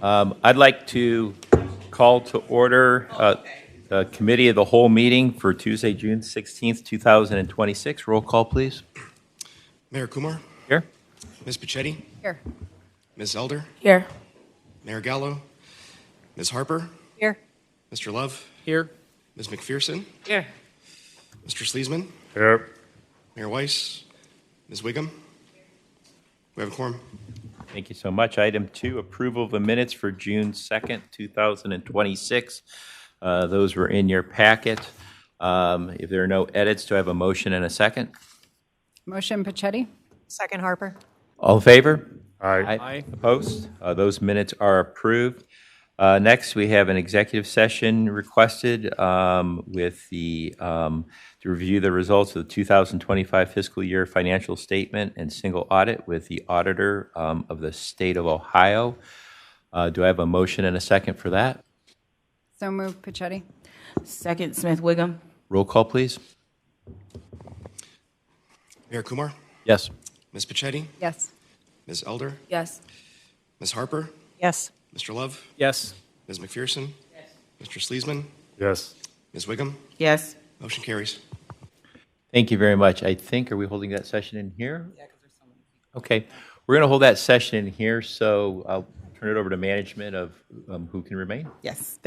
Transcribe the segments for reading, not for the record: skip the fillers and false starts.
I'd like to call to order the Committee of the Whole meeting for Tuesday, June 16th, 2026. Roll call, please. Mayor Kumar, Here. Ms. Pichetti, Here. Ms. Elder, Here. Mayor Gallo, Ms. Harper, Here. Mr. Love, Here. Ms. McPherson, Here. Mr. Sleesman, Here. Mayor Weiss, Ms. Wiggum. We have a quorum. Thank you so much. Item 2, approval of the minutes for June 2nd, 2026. Those were in your packet. If there are no edits, do I have a motion and a second? Motion Pachetti? Second Harper. All in favor? Aye. Opposed? Those minutes are approved. Next, we have an executive session requested with to review the results of the 2025 fiscal year financial statement and single audit with the auditor of the state of Ohio. Do I have a motion and a second for that? So moved Pachetti? Second Smith Wiggum. Roll call, please. Mayor Kumar, Yes. Ms. Pichetti, Yes. Ms. Elder, Yes. Ms. Harper, Yes. Mr. Love, Yes. Ms. McPherson, Mr. Sleesman, Yes. Ms. Wiggum. Yes. Motion carries. Thank you very much. I think, are we holding that session in here? Yeah, because there's so many people. Okay. We're going to hold that session in here, so I'll turn it over to management of who can remain. Yes.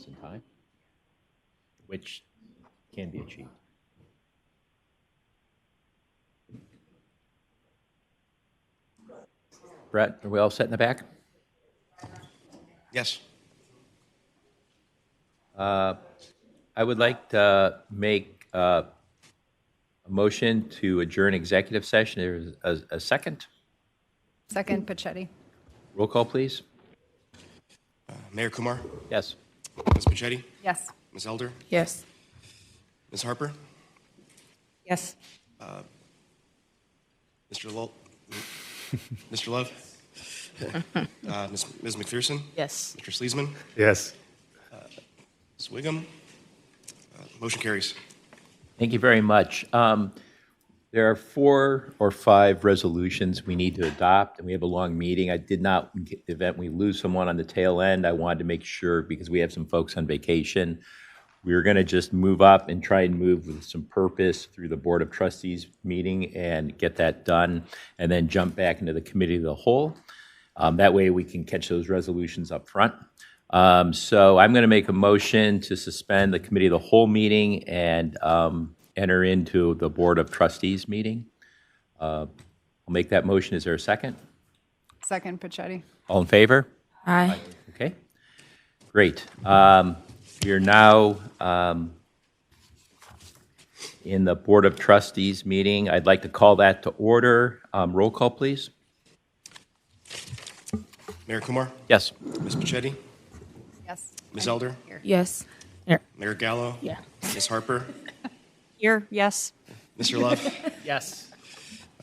in time, which can be achieved. Brett, are we all set in the back? Yes. I would like to make a motion to adjourn executive session. There's a second. Second, Pachetti. Roll call, please. Mayor Kumar, Yes. Ms. Pachetti, Yes. Ms. Elder, Yes. Ms. Harper, Yes. Mr. Lowell, Mr. Love, Ms. McPherson, Yes. Mr. Sleesman, Yes. Ms. Wiggum. Motion carries. Thank you very much. There are 4 or 5 resolutions we need to adopt, and we have a long meeting. I did not, in the event we lose someone on the tail end, I wanted to make sure, because we have some folks on vacation, we were going to just move up and try and move with some purpose through the Board of Trustees meeting and get that done, and then jump back into the Committee of the Whole. That way we can catch those resolutions up front. So I'm going to make a motion to suspend the Committee of the Whole meeting and enter into the Board of Trustees meeting. I'll make that motion. Is there a second? Second, Pachetti. All in favor? Aye. Okay, great. We are now in the Board of Trustees meeting. I'd like to call that to order. Roll call, please. Mayor Kumar, Yes. Ms. Pachetti, Yes. Ms. Elder, Yes. Here. Mayor Gallo, Yeah. Ms. Harper, Here. Yes. Mr. Love, Yes.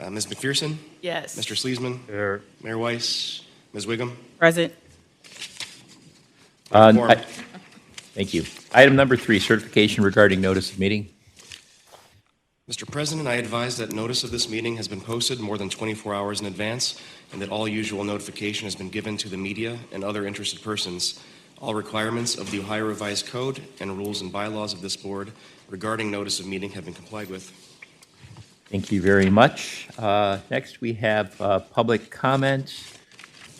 Ms. McPherson, Yes. Mr. Sleesman, Here. Mayor Weiss, Ms. Wiggum. Present. Quorum. Thank you. Item number 3, certification regarding notice of meeting. Mr. President, I advise that notice of this meeting has been posted more than 24 hours in advance and that all usual notification has been given to the media and other interested persons. All requirements of the Ohio Revised Code and rules and bylaws of this board regarding notice of meeting have been complied with. Thank you very much. Next, we have public comments.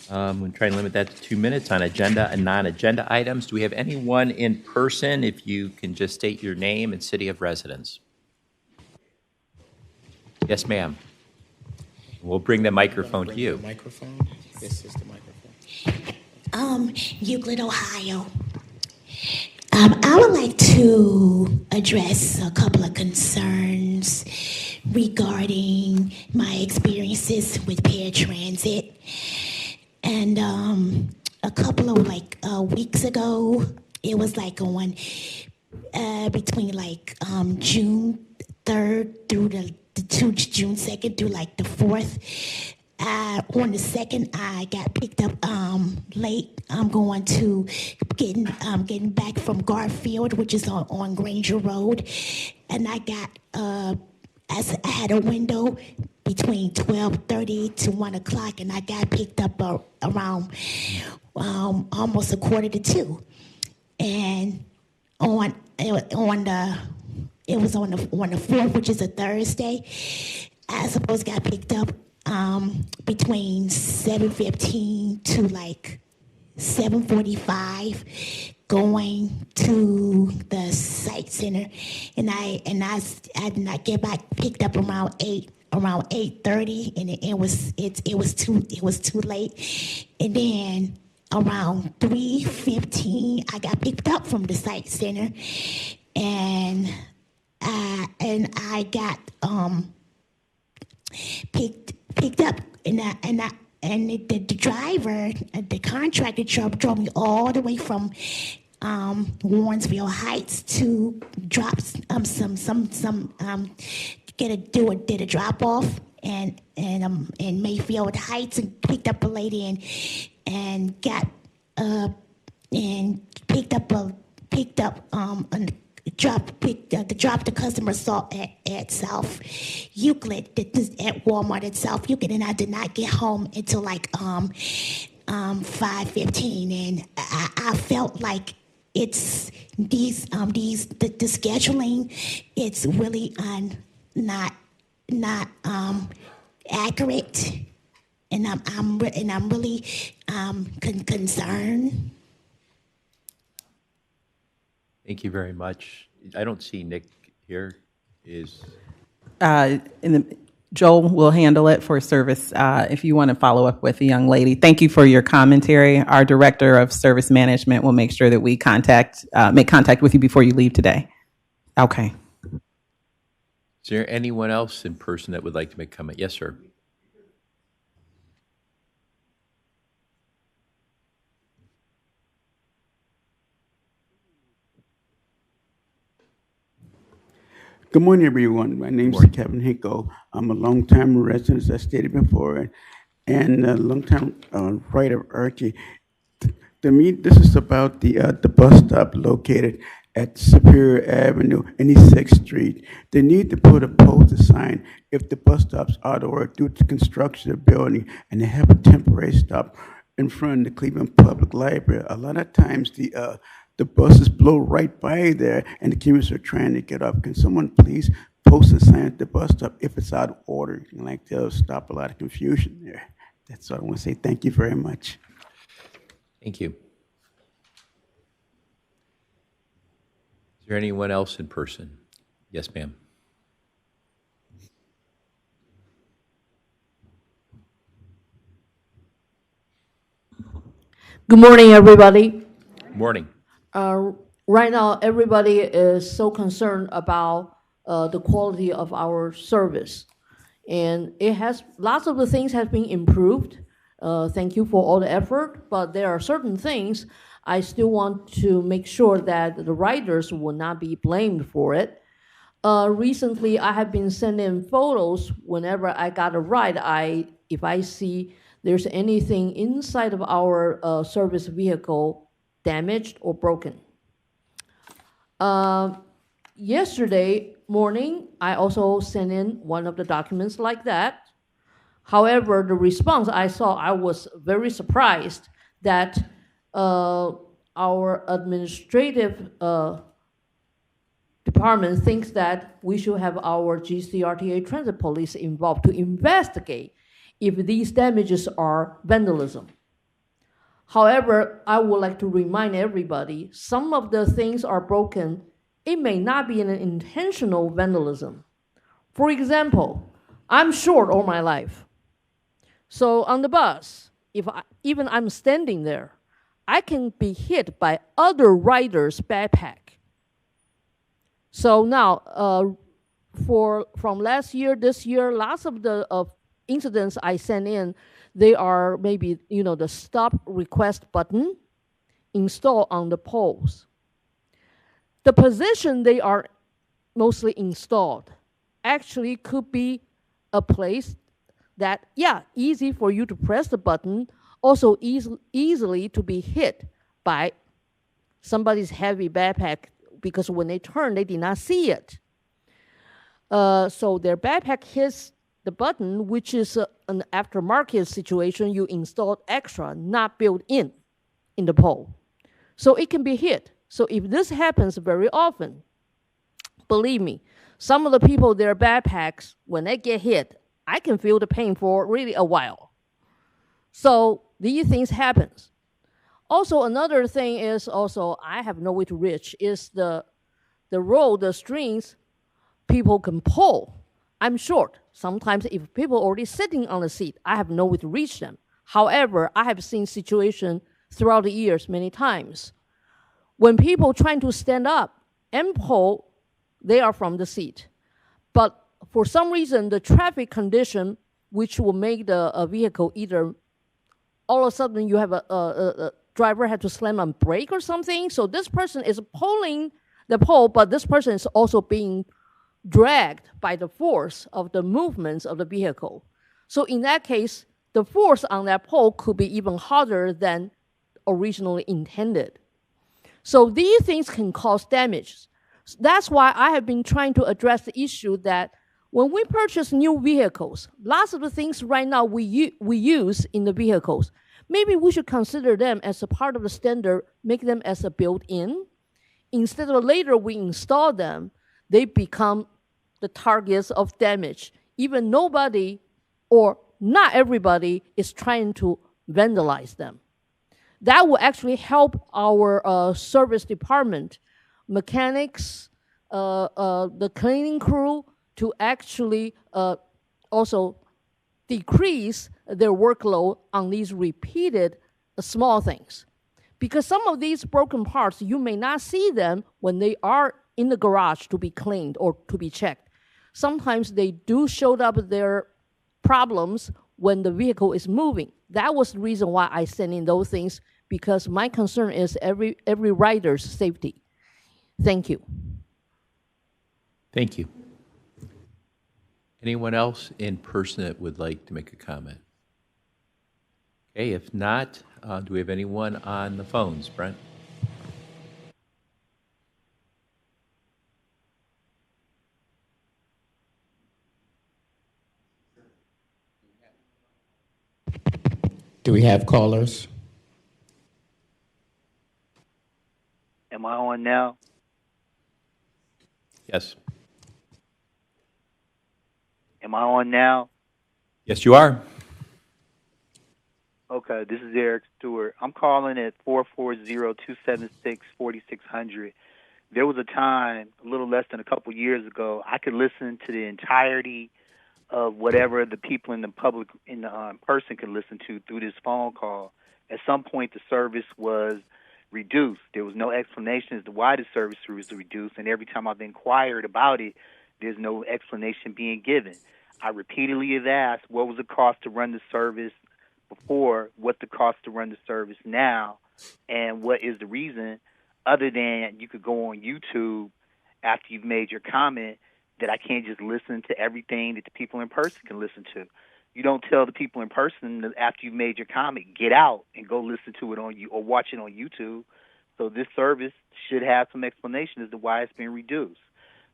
We'll try and limit that to 2 minutes on agenda and non-agenda items. Do we have anyone in person? If you can just state your name and city of residence. Yes, ma'am. We'll bring the microphone to you. Microphone. This is the microphone. Euclid, Ohio. I would like to address a couple of concerns regarding my experiences with paratransit. And a couple of weeks ago, it was like on between June 3rd through the June 2nd through the 4th. On the 2nd, I got picked up late. I'm going to getting back from Garfield, which is on Granger Road, and I got I had a window between 12:30 to 1 o'clock, and I got picked up around almost 1:45. And it was on the 4th, which is a Thursday. I suppose got picked up between 7:15 to 7:45, going to the site center, and I get back picked up around 8:30, and it was too late, and then around 3:15 I got picked up from the site center, and I got picked up, and the driver, the contractor drove me all the way from Warrensville Heights to drop did a drop off and in Mayfield Heights, and picked up a lady and got and picked up drop the customer saw at South Euclid, at Walmart at South Euclid, and I did not get home until 5:15, and I felt like it's the scheduling, it's really not accurate, and I'm really concerned. Thank you very much. I don't see Nick here. Joel will handle it for service if you want to follow up with the young lady. Thank you for your commentary. Our director of service management will make sure that we make contact with you before you leave today. Okay. Is there anyone else in person that would like to make a comment? Yes, sir. Good morning, everyone. My name is Kevin Hinkle. I'm a longtime resident, as I stated before, and a longtime writer of Archie. To me, this is about the bus stop located at Superior Avenue and East 6th Street. They need to put a posted sign if the bus stop's out of work due to construction of the building, and they have a temporary stop in front of the Cleveland Public Library. A lot of times the buses blow right by there, and the commuters are trying to get up. Can someone please post a sign at the bus stop if it's out of order? Like, they'll stop a lot of confusion there. That's all I want to say. Thank you very much. Thank you. Is there anyone else in person? Yes, ma'am. Good morning, everybody. Morning. Right now, everybody is so concerned about the quality of our service, and lots of the things have been improved. Thank you for all the effort, but there are certain things I still want to make sure that the riders will not be blamed for it. Recently, I have been sending photos whenever I got a ride. If I see there's anything inside of our service vehicle damaged or broken. Yesterday morning, I also sent in one of the documents like that. However, the response I saw, I was very surprised that our administrative department thinks that we should have our GCRTA transit police involved to investigate if these damages are vandalism. However, I would like to remind everybody, some of the things are broken. It may not be an intentional vandalism. For example, I'm short all my life. So on the bus, even I'm standing there, I can be hit by other riders' backpack. So now, from last year, this year, lots of the incidents I sent in, they are maybe, the stop request button installed on the poles. The position they are mostly installed actually could be a place that, easy for you to press the button, also easily to be hit by somebody's heavy backpack, because when they turn, they did not see it. So their backpack hits the button, which is an aftermarket situation, you installed extra, not built in the pole. So it can be hit. So if this happens very often, believe me, some of the people, their backpacks, when they get hit, I can feel the pain for really a while. So these things happen. Also, another thing is also, I have no way to reach, is the road, the strings, people can pull. I'm short. Sometimes if people are already sitting on the seat, I have no way to reach them. However, I have seen situations throughout the years many times. When people trying to stand up and pull, they are from the seat. But for some reason, the traffic condition, which will make the vehicle either all of a sudden you have a driver had to slam on brake or something. So this person is pulling the pole, but this person is also being dragged by the force of the movements of the vehicle. So in that case, the force on that pole could be even harder than originally intended. So these things can cause damage. That's why I have been trying to address the issue that when we purchase new vehicles, lots of the things right now we use in the vehicles, maybe we should consider them as a part of the standard, make them as a built-in. Instead of later we install them, they become the targets of damage. Even nobody or not everybody is trying to vandalize them. That will actually help our service department mechanics, the cleaning crew to actually also decrease their workload on these repeated small things. Because some of these broken parts, you may not see them when they are in the garage to be cleaned or to be checked. Sometimes they do show up their problems when the vehicle is moving. That was the reason why I sent in those things, because my concern is every rider's safety. Thank you. Thank you. Anyone else in person that would like to make a comment? Okay, if not, do we have anyone on the phones, Brent? Do we have callers? Am I on now? Yes. Am I on now? Yes, you are. Okay, this is Eric Stewart. I'm calling at 440-276-4600. There was a time, a little less than a couple years ago, I could listen to the entirety of whatever the people in the public, in the person could listen to through this phone call. At some point, the service was reduced. There was no explanation as to why the service was reduced, and every time I've inquired about it, there's no explanation being given. I repeatedly have asked what was the cost to run the service before, what the cost to run the service now, and what is the reason, other than you could go on YouTube after you've made your comment, that I can't just listen to everything that the people in person can listen to. You don't tell the people in person that after you've made your comment, get out and go listen to it on you or watch it on YouTube. So this service should have some explanation as to why it's been reduced.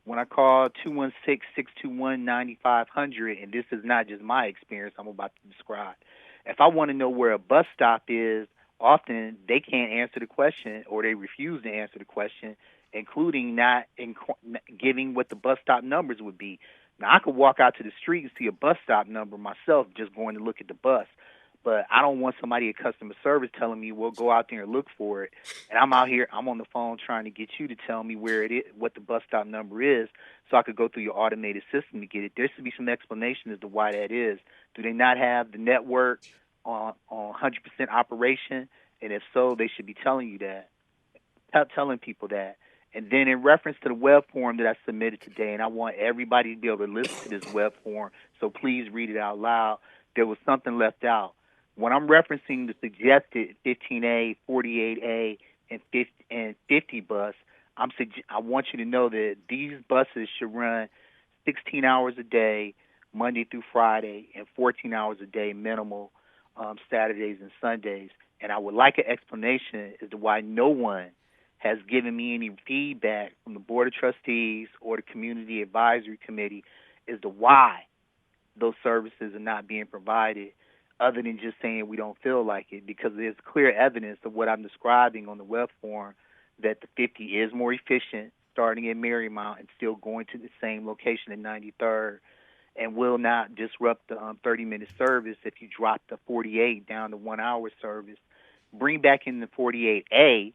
When I call 216-621-9500, and this is not just my experience I'm about to describe, if I want to know where a bus stop is, often they can't answer the question or they refuse to answer the question, including not giving what the bus stop numbers would be. Now, I could walk out to the street and see a bus stop number myself just going to look at the bus, but I don't want somebody at customer service telling me, well, go out there and look for it. And I'm out here, I'm on the phone trying to get you to tell me where it is, what the bus stop number is, so I could go through your automated system to get it. There should be some explanation as to why that is. Do they not have the network on 100% operation? And if so, they should be telling you that, telling people that. And then in reference to the web form that I submitted today, and I want everybody to be able to listen to this web form, so please read it out loud, there was something left out. When I'm referencing the suggested 15A, 48A, and 50 bus, I want you to know that these buses should run 16 hours a day, Monday through Friday, and 14 hours a day minimal, Saturdays and Sundays. And I would like an explanation as to why no one has given me any feedback from the Board of Trustees or the Community Advisory Committee as to why those services are not being provided, other than just saying we don't feel like it, because there's clear evidence of what I'm describing on the web form, that the 50 is more efficient, starting in Marymount and still going to the same location in 93rd, and will not disrupt the 30-minute service if you drop the 48 down to 1 hour service. Bring back in the 48A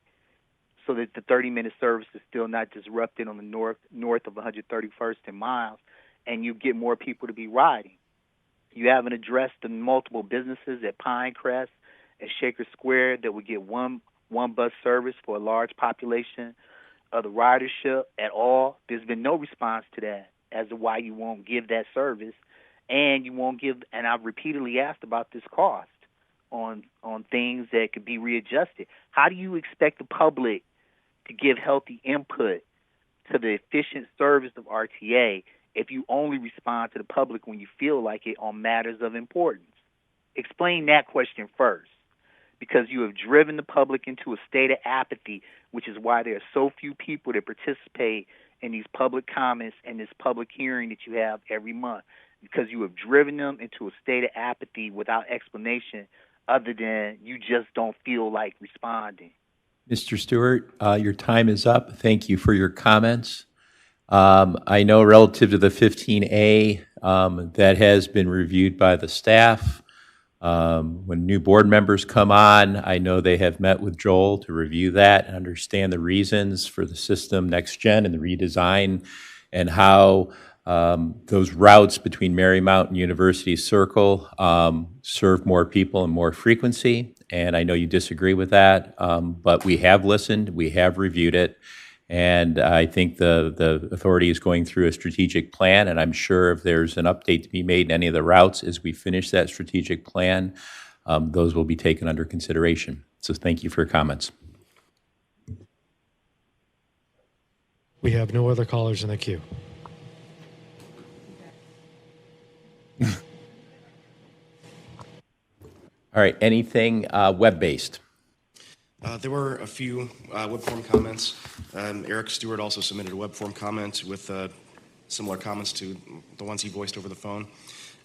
so that the 30-minute service is still not disrupted on the north of 131st and Miles, and you get more people to be riding. You haven't addressed the multiple businesses at Pinecrest and Shaker Square that would get one bus service for a large population of the ridership at all. There's been no response to that as to why you won't give that service, and you won't give. And I've repeatedly asked about this cost on things that could be readjusted. How do you expect the public to give healthy input to the efficient service of RTA if you only respond to the public when you feel like it on matters of importance? Explain that question first, because you have driven the public into a state of apathy, which is why there are so few people that participate in these public comments and this public hearing that you have every month, because you have driven them into a state of apathy without explanation, other than you just don't feel like responding. Mr. Stewart, your time is up. Thank you for your comments. I know relative to the 15A, that has been reviewed by the staff. When new board members come on, I know they have met with Joel to review that and understand the reasons for the system next gen and the redesign and how those routes between Marymount and University Circle serve more people and more frequency. And I know you disagree with that, but we have listened, we have reviewed it, and I think the authority is going through a strategic plan, and I'm sure if there's an update to be made in any of the routes as we finish that strategic plan, those will be taken under consideration. So thank you for your comments. We have no other callers in the queue. All right, anything web-based? There were a few web form comments. Eric Stewart also submitted a web form comment with similar comments to the ones he voiced over the phone.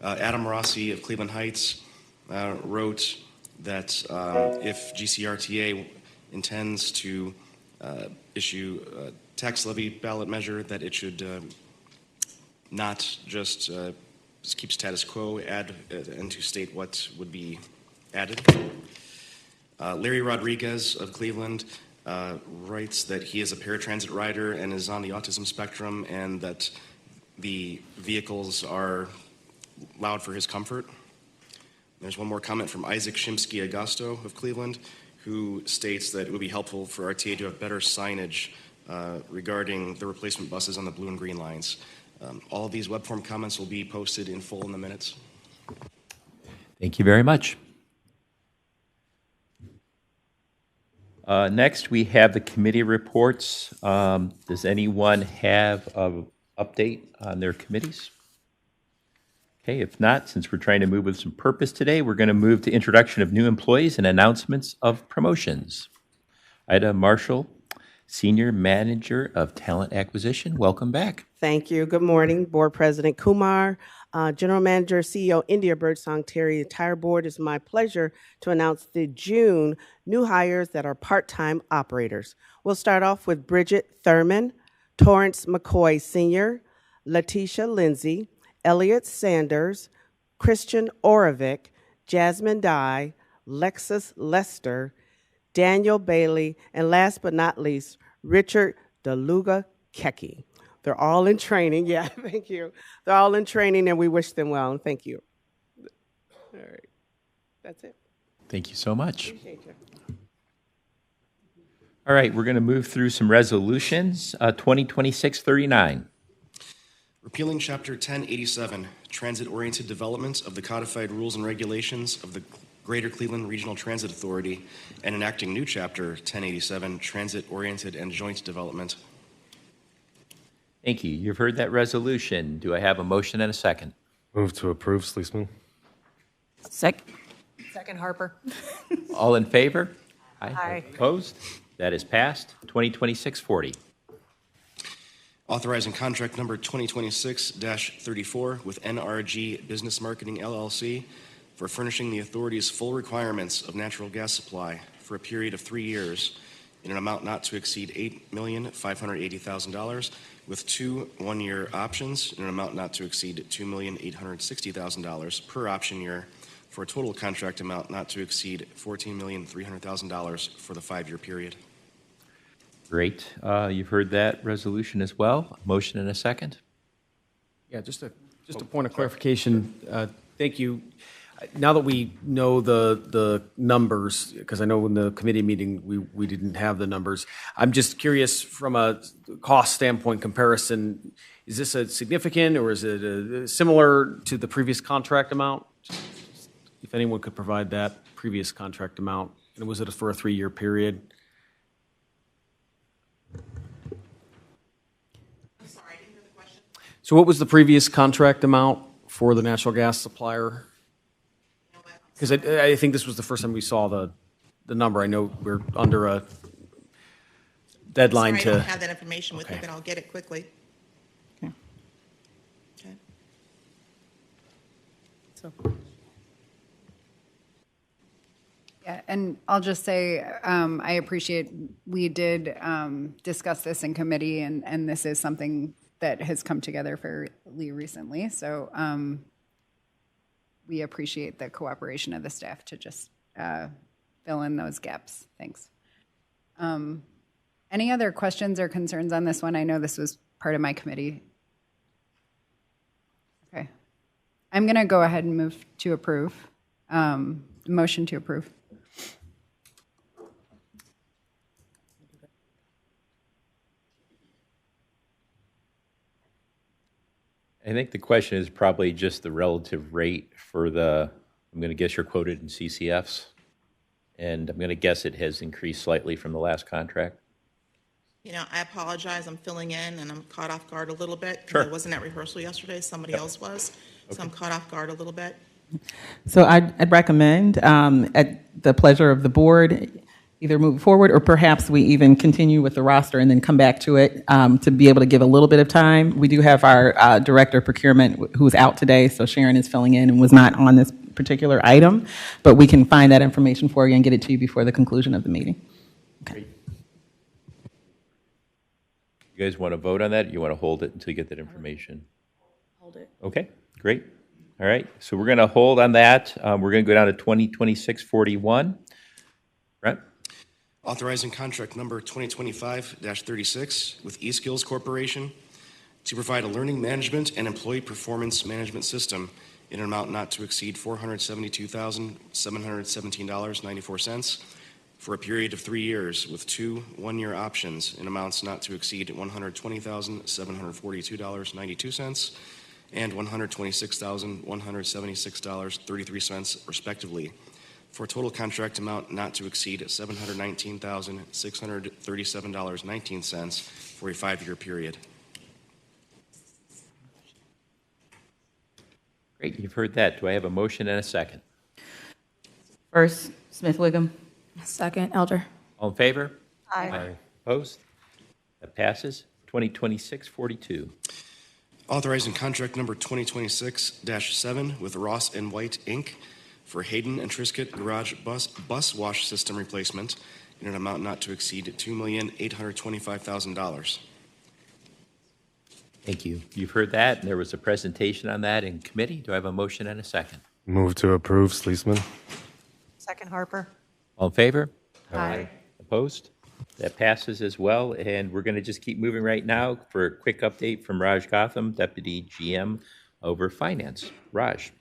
Adam Rossi of Cleveland Heights wrote that if GCRTA intends to issue a tax levy ballot measure, that it should not just keep status quo, add and to state what would be added. Larry Rodriguez of Cleveland writes that he is a paratransit rider and is on the autism spectrum, and that the vehicles are loud for his comfort. There's one more comment from Isaac Shimsky Augusto of Cleveland, who states that it would be helpful for RTA to have better signage regarding the replacement buses on the blue and green lines. All of these web form comments will be posted in full in the minutes. Thank you very much. Next, we have the committee reports. Does anyone have an update on their committees? Okay, if not, since we're trying to move with some purpose today, we're going to move to introduction of new employees and announcements of promotions. Ida Marshall, Senior Manager of Talent Acquisition, welcome back. Thank you. Good morning, Board President Kumar, General Manager, CEO, India Birdsong Terry, the entire board. It's my pleasure to announce the June new hires that are part-time operators. We'll start off with Bridget Thurman, Torrance McCoy Sr., Letitia Lindsay, Elliot Sanders, Christian Orovic, Jasmine Dye, Lexus Lester, Daniel Bailey, and last but not least, Richard DeLuga Kecke. They're all in training. Yeah, thank you. They're all in training, and we wish them well, and thank you. All right. That's it. Thank you so much. Appreciate you. All right, we're going to move through some resolutions. 2026-39. Repealing Chapter 1087, Transit-Oriented Development of the Codified Rules and Regulations of the Greater Cleveland Regional Transit Authority, and enacting new Chapter 1087, Transit-Oriented and Joint Development. Thank you. You've heard that resolution. Do I have a motion and a second? Move to approve, Sleesman. Second Harper. All in favor? Aye. Opposed? That is passed. 2026-40. Authorizing contract number 2026-34 with NRG Business Marketing LLC for furnishing the authority's full requirements of natural gas supply for a period of 3 years in an amount not to exceed $8,580,000 with 2 one-year options in an amount not to exceed $2,860,000 per option year for a total contract amount not to exceed $14,300,000 for the 5-year period. Great. You've heard that resolution as well. Motion and a second. Yeah, just a point of clarification. Thank you. Now that we know the numbers, because I know in the committee meeting we didn't have the numbers, I'm just curious from a cost standpoint comparison, is this a significant or is it similar to the previous contract amount? If anyone could provide that previous contract amount, and was it for a 3-year period? I'm sorry, I didn't hear the question. So what was the previous contract amount for the natural gas supplier? Because I think this was the first time we saw the number. I know we're under a deadline Sorry, to. I don't have that information with me, Okay. but I'll get it quickly. Okay. Okay. So, Yeah, and I'll just say, I appreciate, we did discuss this in committee, and this is something that has come together fairly recently. So we appreciate the cooperation of the staff to just fill in those gaps. Thanks. Any other questions or concerns on this one? I know this was part of my committee. Okay. I'm going to go ahead and move to approve. Motion to approve. I think the question is probably just the relative rate for the, I'm going to guess you're quoted in CCFs, and I'm going to guess it has increased slightly from the last contract. You know, I apologize. I'm filling in and I'm caught off guard a little bit. Sure. I wasn't at rehearsal yesterday. Somebody else was. So I'm caught off guard a little bit. So I'd recommend, at the pleasure of the board, either move forward or perhaps we even continue with the roster and then come back to it to be able to give a little bit of time. We do have our director of procurement who's out today, so Sharon is filling in and was not on this particular item, but we can find that information for you and get it to you before the conclusion of the meeting. Okay. You guys want to vote on that? Or you want to hold it until you get that information? Hold it. Okay, great. All right, so we're going to hold on that. We're going to go down to 2026-41. Brent? Authorizing contract number 2025-36 with eSkills Corporation to provide a learning management and employee performance management system in an amount not to exceed $472,717.94 for a period of 3 years with 2 one-year options in amounts not to exceed $120,742.92 and $126,176.33 respectively, for a total contract amount not to exceed $719,637.19 for a 5-year period. Great, you've heard that. Do I have a motion and a second? First, Smith-Wiggham. Second, Elder. All in favor? Aye. Opposed? That passes. 2026-42. Authorizing contract number 2026-7 with Ross & White, Inc. for Hayden and Triscuit Garage Bus Wash System replacement in an amount not to exceed $2,825,000. Thank you. You've heard that, and there was a presentation on that in committee. Do I have a motion and a second? Move to approve, Sleesman. Second, Harper. All in favor? Aye. Opposed? That passes as well, and we're going to just keep moving right now for a quick update from Raj Gotham, Deputy GM over Finance. Raj.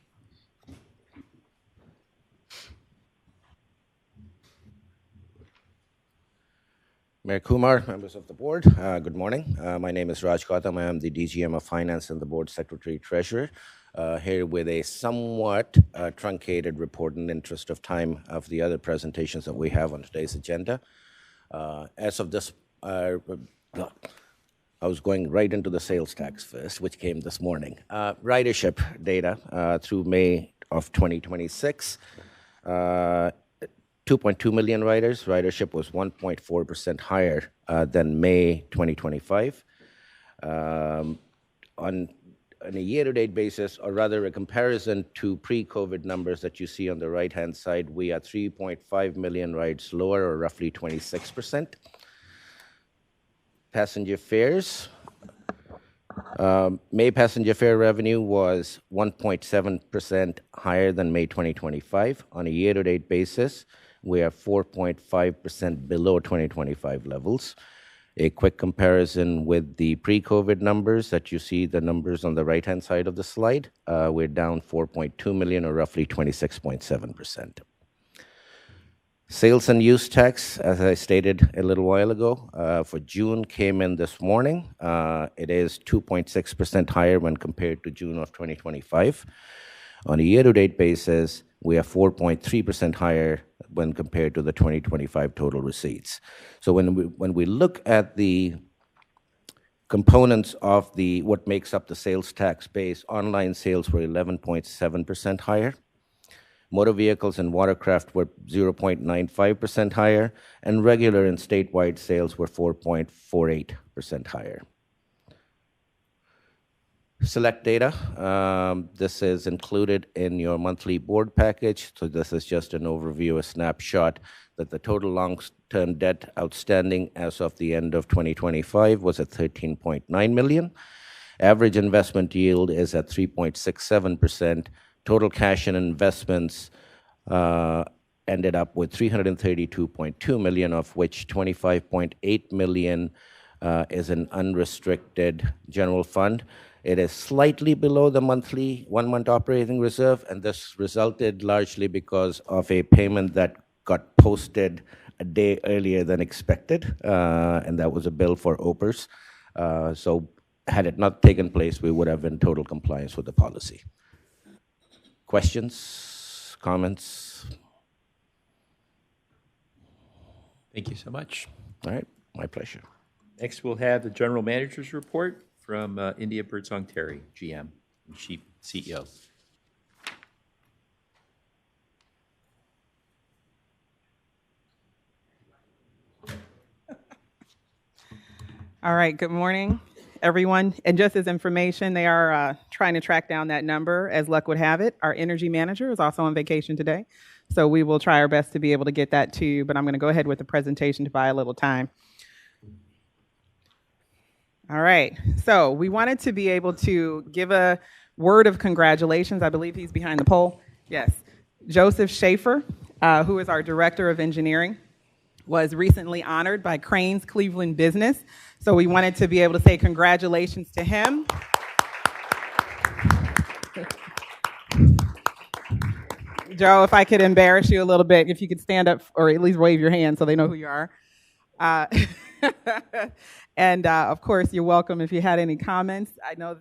Mayor Kumar, members of the board, good morning. My name is Raj Gautam. I am the DGM of Finance and the board secretary treasurer, here with a somewhat truncated report in the interest of time of the other presentations that we have on today's agenda. As of this, I was going right into the sales tax first, which came this morning. Ridership data through May of 2026. 2.2 million riders. Ridership was 1.4% higher than May 2025. On a year-to-date basis, or rather a comparison to pre-COVID numbers that you see on the right-hand side, we are 3.5 million rides lower, or roughly 26%. Passenger fares. May passenger fare revenue was 1.7% higher than May 2025. On a year-to-date basis, we are 4.5% below 2025 levels. A quick comparison with the pre-COVID numbers that you see, the numbers on the right-hand side of the slide, we're down 4.2 million, or roughly 26.7%. Sales and use tax, as I stated a little while ago, for June came in this morning. It is 2.6% higher when compared to June of 2025. On a year-to-date basis, we are 4.3% higher when compared to the 2025 total receipts. So when we look at the components of what makes up the sales tax base, online sales were 11.7% higher. Motor vehicles and watercraft were 0.95% higher, and regular and statewide sales were 4.48% higher. Select data. This is included in your monthly board package. So this is just an overview, a snapshot, that the total long-term debt outstanding as of the end of 2025 was at 13.9 million. Average investment yield is at 3.67%. Total cash and investments ended up with $332.2 million, of which $25.8 million is an unrestricted general fund. It is slightly below the monthly one-month operating reserve, and this resulted largely because of a payment that got posted a day earlier than expected, and that was a bill for OPERS. So had it not taken place, we would have been in total compliance with the policy. Questions, comments? Thank you so much. All right, my pleasure. Next, we'll have the General Manager's Report from India Birdsong Terry, GM and Chief CEO. All right, good morning, everyone. And just as information, they are trying to track down that number. As luck would have it, our energy manager is also on vacation today. So we will try our best to be able to get that to you, but I'm going to go ahead with the presentation to buy a little time. All right, so we wanted to be able to give a word of congratulations. I believe he's behind the pole. Yes. Joseph Schaefer, who is our Director of Engineering, was recently honored by Crane's Cleveland Business. So we wanted to be able to say congratulations to him. Joe, if I could embarrass you a little bit, if you could stand up or at least wave your hand so they know who you are. And of course, you're welcome if you had any comments. I know,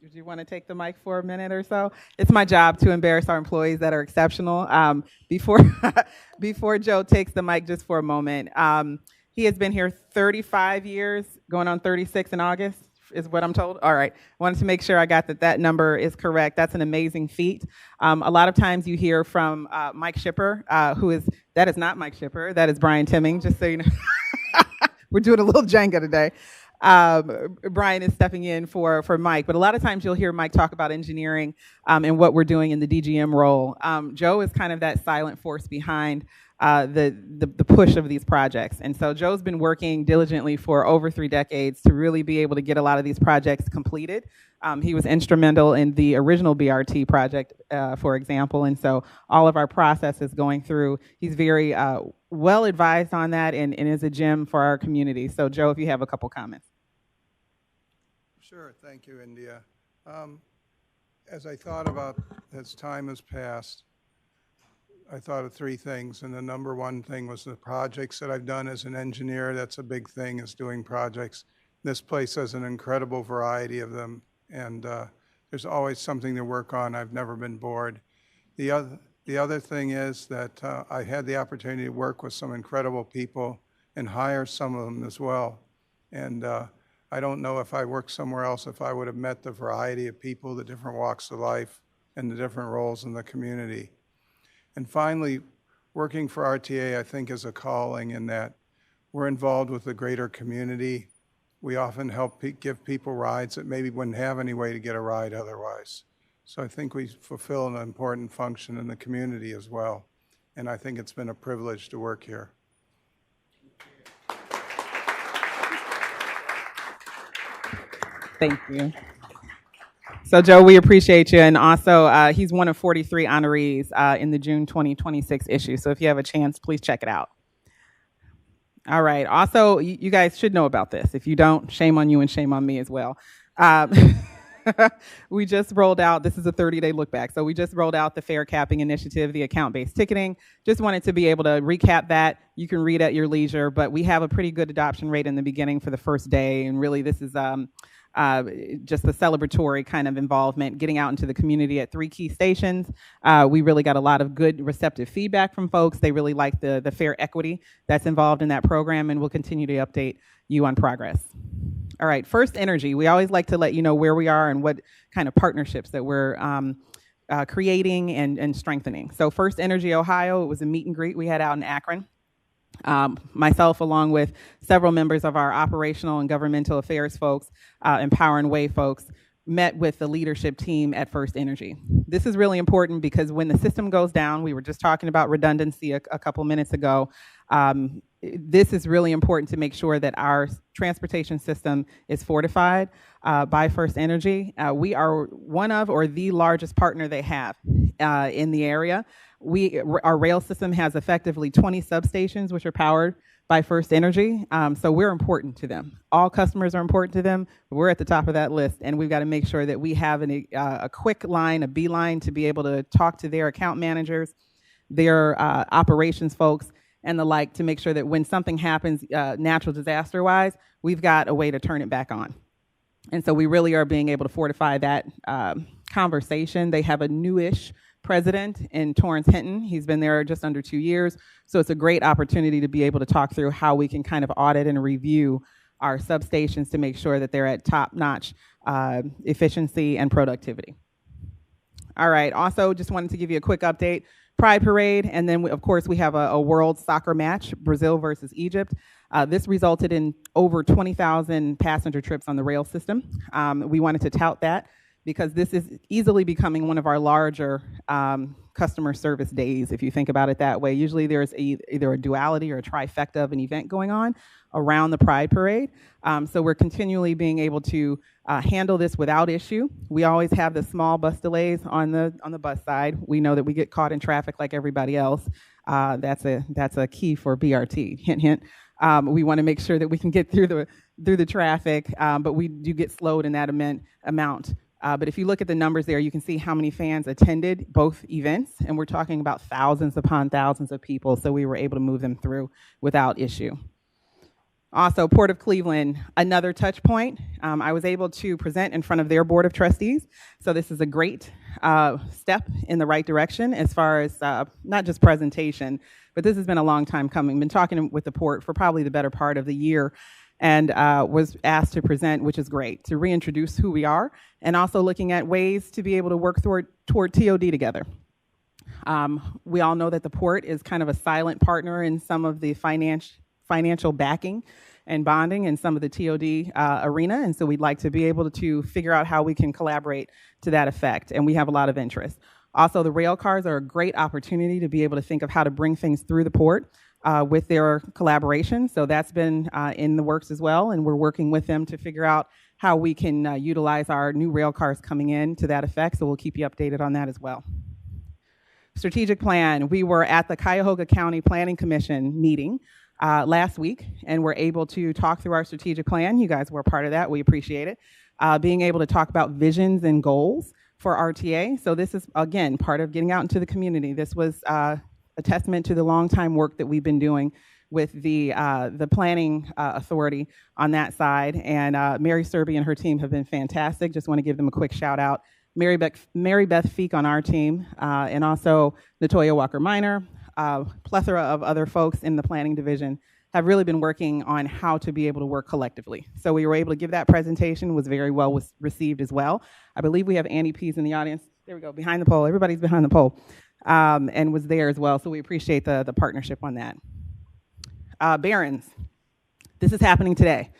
did you want to take the mic for a minute or so? It's my job to embarrass our employees that are exceptional. Before Joe takes the mic just for a moment, he has been here 35 years, going on 36 in August, is what I'm told. All right. I wanted to make sure I got that number is correct. That's an amazing feat. A lot of times you hear from Mike Shipper, that is not Mike Shipper, that is Brian Timming, just so you know. We're doing a little Jenga today. Brian is stepping in for Mike, but a lot of times you'll hear Mike talk about engineering and what we're doing in the DGM role. Joe is kind of that silent force behind the push of these projects. And so Joe's been working diligently for over 3 decades to really be able to get a lot of these projects completed. He was instrumental in the original BRT project, for example, and so all of our processes going through, he's very well advised on that and is a gem for our community. So Joe, if you have a couple comments. Sure, thank you, India. As I thought about, as time has passed, I thought of 3 things, and the number one thing was the projects that I've done as an engineer. That's a big thing, is doing projects. This place has an incredible variety of them, and there's always something to work on. I've never been bored. The other thing is that I had the opportunity to work with some incredible people and hire some of them as well. And I don't know if I worked somewhere else if I would have met the variety of people, the different walks of life, and the different roles in the community. And finally, working for RTA, I think, is a calling in that we're involved with the greater community. We often help give people rides that maybe wouldn't have any way to get a ride otherwise. So I think we fulfill an important function in the community as well. And I think it's been a privilege to work here. Thank you. So Joe, we appreciate you. And also, he's one of 43 honorees in the June 2026 issue. So if you have a chance, please check it out. All right. Also, you guys should know about this. If you don't, shame on you and shame on me as well. We just rolled out, this is a 30-day look back. So we just rolled out the fare capping initiative, the account-based ticketing. Just wanted to be able to recap that. You can read at your leisure, but we have a pretty good adoption rate in the beginning for the first day. And really this is just a celebratory kind of involvement, getting out into the community at 3 key stations. We really got a lot of good receptive feedback from folks. They really like the fare equity that's involved in that program, and we'll continue to update you on progress. All right, First Energy. We always like to let you know where we are and what kind of partnerships that we're creating and strengthening. So First Energy Ohio, it was a meet and greet we had out in Akron. Myself, along with several members of our operational and governmental affairs folks and Power and Way folks, met with the leadership team at First Energy. This is really important because when the system goes down, we were just talking about redundancy a couple minutes ago, this is really important to make sure that our transportation system is fortified by First Energy. We are one of or the largest partner they have in the area. Our rail system has effectively 20 substations, which are powered by First Energy. So we're important to them. All customers are important to them. We're at the top of that list, and we've got to make sure that we have a quick line, a beeline, to be able to talk to their account managers, their operations folks, and the like, to make sure that when something happens natural disaster-wise, we've got a way to turn it back on. And so we really are being able to fortify that conversation. They have a newish president in Torrance Hinton. He's been there just under 2 years. So it's a great opportunity to be able to talk through how we can kind of audit and review our substations to make sure that they're at top-notch efficiency and productivity. All right, also just wanted to give you a quick update. Pride Parade, and then of course we have a world soccer match, Brazil versus Egypt. This resulted in over 20,000 passenger trips on the rail system. We wanted to tout that because this is easily becoming one of our larger customer service days, if you think about it that way. Usually there's either a duality or a trifecta of an event going on around the Pride Parade. So we're continually being able to handle this without issue. We always have the small bus delays on the bus side. We know that we get caught in traffic like everybody else. That's a key for BRT. Hint, hint. We want to make sure that we can get through the traffic, but we do get slowed in that amount. But if you look at the numbers there, you can see how many fans attended both events, and we're talking about thousands upon thousands of people, so we were able to move them through without issue. Also, Port of Cleveland, another touch point. I was able to present in front of their Board of Trustees, so this is a great step in the right direction as far as not just presentation, but this has been a long time coming. Been talking with the Port for probably the better part of the year, and was asked to present, which is great, to reintroduce who we are, and also looking at ways to be able to work toward TOD together. We all know that the Port is kind of a silent partner in some of the financial backing and bonding in some of the TOD arena, and so we'd like to be able to figure out how we can collaborate to that effect, and we have a lot of interest. Also, the rail cars are a great opportunity to be able to think of how to bring things through the Port with their collaboration. So that's been in the works as well, and we're working with them to figure out how we can utilize our new rail cars coming in to that effect, so we'll keep you updated on that as well. Strategic plan. We were at the Cuyahoga County Planning Commission meeting last week, and we're able to talk through our strategic plan. You guys were a part of that. We appreciate it. Being able to talk about visions and goals for RTA. So this is, again, part of getting out into the community. This was a testament to the long time work that we've been doing with the planning authority on that side. And Mary Serby and her team have been fantastic. Just want to give them a quick shout out. Mary Beth Feek on our team, and also Natoya Walker-Minor, plethora of other folks in the planning division have really been working on how to be able to work collectively. So we were able to give that presentation, was very well received as well. I believe we have Annie Pease in the audience. There we go, behind the pole. Everybody's behind the pole, and was there as well. So we appreciate the partnership on that. Barron's, this is happening today.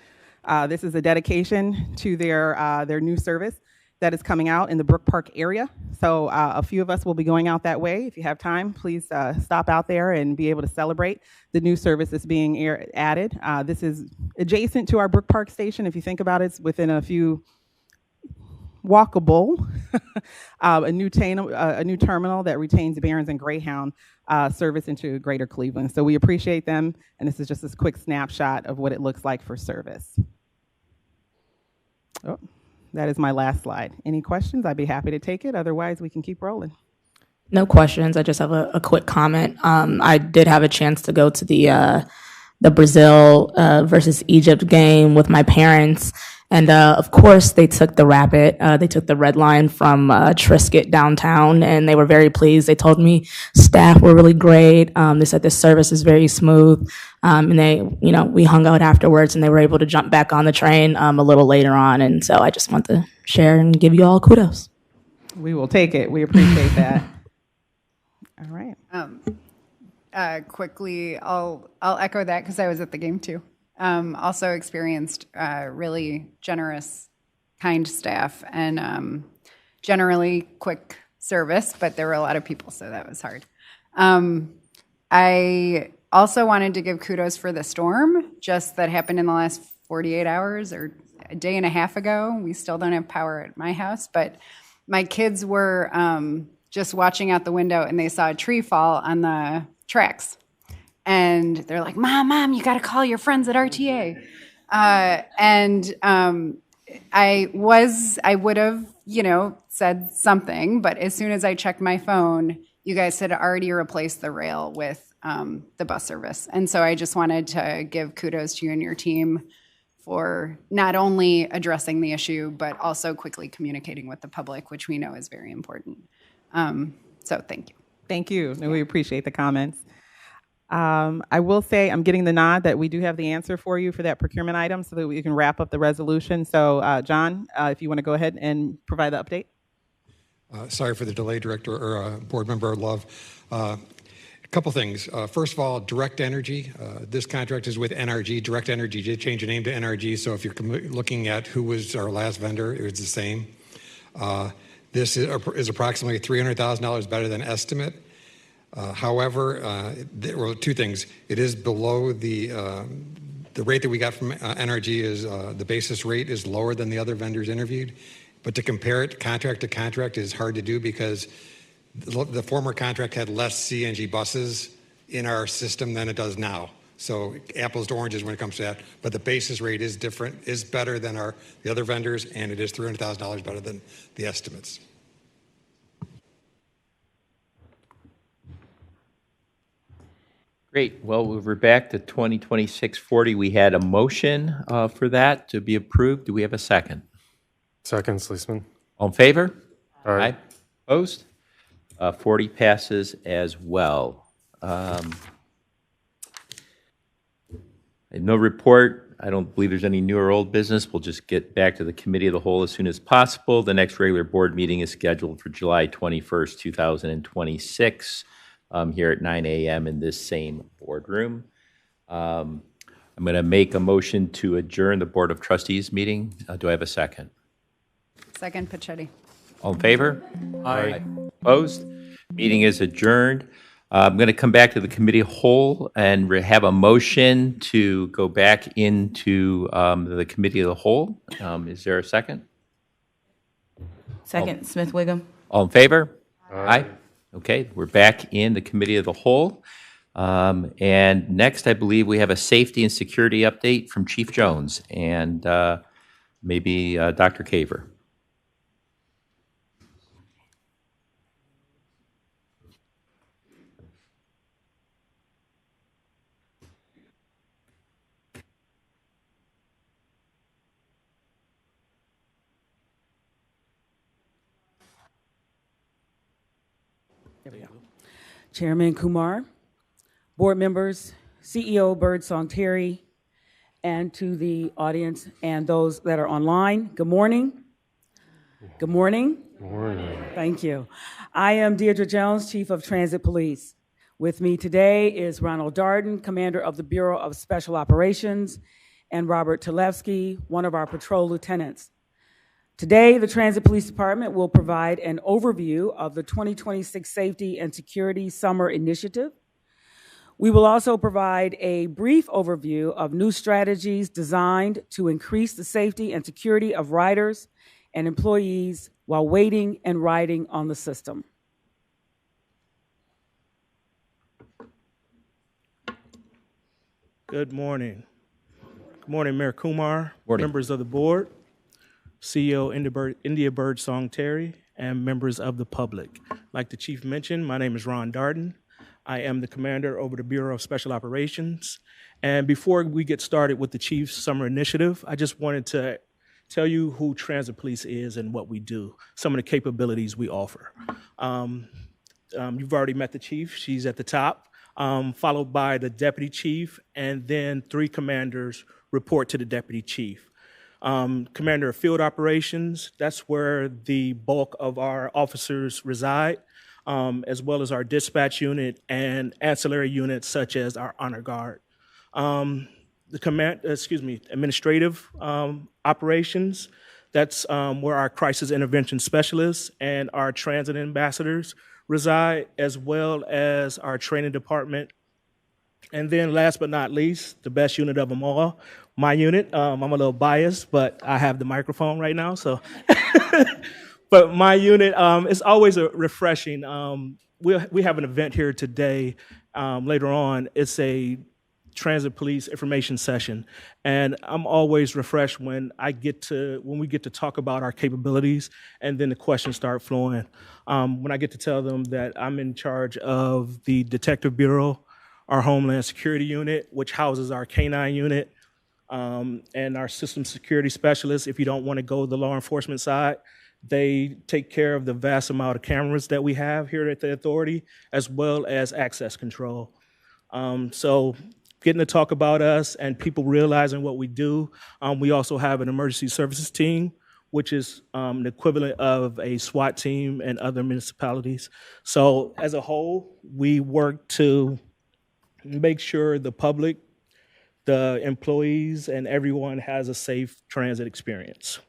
This is a dedication to their new service that is coming out in the Brook Park area. So a few of us will be going out that way. If you have time, please stop out there and be able to celebrate the new service that's being added. This is adjacent to our Brook Park station. If you think about it, it's within a few walkable, a new terminal that retains Barron's and Greyhound service into Greater Cleveland. So we appreciate them, and this is just a quick snapshot of what it looks like for service. Oh. That is my last slide. Any questions? I'd be happy to take it. Otherwise, we can keep rolling. No questions. I just have a quick comment. I did have a chance to go to the Brazil versus Egypt game with my parents. And of course, they took the rapid. They took the red line from Triscuit downtown, and they were very pleased. They told me staff were really great. They said the service is very smooth. And they, we hung out afterwards, and they were able to jump back on the train a little later on. And so I just want to share and give you all kudos. We will take it. We appreciate that. All right. Quickly, I'll echo that because I was at the game too. Also experienced really generous, kind staff, and generally quick service, but there were a lot of people, so that was hard. I also wanted to give kudos for the storm, just that happened in the last 48 hours or a day and a half ago. We still don't have power at my house, but my kids were just watching out the window, and they saw a tree fall on the tracks. And they're like, Mom, you got to call your friends at RTA. I would have, said something, but as soon as I checked my phone, you guys had already replaced the rail with the bus service. And so I just wanted to give kudos to you and your team for not only addressing the issue, but also quickly communicating with the public, which we know is very important. So thank you. Thank you. And we appreciate the comments. I will say I'm getting the nod that we do have the answer for you for that procurement item so that we can wrap up the resolution. So, John, if you want to go ahead and provide the update. Sorry for the delay, Director or Board Member Love. A couple things. First of all, Direct Energy. This contract is with NRG. Direct Energy did change the name to NRG, so if you're looking at who was our last vendor, it was the same. This is approximately $300,000 better than estimate. However, there were two things. It is below the rate that we got from NRG is the basis rate is lower than the other vendors interviewed. But to compare it contract to contract is hard to do because the former contract had less CNG buses in our system than it does now. So apples to oranges when it comes to that. But the basis rate is different, is better than the other vendors, and it is $300,000 better than the estimates. Great. Well, we're back to 2026-40. We had a motion for that to be approved. Do we have a second? Second, Sleesman. All in favor? Aye. Opposed? 40 passes as well. I have no report. I don't believe there's any new or old business. We'll just get back to the Committee of the Whole as soon as possible. The next regular board meeting is scheduled for July 21st, 2026, here at 9 a.m. in this same boardroom. I'm going to make a motion to adjourn the Board of Trustees meeting. Do I have a second? Second, Pachetti. All in favor? Aye. Opposed? Meeting is adjourned. I'm going to come back to the Committee of Whole and have a motion to go back into the Committee of the Whole. Is there a second? Second, Smith Wiggum. All in favor? Aye. Okay, we're back in the Committee of the Whole. And next, I believe we have a safety and security update from Chief Jones and maybe Dr. Caver. There we go. Chairman Kumar, board members, CEO Birdsong Terry, and to the audience and those that are online, good morning. Good morning. Good morning. Thank you. I am Deirdre Jones, Chief of Transit Police. With me today is Ronald Darden, Commander of the Bureau of Special Operations, and Robert Talevsky, one of our patrol lieutenants. Today, the Transit Police Department will provide an overview of the 2026 Safety and Security Summer Initiative. We will also provide a brief overview of new strategies designed to increase the safety and security of riders and employees while waiting and riding on the system. Good morning. Good morning, Mayor Kumar, Morning. members of the board, CEO India Birdsong Terry, and members of the public. Like the chief mentioned, my name is Ron Darden. I am the commander over the Bureau of Special Operations. And before we get started with the chief's summer initiative, I just wanted to tell you who Transit Police is and what we do, some of the capabilities we offer. You've already met the chief. She's at the top, followed by the deputy chief, and then 3 commanders report to the deputy chief. Commander of Field Operations, that's where the bulk of our officers reside, as well as our dispatch unit and ancillary units such as our honor guard. Administrative operations, that's where our crisis intervention specialists and our transit ambassadors reside, as well as our training department. And then last but not least, the best unit of them all, my unit. I'm a little biased, but I have the microphone right now. So, but my unit, it's always a refreshing. We have an event here today. Later on, it's a transit police information session, and I'm always refreshed when we get to talk about our capabilities, and then the questions start flowing. When I get to tell them that I'm in charge of the Detective Bureau, our Homeland Security unit, which houses our K-9 unit, and our system security specialists. If you don't want to go the law enforcement side, they take care of the vast amount of cameras that we have here at the authority, as well as access control. So getting to talk about us and people realizing what we do. We also have an emergency services team, which is the equivalent of a SWAT team in other municipalities. So as a whole, we work to make sure the public, the employees, and everyone has a safe transit experience.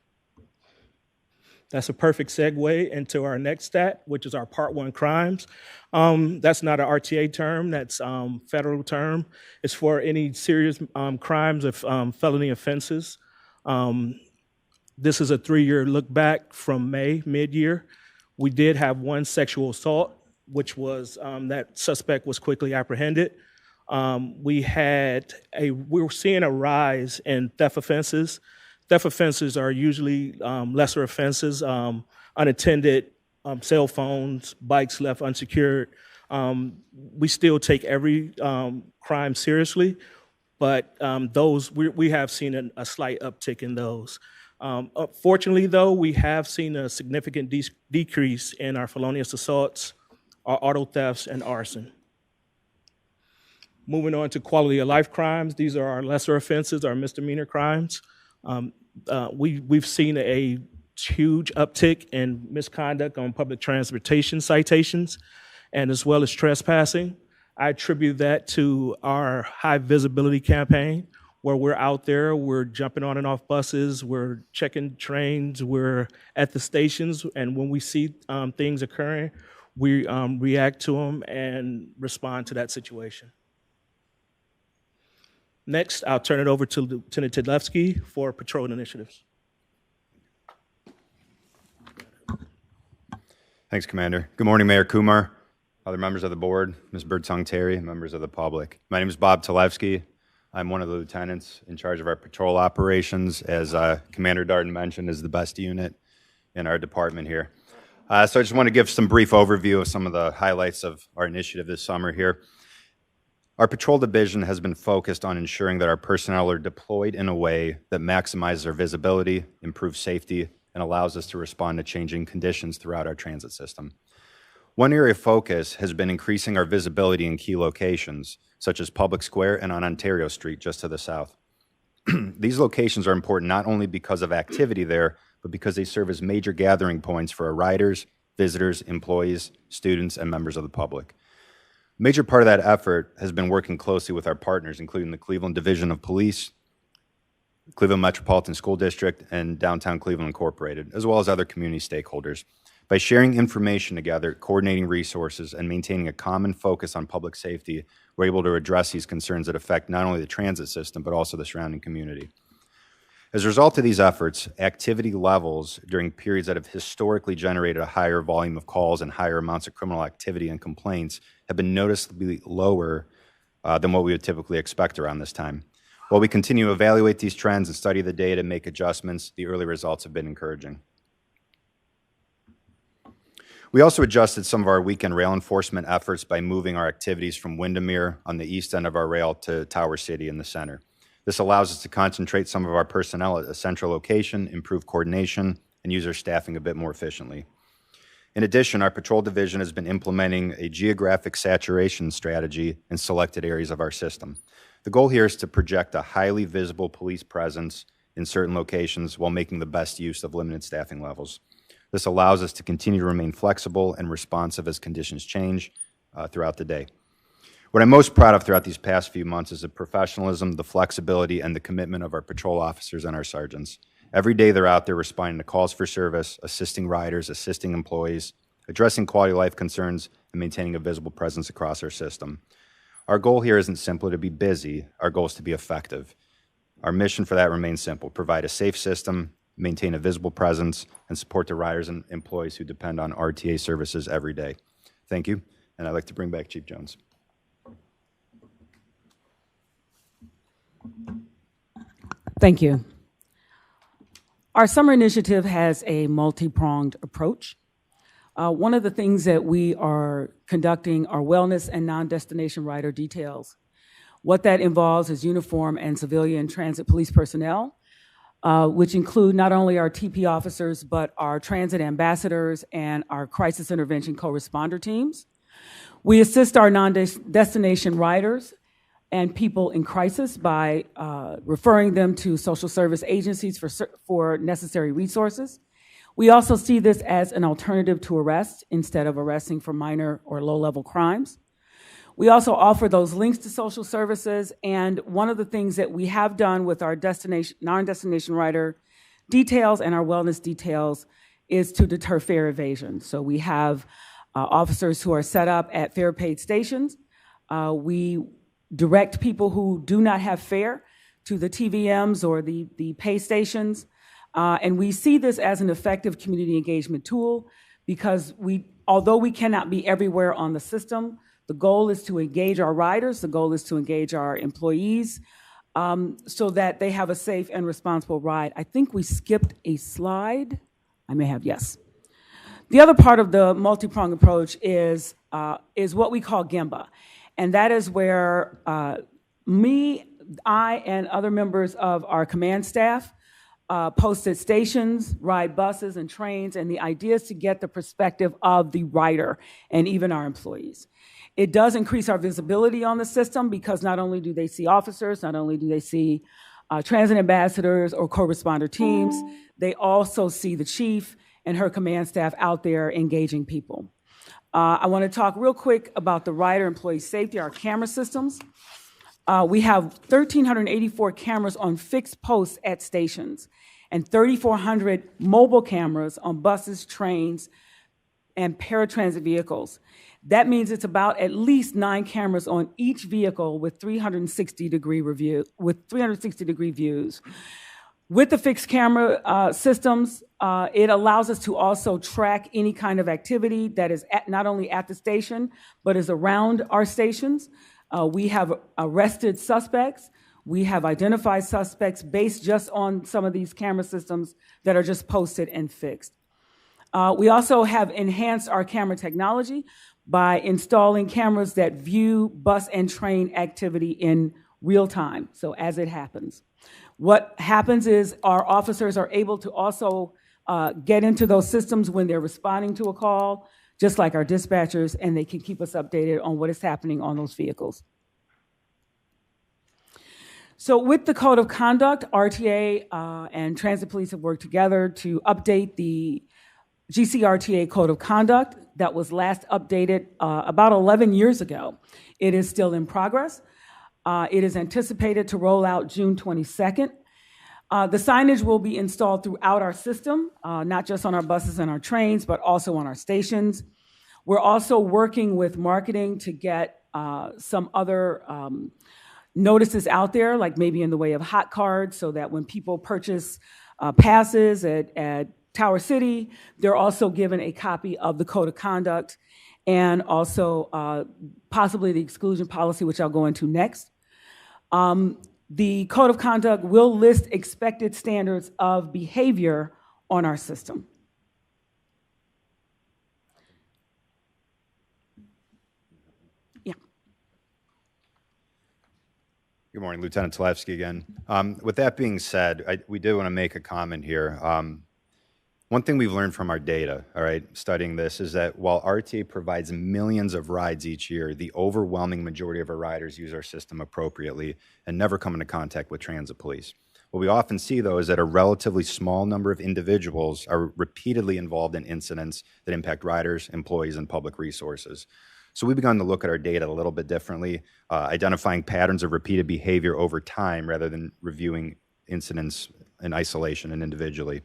That's a perfect segue into our next stat, which is our Part 1 crimes. That's not an RTA term, that's federal term. It's for any serious crimes of felony offenses. This is a 3-year look back from May, mid-year. We did have one sexual assault, which was that suspect was quickly apprehended. We were seeing a rise in theft offenses. Theft offenses are usually lesser offenses, unattended cell phones, bikes left unsecured. We still take every crime seriously, but we have seen a slight uptick in those. Fortunately, though, we have seen a significant decrease in our felonious assaults, our auto thefts, and arson. Moving on to quality of life crimes, these are our lesser offenses, our misdemeanor crimes. We've seen a huge uptick in misconduct on public transportation citations, and as well as trespassing. I attribute that to our high visibility campaign, where we're out there, we're jumping on and off buses, we're checking trains, we're at the stations, and when we see things occurring, we react to them and respond to that situation. Next, I'll turn it over to Lieutenant Tedlevsky for patrol initiatives. Thanks, Commander. Good morning, Mayor Kumar, other members of the board, Ms. Birdsong Terry, and members of the public. My name is Bob Tedlevsky. I'm one of the lieutenants in charge of our patrol operations. As Commander Darden mentioned, is the best unit in our department here. So I just want to give some brief overview of some of the highlights of our initiative this summer here. Our patrol division has been focused on ensuring that our personnel are deployed in a way that maximizes our visibility, improves safety, and allows us to respond to changing conditions throughout our transit system. One area of focus has been increasing our visibility in key locations, such as Public Square and on Ontario Street, just to the south. These locations are important not only because of activity there, but because they serve as major gathering points for our riders, visitors, employees, students, and members of the public. A major part of that effort has been working closely with our partners, including the Cleveland Division of Police, Cleveland Metropolitan School District, and Downtown Cleveland Incorporated, as well as other community stakeholders. By sharing information together, coordinating resources, and maintaining a common focus on public safety, we're able to address these concerns that affect not only the transit system, but also the surrounding community. As a result of these efforts, activity levels during periods that have historically generated a higher volume of calls and higher amounts of criminal activity and complaints have been noticeably lower than what we would typically expect around this time. While we continue to evaluate these trends and study the data and make adjustments, the early results have been encouraging. We also adjusted some of our weekend rail enforcement efforts by moving our activities from Windermere on the east end of our rail to Tower City in the center. This allows us to concentrate some of our personnel at a central location, improve coordination, and use our staffing a bit more efficiently. In addition, our patrol division has been implementing a geographic saturation strategy in selected areas of our system. The goal here is to project a highly visible police presence in certain locations while making the best use of limited staffing levels. This allows us to continue to remain flexible and responsive as conditions change throughout the day. What I'm most proud of throughout these past few months is the professionalism, the flexibility, and the commitment of our patrol officers and our sergeants. Every day they're out there responding to calls for service, assisting riders, assisting employees, addressing quality of life concerns, and maintaining a visible presence across our system. Our goal here isn't simply to be busy, our goal is to be effective. Our mission for that remains simple: provide a safe system, maintain a visible presence, and support the riders and employees who depend on RTA services every day. Thank you, and I'd like to bring back Chief Jones. Thank you. Our summer initiative has a multi-pronged approach. One of the things that we are conducting are wellness and non-destination rider details. What that involves is uniform and civilian transit police personnel, which include not only our TP officers, but our transit ambassadors and our crisis intervention co-responder teams. We assist our non-destination riders and people in crisis by referring them to social service agencies for necessary resources. We also see this as an alternative to arrest instead of arresting for minor or low-level crimes. We also offer those links to social services, and one of the things that we have done with our non-destination rider details and our wellness details is to deter fare evasion. So we have officers who are set up at fare-paid stations. We direct people who do not have fare to the TVMs or the pay stations. And we see this as an effective community engagement tool because although we cannot be everywhere on the system, the goal is to engage our riders, the goal is to engage our employees so that they have a safe and responsible ride. I think we skipped a slide. I may have, yes. The other part of the multi-pronged approach is what we call GEMBA. And that is where I, and other members of our command staff post at stations, ride buses and trains, and the idea is to get the perspective of the rider and even our employees. It does increase our visibility on the system because not only do they see officers, not only do they see transit ambassadors or co-responder teams, they also see the chief and her command staff out there engaging people. I want to talk real quick about the rider employee safety, our camera systems. We have 1,384 cameras on fixed posts at stations and 3,400 mobile cameras on buses, trains, and paratransit vehicles. That means it's about at least 9 cameras on each vehicle with 360-degree views. With the fixed camera systems, it allows us to also track any kind of activity that is not only at the station, but is around our stations. We have arrested suspects. We have identified suspects based just on some of these camera systems that are just posted and fixed. We also have enhanced our camera technology by installing cameras that view bus and train activity in real time, so as it happens. What happens is our officers are able to also get into those systems when they're responding to a call, just like our dispatchers, and they can keep us updated on what is happening on those vehicles. So with the Code of Conduct, RTA and Transit Police have worked together to update the GCRTA Code of Conduct that was last updated about 11 years ago. It is still in progress. It is anticipated to roll out June 22nd. The signage will be installed throughout our system, not just on our buses and our trains, but also on our stations. We're also working with marketing to get some other notices out there, like maybe in the way of hot cards, so that when people purchase passes at Tower City, they're also given a copy of the Code of Conduct and also possibly the exclusion policy, which I'll go into next. The Code of Conduct will list expected standards of behavior on our system. Yeah. Good morning, Lieutenant Tlefsky again. With that being said, we did want to make a comment here. One thing we've learned from our data, all right, studying this, is that while RTA provides millions of rides each year, the overwhelming majority of our riders use our system appropriately and never come into contact with transit police. What we often see, though, is that a relatively small number of individuals are repeatedly involved in incidents that impact riders, employees, and public resources. So we've begun to look at our data a little bit differently, identifying patterns of repeated behavior over time rather than reviewing incidents in isolation and individually.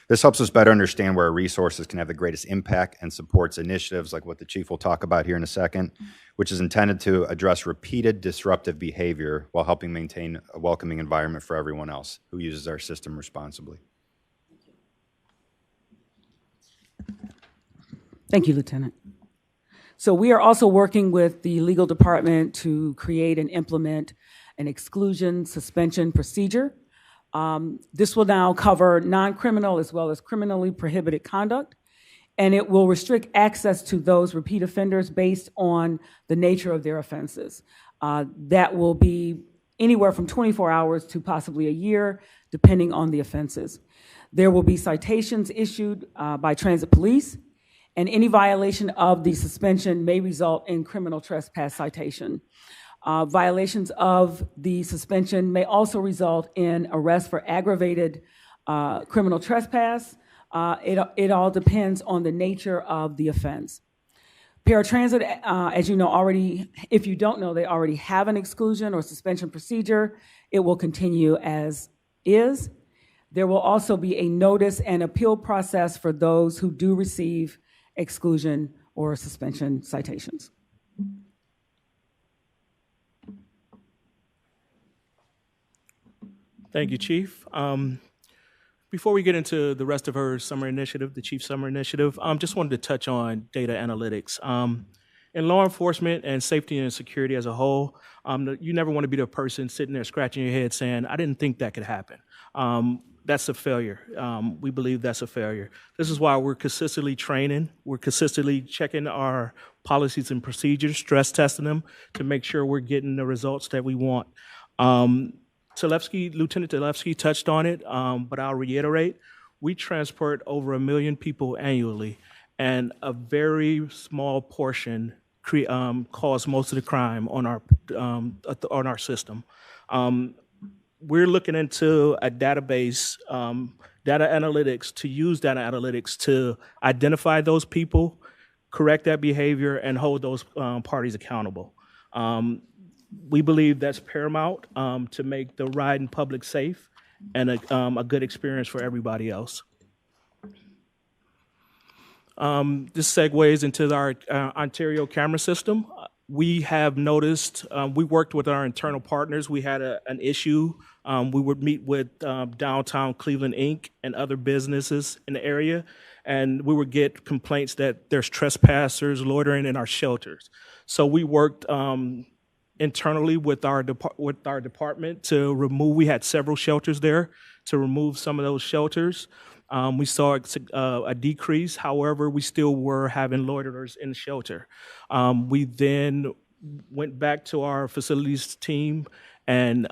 This helps us better understand where our resources can have the greatest impact and supports initiatives like what the chief will talk about here in a second, which is intended to address repeated disruptive behavior while helping maintain a welcoming environment for everyone else who uses our system responsibly. Thank you, Lieutenant. So we are also working with the legal department to create and implement an exclusion suspension procedure. This will now cover non-criminal as well as criminally prohibited conduct, and it will restrict access to those repeat offenders based on the nature of their offenses. That will be anywhere from 24 hours to possibly a year, depending on the offenses. There will be citations issued by transit police, and any violation of the suspension may result in criminal trespass citation. Violations of the suspension may also result in arrest for aggravated criminal trespass. It all depends on the nature of the offense. Paratransit, as you know already, if you don't know, they already have an exclusion or suspension procedure. It will continue as is. There will also be a notice and appeal process for those who do receive exclusion or suspension citations. Thank you, Chief. Before we get into the rest of her summer initiative, the Chief's summer initiative, just wanted to touch on data analytics. In law enforcement and safety and security as a whole, you never want to be the person sitting there scratching your head saying, I didn't think that could happen. That's a failure. We believe that's a failure. This is why we're consistently training. We're consistently checking our policies and procedures, stress testing them to make sure we're getting the results that we want. Lieutenant Talevsky touched on it, but I'll reiterate. We transport over 1 million people annually, and a very small portion cause most of the crime on our system. We're looking into a database, data analytics, to use data analytics to identify those people, correct that behavior, and hold those parties accountable. We believe that's paramount to make the ride in public safe and a good experience for everybody else. This segues into our Ontario camera system. We have noticed, we worked with our internal partners. We had an issue. We would meet with Downtown Cleveland Inc. and other businesses in the area, and we would get complaints that there's trespassers loitering in our shelters. So we worked internally with our department to remove. We had several shelters there to remove some of those shelters. We saw a decrease. However, we still were having loiterers in the shelter. We then went back to our facilities team, and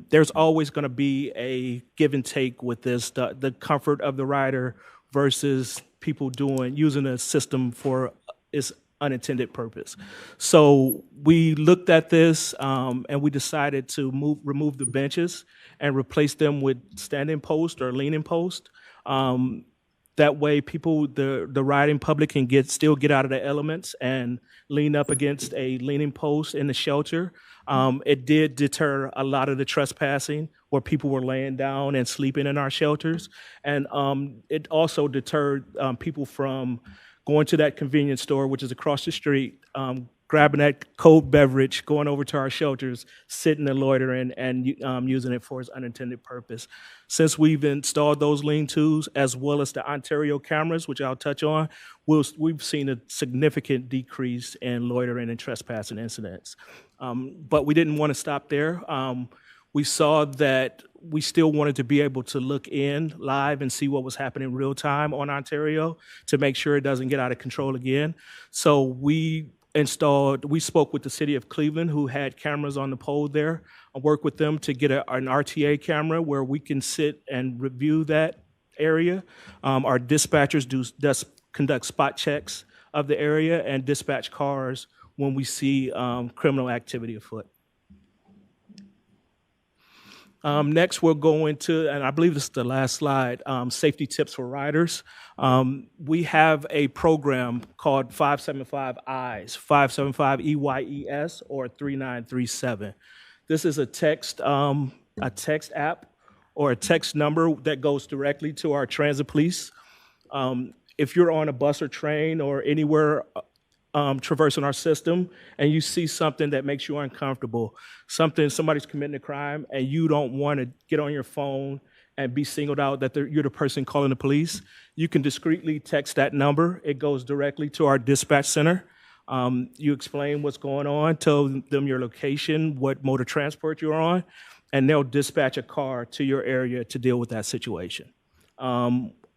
there's always going to be a give and take with this, the comfort of the rider versus people using a system for its unintended purpose. So we looked at this and we decided to remove the benches and replace them with standing post or leaning post. That way people, the riding public can still get out of the elements and lean up against a leaning post in the shelter. It did deter a lot of the trespassing where people were laying down and sleeping in our shelters. And it also deterred people from going to that convenience store, which is across the street, grabbing that cold beverage, going over to our shelters, sitting and loitering, and using it for its unintended purpose. Since we've installed those lean-tos, as well as the Ontario cameras, which I'll touch on, we've seen a significant decrease in loitering and trespassing incidents. But we didn't want to stop there. We saw that we still wanted to be able to look in live and see what was happening real time on Ontario to make sure it doesn't get out of control again. So we spoke with the city of Cleveland, who had cameras on the pole there. I worked with them to get an RTA camera where we can sit and review that area. Our dispatchers conduct spot checks of the area and dispatch cars when we see criminal activity afoot. Next, we'll go into, and I believe this is the last slide, safety tips for riders. We have a program called 575 EYES, 575 EYES, or 3937. This is a text app or a text number that goes directly to our transit police. If you're on a bus or train or anywhere traversing our system and you see something that makes you uncomfortable, somebody's committing a crime and you don't want to get on your phone and be singled out that you're the person calling the police, you can discreetly text that number. It goes directly to our dispatch center. You explain what's going on, tell them your location, what mode of transport you're on, and they'll dispatch a car to your area to deal with that situation.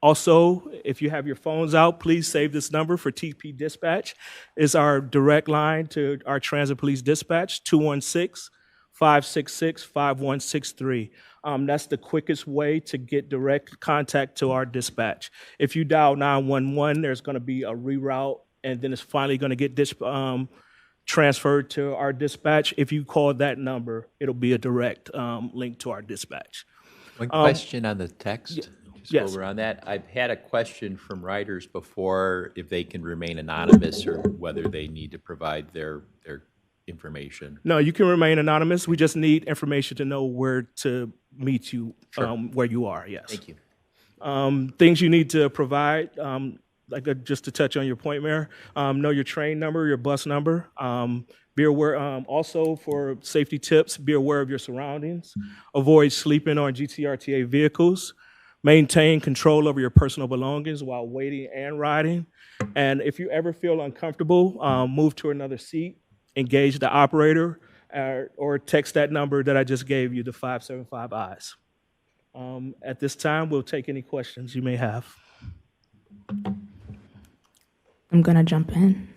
Also, if you have your phones out, please save this number for TP Dispatch. It's our direct line to our Transit Police Dispatch, 216-566-5163. That's the quickest way to get direct contact to our dispatch. If you dial 911, there's going to be a reroute, and then it's finally going to get transferred to our dispatch. If you call that number, it'll be a direct link to our dispatch. One question on the text. Yes. While we're on that, I've had a question from riders before if they can remain anonymous or whether they need to provide their information. No, you can remain anonymous. We just need information to know where to meet you, where you are, yes. Thank you. Things you need to provide, just to touch on your point, Mayor, know your train number, your bus number. Be aware, also for safety tips, be aware of your surroundings. Avoid sleeping on GCRTA vehicles. Maintain control over your personal belongings while waiting and riding. And if you ever feel uncomfortable, move to another seat, engage the operator, or text that number that I just gave you, the 575 eyes. At this time, we'll take any questions you may have. I'm going to jump in.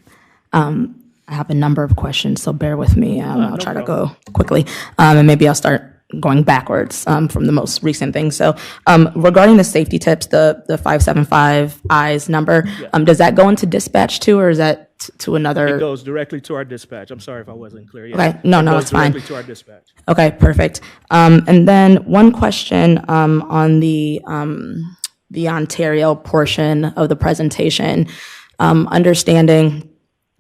I have a number of questions, so bear with me. I'll try to go quickly, and maybe I'll start going backwards from the most recent thing. So regarding the safety tips, the 575 eyes number, does that go into dispatch too, or is that to another? It goes directly to our dispatch. I'm sorry if I wasn't clear yet. Okay, no, it's fine. Directly to our dispatch. Okay, perfect. And then one question on the Ontario portion of the presentation, understanding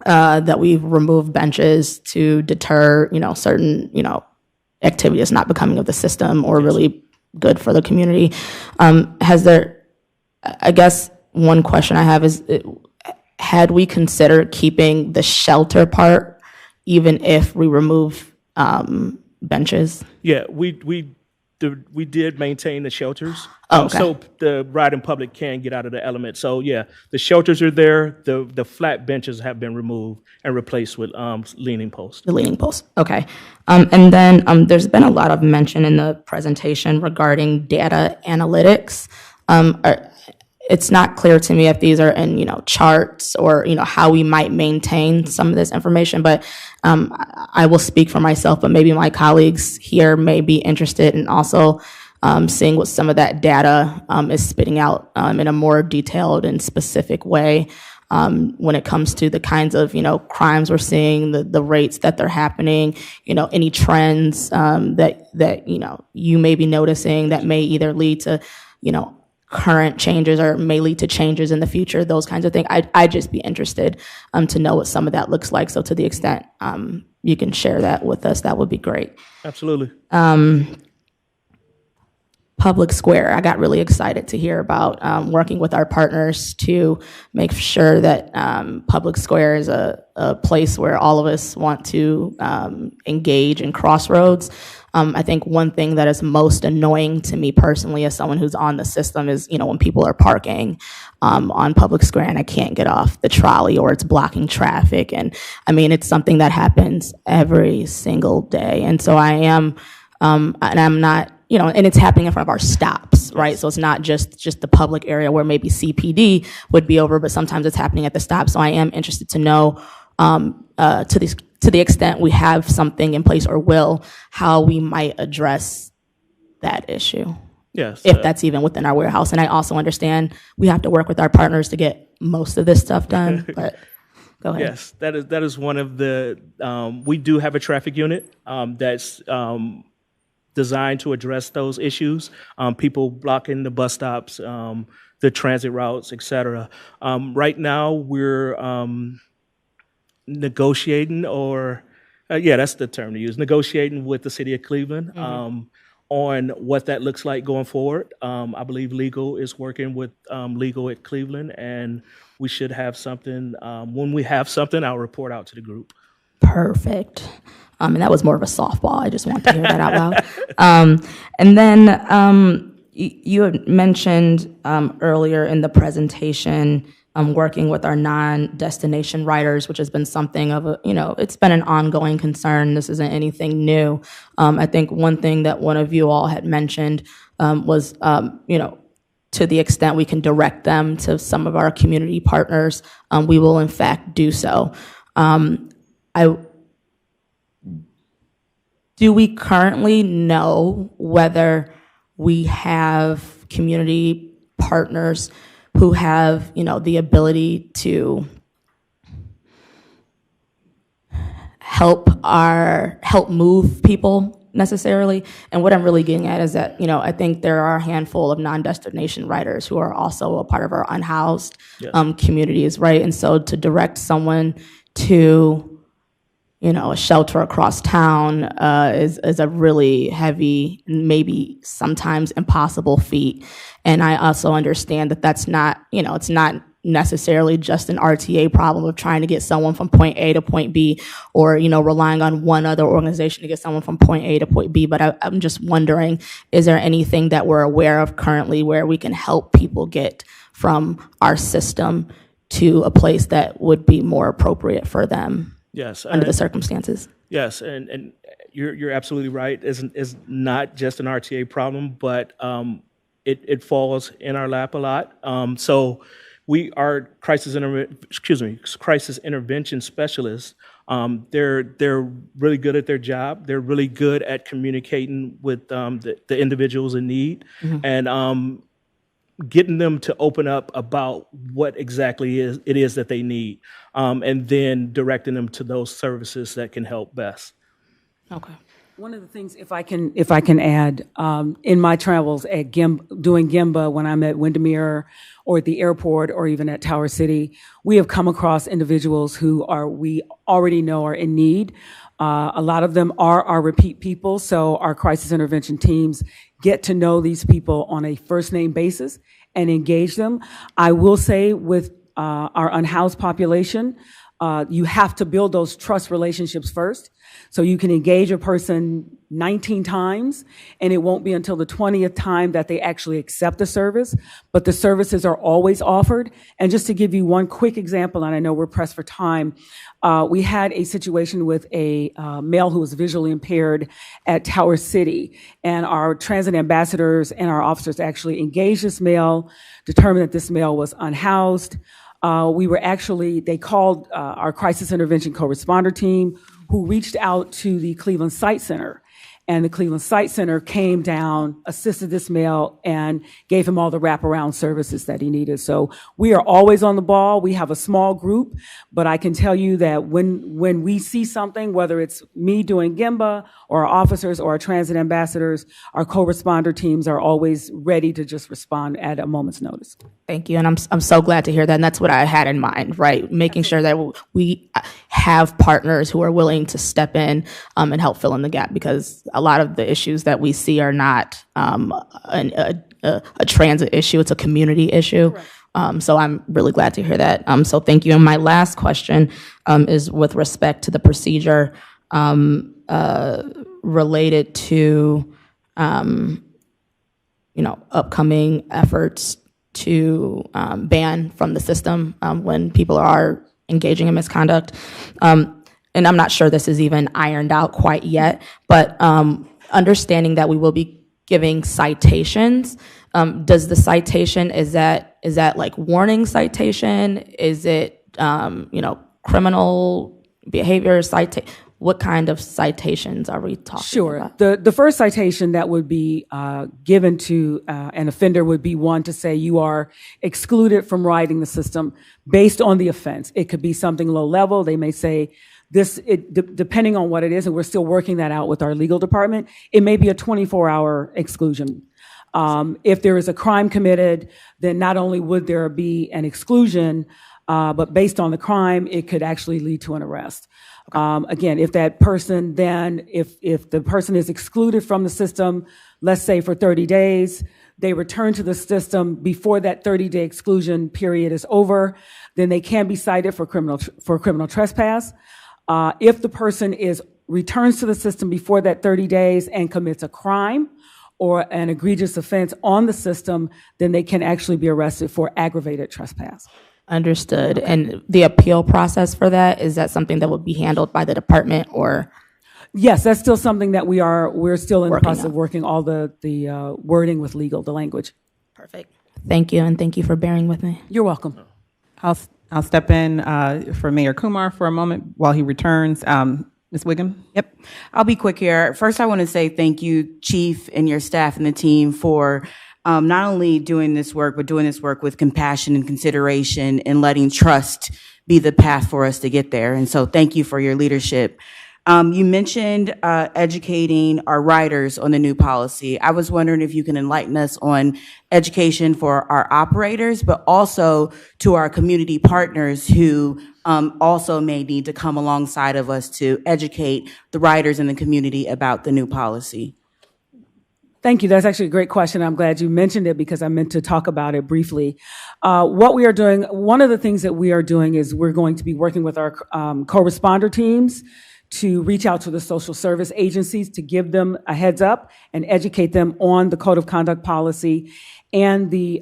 that we've removed benches to deter, certain, activity that's not becoming of the system or really good for the community. I guess one question I have is, had we considered keeping the shelter part even if we remove benches? Yeah, we did maintain the shelters. Oh, okay. So the riding public can get out of the element. So yeah, the shelters are there. The flat benches have been removed and replaced with leaning posts. The leaning posts, okay. And then there's been a lot of mention in the presentation regarding data analytics. It's not clear to me if these are in, charts or, how we might maintain some of this information, but I will speak for myself, but maybe my colleagues here may be interested in also seeing what some of that data is spitting out in a more detailed and specific way when it comes to the kinds of, crimes we're seeing, the rates that they're happening, any trends that you may be noticing that may either lead to, current changes or may lead to changes in the future, those kinds of things. I'd just be interested to know what some of that looks like. So to the extent you can share that with us, that would be great. Absolutely. Public Square, I got really excited to hear about working with our partners to make sure that Public Square is a place where all of us want to engage in crossroads. I think one thing that is most annoying to me personally as someone who's on the system is, when people are parking on Public Square and I can't get off the trolley or it's blocking traffic. And I mean, it's something that happens every single day. And so I am, and I'm not, and it's happening in front of our stops, right? So it's not just the public area where maybe CPD would be over, but sometimes it's happening at the stop. So I am interested to know to the extent we have something in place or will, how we might address that issue. Yes. If that's even within our warehouse. And I also understand we have to work with our partners to get most of this stuff done, but go ahead. Yes, that is one of the, we do have a traffic unit that's designed to address those issues, people blocking the bus stops, the transit routes, et cetera. Right now, we're negotiating that's the term to use, negotiating with the city of Cleveland on what that looks like going forward. I believe legal is working with legal at Cleveland, and we should have something. When we have something, I'll report out to the group. Perfect. And that was more of a softball. I just want to hear that out loud. And then you had mentioned earlier in the presentation working with our non-destination riders, which has been something of a, it's been an ongoing concern. This isn't anything new. I think one thing that one of you all had mentioned was, to the extent we can direct them to some of our community partners, we will in fact do so. Do we currently know whether we have community partners who have, the ability to help move people necessarily? And what I'm really getting at is that, I think there are a handful of non-destination riders who are also a part of our unhoused communities, right? And so to direct someone to, a shelter across town is a really heavy, maybe sometimes impossible feat. And I also understand that that's not, it's not necessarily just an RTA problem of trying to get someone from point A to point B, or, relying on one other organization to get someone from point A to point B. But I'm just wondering, is there anything that we're aware of currently where we can help people get from our system to a place that would be more appropriate for them? Yes, under the circumstances. Yes, and you're absolutely right. It's not just an RTA problem, but it falls in our lap a lot. So we are crisis intervention specialists. They're really good at their job. They're really good at communicating with the individuals in need, and getting them to open up about what exactly it is that they need, and then directing them to those services that can help best. Okay. One of the things, if I can add, in my travels at doing GIMBA, when I'm at Windermere or at the airport or even at Tower City, we have come across individuals who we already know are in need. A lot of them are our repeat people, so our crisis intervention teams get to know these people on a first name basis and engage them. I will say with our unhoused population, you have to build those trust relationships first. So you can engage a person 19 times, and it won't be until the 20th time that they actually accept the service, but the services are always offered. And just to give you one quick example, and I know we're pressed for time, we had a situation with a male who was visually impaired at Tower City, and our transit ambassadors and our officers actually engaged this male, determined that this male was unhoused. They called our crisis intervention co-responder team, who reached out to the Cleveland Site Center. And the Cleveland Site Center came down, assisted this male, and gave him all the wraparound services that he needed. So we are always on the ball. We have a small group, but I can tell you that when we see something, whether it's me doing GIMBA or our officers or our transit ambassadors, our co-responder teams are always ready to just respond at a moment's notice. Thank you, and I'm so glad to hear that. And that's what I had in mind, right? Making sure that we have partners who are willing to step in and help fill in the gap, because a lot of the issues that we see are not a transit issue; it's a community issue. So I'm really glad to hear that. So thank you. And my last question is with respect to the procedure related to upcoming efforts to ban from the system when people are engaging in misconduct. And I'm not sure this is even ironed out quite yet, but understanding that we will be giving citations. Does the citation, is that like warning citation? Is it, criminal behavior citation? What kind of citations are we talking about? Sure. The first citation that would be given to an offender would be one to say you are excluded from riding the system based on the offense. It could be something low level. They may say depending on what it is, and we're still working that out with our legal department, it may be a 24-hour exclusion. If there is a crime committed, then not only would there be an exclusion, but based on the crime, it could actually lead to an arrest. Again, if that person then, if the person is excluded from the system, let's say for 30 days, they return to the system before that 30-day exclusion period is over, then they can be cited for criminal trespass. If the person returns to the system before that 30 days and commits a crime, or an egregious offense on the system, then they can actually be arrested for aggravated trespass. Understood. And the appeal process for that, is that something that would be handled by the department or? Yes, that's still something that we're still in the Working process on. of working all the wording with legal, the language. Perfect. Thank you, and thank you for bearing with me. You're welcome. I'll step in for Mayor Kumar for a moment while he returns. Ms. Wiggum? Yep. I'll be quick here. First, I want to say thank you, Chief, and your staff and the team for not only doing this work, but doing this work with compassion and consideration and letting trust be the path for us to get there. And so thank you for your leadership. You mentioned educating our riders on the new policy. I was wondering if you can enlighten us on education for our operators, but also to our community partners who also may need to come alongside of us to educate the riders in the community about the new policy. Thank you. That's actually a great question. I'm glad you mentioned it because I meant to talk about it briefly. What we are doing, one of the things that we are doing is we're going to be working with our co-responder teams to reach out to the social service agencies to give them a heads up and educate them on the code of conduct policy and the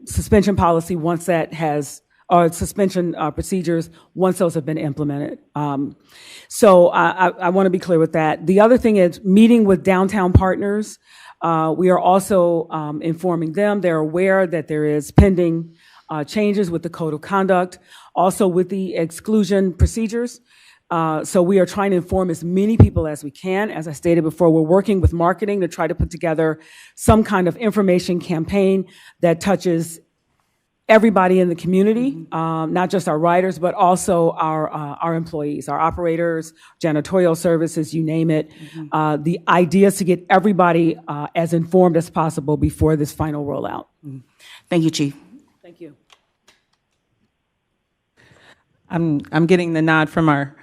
suspension policy once that has, or suspension procedures once those have been implemented. So I want to be clear with that. The other thing is meeting with downtown partners. We are also informing them. They're aware that there is pending changes with the code of conduct, also with the exclusion procedures. So we are trying to inform as many people as we can. As I stated before, we're working with marketing to try to put together some kind of information campaign that touches everybody in the community, not just our riders, but also our employees, our operators, janitorial services, you name it. The idea is to get everybody as informed as possible before this final rollout. Thank you, Chief. Thank you. I'm getting the nod from our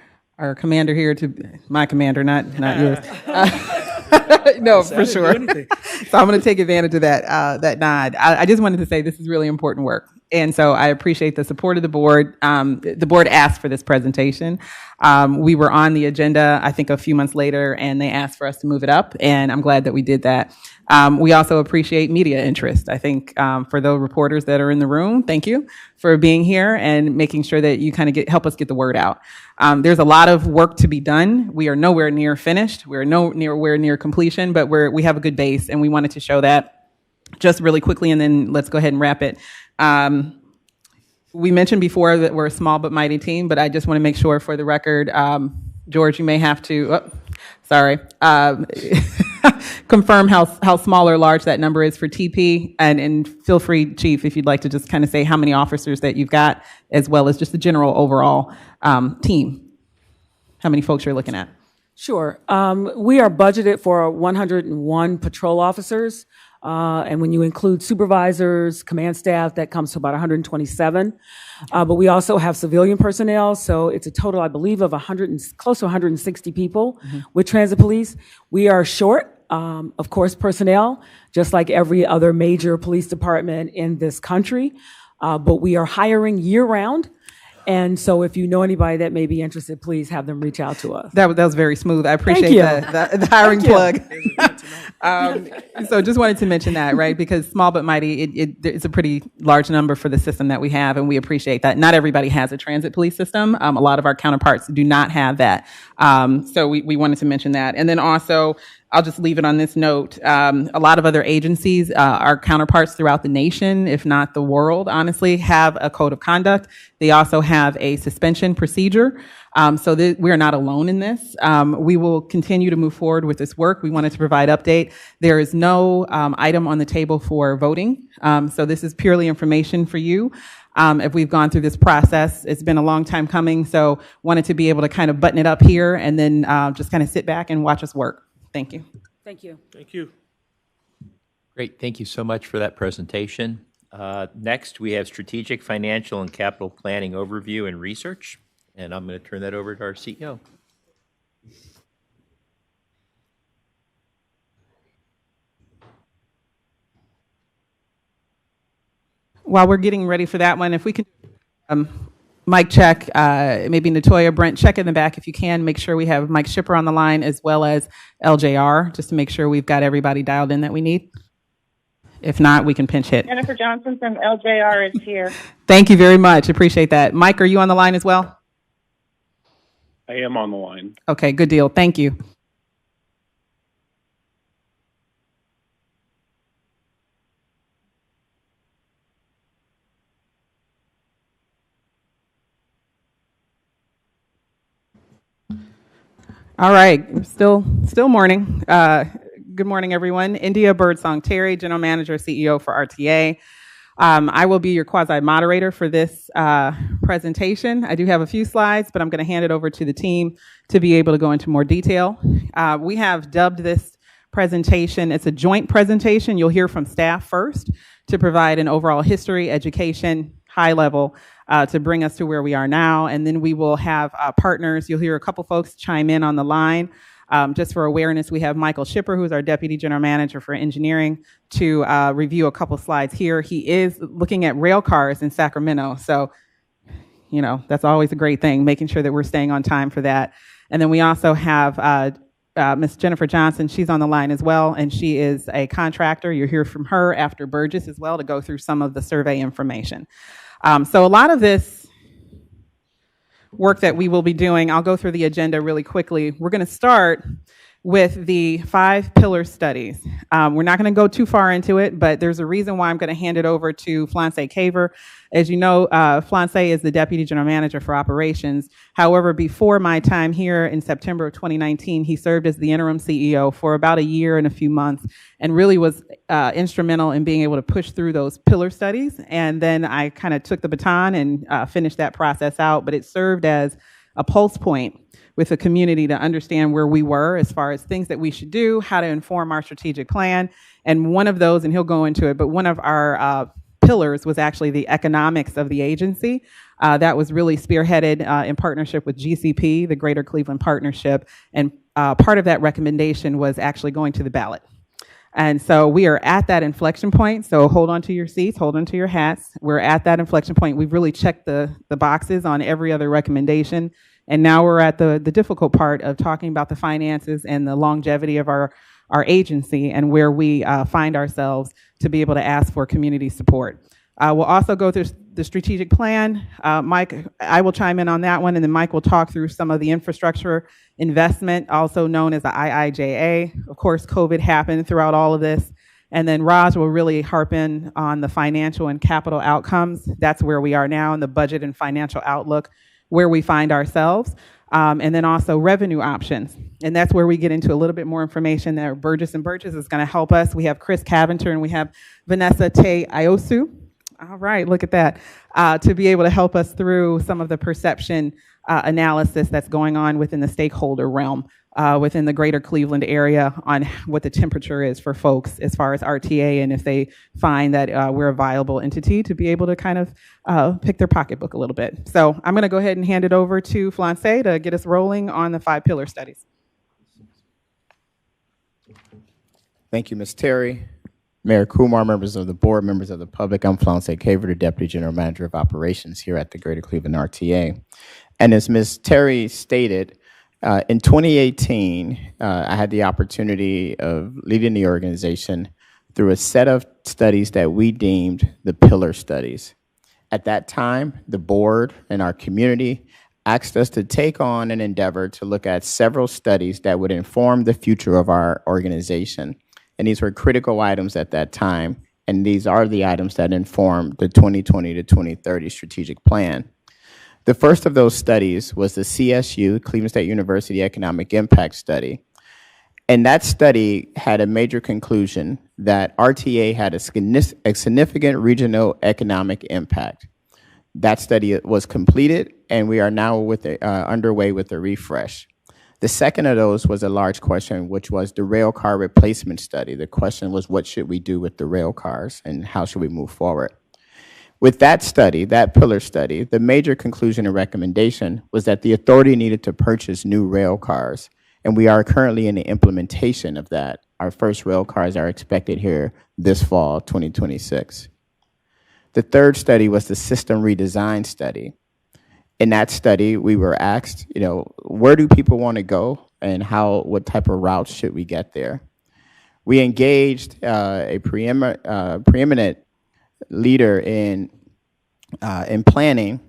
commander here to my commander, not yours. No, for sure. So I'm going to take advantage of that nod. I just wanted to say this is really important work. And so I appreciate the support of the board. The board asked for this presentation. We were on the agenda, I think, a few months later, and they asked for us to move it up, and I'm glad that we did that. We also appreciate media interest. I think for those reporters that are in the room, thank you for being here and making sure that you kind of help us get the word out. There's a lot of work to be done. We are nowhere near finished. We're nowhere near completion, but we have a good base, and we wanted to show that. Just really quickly, and then let's go ahead and wrap it. We mentioned before that we're a small but mighty team, but I just want to make sure for the record, George, you may have to, confirm how small or large that number is for TP, and feel free, Chief, if you'd like to just kind of say how many officers that you've got, as well as just the general overall team, how many folks you're looking at. Sure. We are budgeted for 101 patrol officers. And when you include supervisors, command staff, that comes to about 127. But we also have civilian personnel, so it's a total, I believe, of close to 160 people with transit police. We are short, of course, personnel, just like every other major police department in this country. But we are hiring year-round. And so if you know anybody that may be interested, please have them reach out to us. That was very smooth. I appreciate the hiring plug. So just wanted to mention that, right? Because small but mighty, it's a pretty large number for the system that we have, and we appreciate that. Not everybody has a transit police system. A lot of our counterparts do not have that. So we wanted to mention that. And then also, I'll just leave it on this note. A lot of other agencies, our counterparts throughout the nation, if not the world, honestly, have a code of conduct. They also have a suspension procedure. So we are not alone in this. We will continue to move forward with this work. We wanted to provide update. There is no item on the table for voting. So this is purely information for you. If we've gone through this process, it's been a long time coming. So wanted to be able to kind of button it up here and then just kind of sit back and watch us work. Thank you. Thank you. Thank you. Great. Thank you so much for that presentation. Next, we have Strategic Financial and Capital Planning Overview and Research. And I'm going to turn that over to our CEO. While we're getting ready for that one, if we can Mic check. Maybe Natoya, Brent, check in the back if you can. Make sure we have Mike Shipper on the line as well as LJR, just to make sure we've got everybody dialed in that we need. If not, we can pinch hit. Jennifer Johnson from LJR is here. Thank you very much. Appreciate that. Mike, are you on the line as well? I am on the line. Okay, good deal. Thank you. All right, still morning. Good morning, everyone. India Birdsong Terry, General Manager, CEO for RTA. I will be your quasi-moderator for this presentation. I do have a few slides, but I'm going to hand it over to the team to be able to go into more detail. We have dubbed this presentation, it's a joint presentation. You'll hear from staff first to provide an overall history, education, high level, to bring us to where we are now. And then we will have partners. You'll hear a couple folks chime in on the line. Just for awareness, we have Michael Shipper, who's our Deputy General Manager for Engineering, to review a couple slides here. He is looking at rail cars in Sacramento. So, you know, that's always a great thing, making sure that we're staying on time for that. And then we also have Ms. Jennifer Johnson. She's on the line as well, and she is a contractor. You'll hear from her after Burgess as well to go through some of the survey information. So a lot of this work that we will be doing, I'll go through the agenda really quickly. We're going to start with the 5 pillar studies. We're not going to go too far into it, but there's a reason why I'm going to hand it over to Flance Caver. As you know, Flance is the Deputy General Manager for Operations. However, before my time here in September of 2019, he served as the interim CEO for about a year and a few months and really was instrumental in being able to push through those pillar studies. And then I kind of took the baton and finished that process out, but it served as a pulse point with the community to understand where we were as far as things that we should do, how to inform our strategic plan. And one of those, and he'll go into it, but one of our pillars was actually the economics of the agency. That was really spearheaded in partnership with GCP, the Greater Cleveland Partnership. And part of that recommendation was actually going to the ballot. And so we are at that inflection point. So hold on to your seats, hold on to your hats. We're at that inflection point. We've really checked the boxes on every other recommendation. And now we're at the difficult part of talking about the finances and the longevity of our agency and where we find ourselves to be able to ask for community support. We'll also go through the strategic plan. Mike, I will chime in on that one, and then Mike will talk through some of the infrastructure investment, also known as the IIJA. Of course, COVID happened throughout all of this. And then Raj will really harp in on the financial and capital outcomes. That's where we are now in the budget and financial outlook, where we find ourselves. And then also revenue options. And that's where we get into a little bit more information there. Burgess and Burgess is going to help us. We have Chris Caventer and we have Vanessa Te Iosu. All right, look at that. To be able to help us through some of the perception analysis that's going on within the stakeholder realm, within the greater Cleveland area on what the temperature is for folks as far as RTA and if they find that we're a viable entity to be able to kind of pick their pocketbook a little bit. So I'm going to go ahead and hand it over to Flance to get us rolling on the 5 pillar studies. Thank you, Ms. Terry. Mayor Kumar, members of the board, members of the public, I'm Flance Caver, the Deputy General Manager of Operations here at the Greater Cleveland RTA. And as Ms. Terry stated, in 2018, I had the opportunity of leading the organization through a set of studies that we deemed the pillar studies. At that time, the board and our community asked us to take on an endeavor to look at several studies that would inform the future of our organization. And these were critical items at that time, and these are the items that inform the 2020 to 2030 strategic plan. The first of those studies was the CSU, Cleveland State University Economic Impact Study. And that study had a major conclusion that RTA had a significant regional economic impact. That study was completed, and we are now underway with the refresh. The second of those was a large question, which was the rail car replacement study. The question was, what should we do with the rail cars and how should we move forward? With that study, that pillar study, the major conclusion and recommendation was that the authority needed to purchase new rail cars, and we are currently in the implementation of that. Our first rail cars are expected here this fall, 2026. The third study was the system redesign study. In that study, we were asked, where do people want to go and what type of routes should we get there? We engaged a preeminent leader in planning,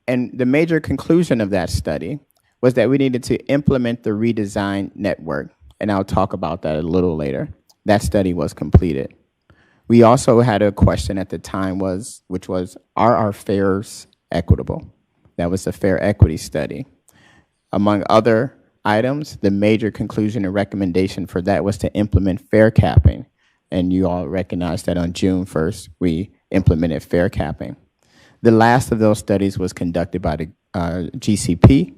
and the major conclusion of that study was that we needed to implement the redesigned network, and I'll talk about that a little later. That study was completed. We also had a question at the time which was, are our fares equitable? That was the fare equity study. Among other items, the major conclusion and recommendation for that was to implement fare capping. And you all recognize that on June 1st, we implemented fare capping. The last of those studies was conducted by the GCP,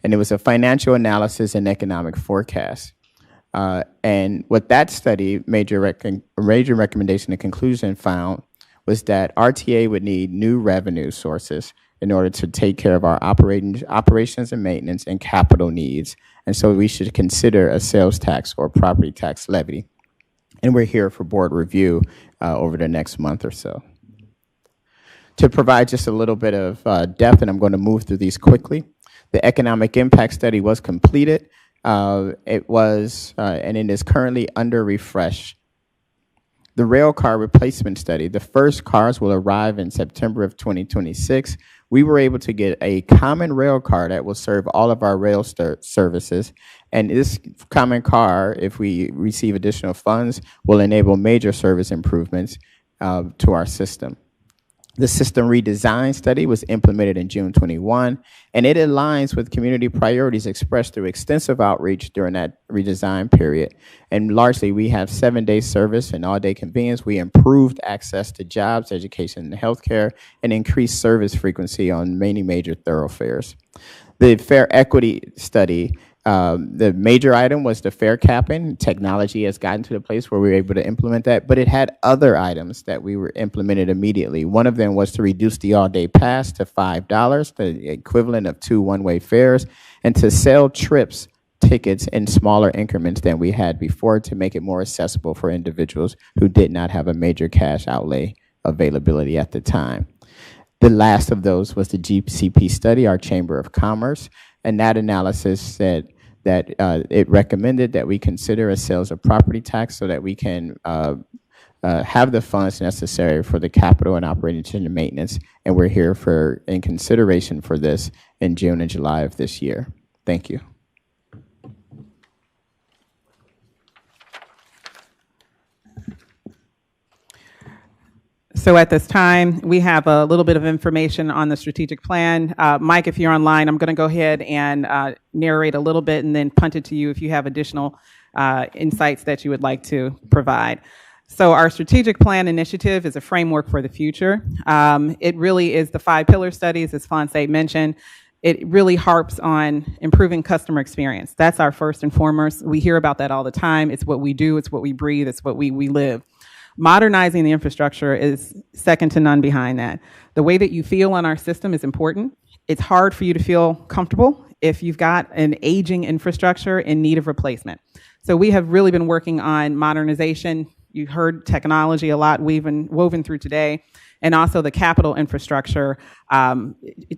and it was a financial analysis and economic forecast. And what that study, major recommendation and conclusion found was that RTA would need new revenue sources in order to take care of our operations and maintenance and capital needs. And so we should consider a sales tax or property tax levy. And we're here for board review over the next month or so. To provide just a little bit of depth, and I'm going to move through these quickly, the economic impact study was completed. And it is currently under refresh. The rail car replacement study, the first cars will arrive in September of 2026. We were able to get a common rail car that will serve all of our rail services. And this common car, if we receive additional funds, will enable major service improvements to our system. The system redesign study was implemented in June 21, and it aligns with community priorities expressed through extensive outreach during that redesign period. And largely, we have 7-day service and all-day convenience. We improved access to jobs, education, and healthcare, and increased service frequency on many major thoroughfares. The fare equity study, the major item was the fare capping. Technology has gotten to the place where we were able to implement that, but it had other items that we were implemented immediately. One of them was to reduce the all-day pass to $5, the equivalent of 2 one-way fares, and to sell tickets in smaller increments than we had before to make it more accessible for individuals who did not have a major cash outlay availability at the time. The last of those was the GCP study, our Chamber of Commerce, and that analysis said that it recommended that we consider a sales of property tax so that we can have the funds necessary for the capital and operating and maintenance, and we're here in consideration for this in June and July of this year. Thank you. So at this time, we have a little bit of information on the strategic plan. Mike, if you're online, I'm going to go ahead and narrate a little bit and then punt it to you if you have additional insights that you would like to provide. So our strategic plan initiative is a framework for the future. It really is the 5-pillar studies, as Fonse mentioned. It really harps on improving customer experience. That's our first and foremost. We hear about that all the time. It's what we do. It's what we breathe. It's what we live. Modernizing the infrastructure is second to none behind that. The way that you feel on our system is important. It's hard for you to feel comfortable if you've got an aging infrastructure in need of replacement. So we have really been working on modernization. You heard technology a lot woven through today, and also the capital infrastructure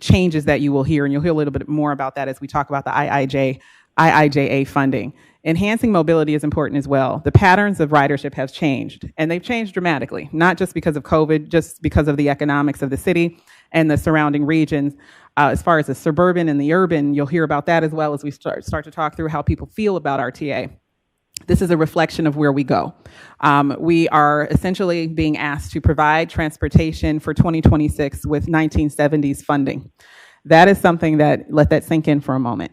changes that you will hear, and you'll hear a little bit more about that as we talk about the IIJA funding. Enhancing mobility is important as well. The patterns of ridership have changed, and they've changed dramatically, not just because of COVID, just because of the economics of the city and the surrounding regions. As far as the suburban and the urban, you'll hear about that as well as we start to talk through how people feel about RTA. This is a reflection of where we go. We are essentially being asked to provide transportation for 2026 with 1970s funding. That is something that, let that sink in for a moment.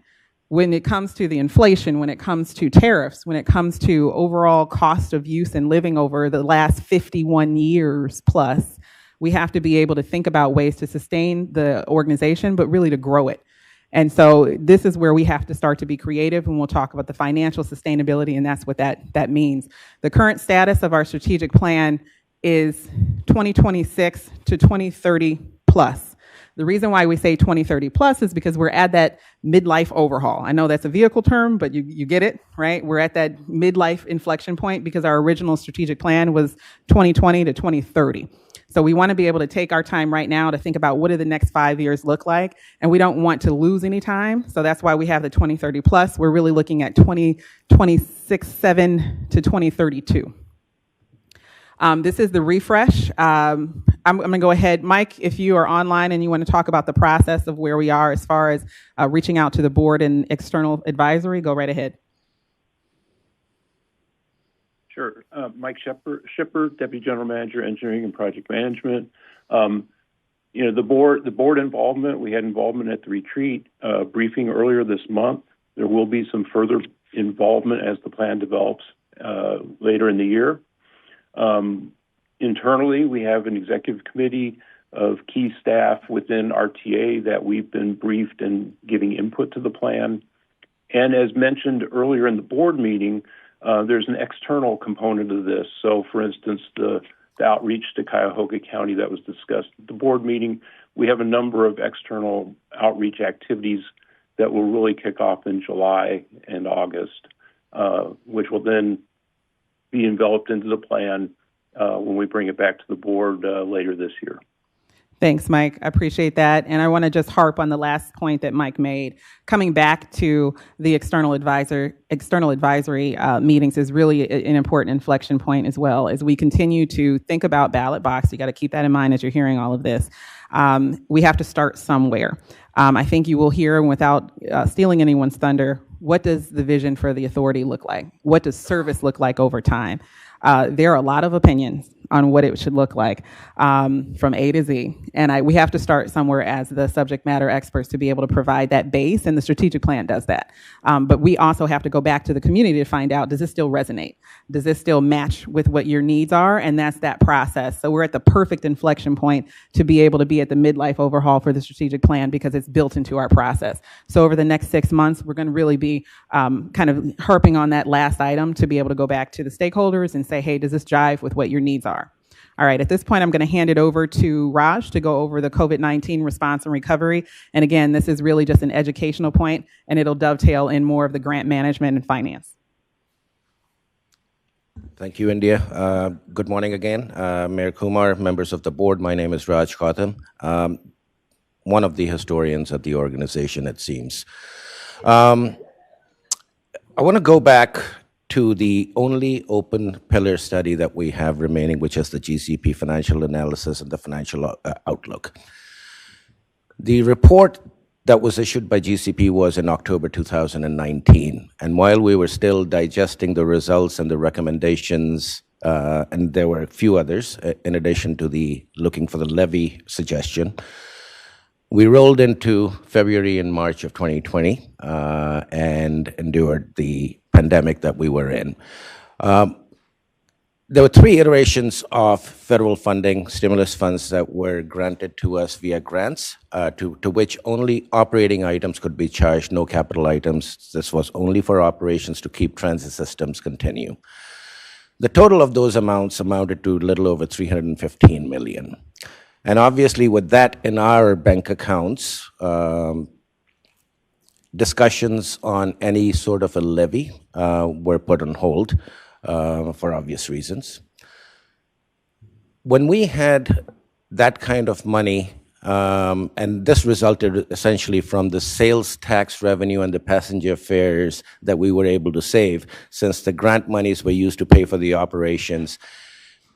When it comes to the inflation, when it comes to tariffs, when it comes to overall cost of use and living over the last 51 years plus, we have to be able to think about ways to sustain the organization, but really to grow it. And so this is where we have to start to be creative, and we'll talk about the financial sustainability, and that's what that means. The current status of our strategic plan is 2026 to 2030 plus. The reason why we say 2030 plus is because we're at that midlife overhaul. I know that's a vehicle term, but you get it, right? We're at that midlife inflection point because our original strategic plan was 2020 to 2030. So we want to be able to take our time right now to think about what do the next 5 years look like, and we don't want to lose any time. So that's why we have the 2030 plus. We're really looking at 2026-7 to 2032. This is the refresh. I'm going to go ahead. Mike, if you are online and you want to talk about the process of where we are as far as reaching out to the board and external advisory, go right ahead. Sure. Mike Shipper, Deputy General Manager, Engineering and Project Management. The board involvement, we had involvement at the retreat briefing earlier this month. There will be some further involvement as the plan develops later in the year. Internally, we have an executive committee of key staff within RTA that we've been briefed and giving input to the plan. And as mentioned earlier in the board meeting, there's an external component of this. So, for instance, the outreach to Cuyahoga County that was discussed at the board meeting, we have a number of external outreach activities that will really kick off in July and August, which will then be enveloped into the plan when we bring it back to the board later this year. Thanks, Mike. I appreciate that. And I want to just harp on the last point that Mike made. Coming back to the external advisory meetings is really an important inflection point as well. As we continue to think about ballot box, you got to keep that in mind as you're hearing all of this. We have to start somewhere. I think you will hear, without stealing anyone's thunder, what does the vision for the authority look like? What does service look like over time? There are a lot of opinions on what it should look like from A to Z. And we have to start somewhere as the subject matter experts to be able to provide that base, and the strategic plan does that. But we also have to go back to the community to find out, does this still resonate? Does this still match with what your needs are? And that's that process. So we're at the perfect inflection point to be able to be at the midlife overhaul for the strategic plan because it's built into our process. So over the next 6 months, we're going to really be kind of harping on that last item to be able to go back to the stakeholders and say, hey, does this jive with what your needs are? All right, at this point, I'm going to hand it over to Raj to go over the COVID-19 response and recovery. And again, this is really just an educational point, and it'll dovetail in more of the grant management and finance. Thank you, India. Good morning again. Mayor Kumar, members of the board, my name is Raj Khatam, one of the historians at the organization, it seems. I want to go back to the only open pillar study that we have remaining, which is the GCP financial analysis and the financial outlook. The report that was issued by GCP was in October 2019. And while we were still digesting the results and the recommendations, and there were a few others, in addition to the looking for the levy suggestion, we rolled into February and March of 2020 and endured the pandemic that we were in. There were 3 iterations of federal funding, stimulus funds that were granted to us via grants, to which only operating items could be charged, no capital items. This was only for operations to keep transit systems continue. The total of those amounts amounted to a little over $315 million. And obviously, with that in our bank accounts, discussions on any sort of a levy were put on hold for obvious reasons. When we had that kind of money, and this resulted essentially from the sales tax revenue and the passenger fares that we were able to save, since the grant monies were used to pay for the operations,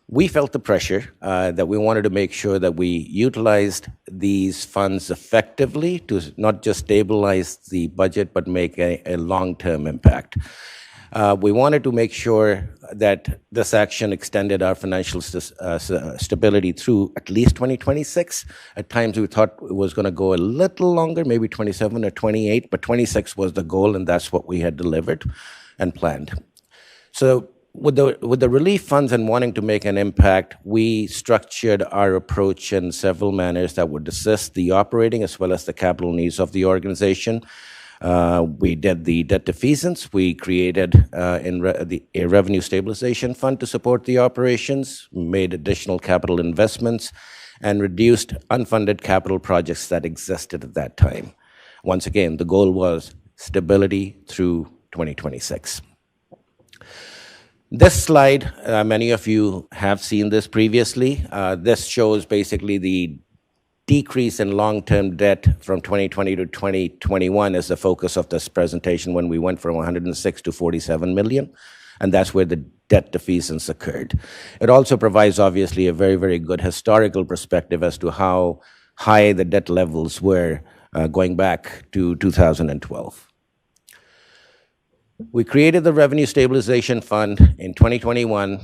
we felt the pressure that we wanted to make sure that we utilized these funds effectively to not just stabilize the budget, but make a long-term impact. We wanted to make sure that this action extended our financial stability through at least 2026. At times we thought it was going to go a little longer, maybe 27 or 28, but 26 was the goal, and that's what we had delivered and planned. So with the relief funds and wanting to make an impact, we structured our approach in several manners that would assist the operating as well as the capital needs of the organization. We did the debt defeasance. We created a revenue stabilization fund to support the operations, made additional capital investments, and reduced unfunded capital projects that existed at that time. Once again, the goal was stability through 2026. This slide, many of you have seen this previously. This shows basically the decrease in long-term debt from 2020 to 2021 is the focus of this presentation, when we went from 106 to 47 million, and that's where the debt defeasance occurred. It also provides, obviously, a very, very good historical perspective as to how high the debt levels were going back to 2012. We created the Revenue Stabilization Fund in 2021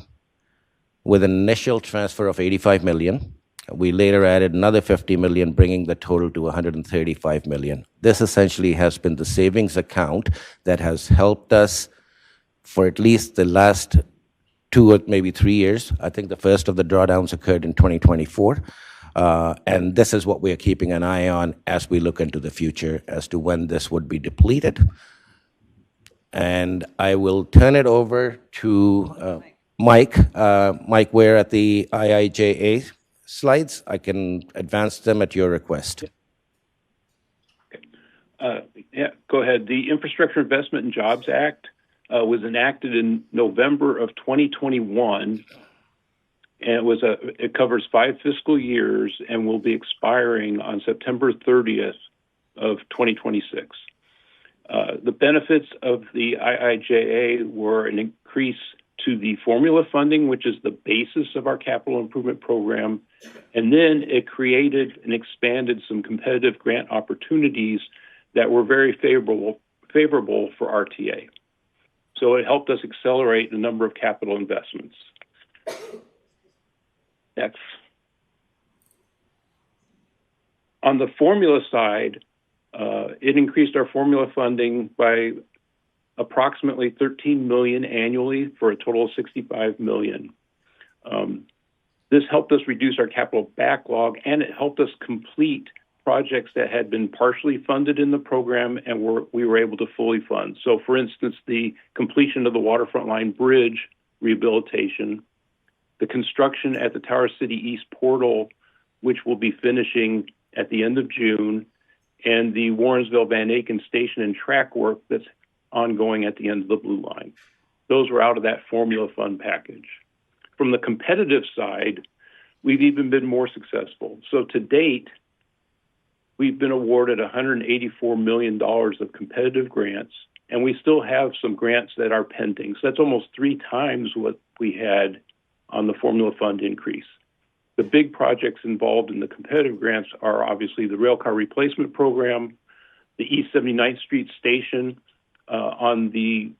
with an initial transfer of 85 million. We later added another 50 million, bringing the total to 135 million. This essentially has been the savings account that has helped us for at least the last 2 or maybe 3 years. I think the first of the drawdowns occurred in 2024. And this is what we are keeping an eye on as we look into the future as to when this would be depleted. And I will turn it over to Mike. Mike, we're at the IIJA slides. I can advance them at your request. Yeah, go ahead. The Infrastructure Investment and Jobs Act was enacted in November of 2021, and it covers 5 fiscal years and will be expiring on September 30th of 2026. The benefits of the IIJA were an increase to the formula funding, which is the basis of our capital improvement program, and then it created and expanded some competitive grant opportunities that were very favorable for RTA. So it helped us accelerate a number of capital investments. Next. On the formula side, it increased our formula funding by approximately 13 million annually for a total of 65 million. This helped us reduce our capital backlog, and it helped us complete projects that had been partially funded in the program and we were able to fully fund. So, for instance, the completion of the Waterfront Line Bridge rehabilitation, the construction at the Tower City East Portal, which will be finishing at the end of June, and the Warrensville-Van Aken Station and track work that's ongoing at the end of the Blue Line. Those were out of that formula fund package. From the competitive side, we've even been more successful. So to date, we've been awarded $184 million of competitive grants, and we still have some grants that are pending. So that's almost 3 times what we had on the formula fund increase. The big projects involved in the competitive grants are obviously the railcar replacement program, the East 79th Street station on the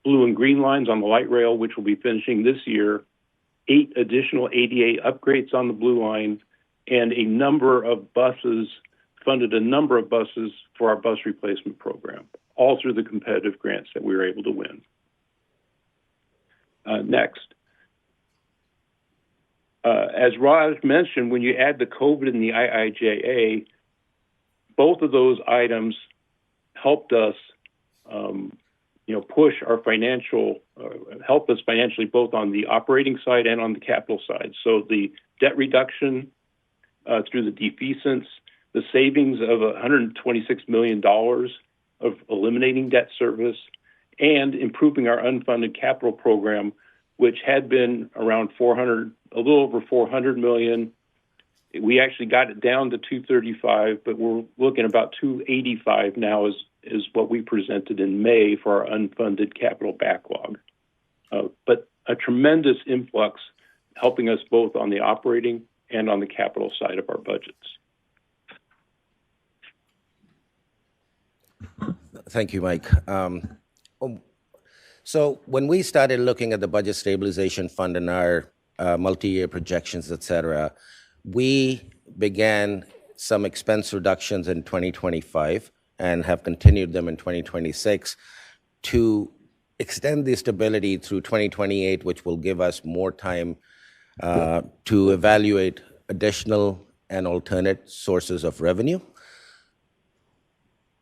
blue and green lines on the light rail, which will be finishing this year, 8 additional ADA upgrades on the blue line, and a number of buses, funded a number of buses for our bus replacement program, all through the competitive grants that we were able to win. Next. As Raj mentioned, when you add the COVID and the IIJA, both of those items helped us, push our help us financially, both on the operating side and on the capital side. So the debt reduction through the defeasance, the savings of $126 million of eliminating debt service, and improving our unfunded capital program, which had been around a little over 400 million. We actually got it down to 235, but we're looking about 285 now is what we presented in May for our unfunded capital backlog. But a tremendous influx helping us both on the operating and on the capital side of our budgets. Thank you, Mike. So when we started looking at the Budget Stabilization Fund and our multi-year projections, et cetera, we began some expense reductions in 2025 and have continued them in 2026 to extend the stability through 2028, which will give us more time to evaluate additional and alternate sources of revenue.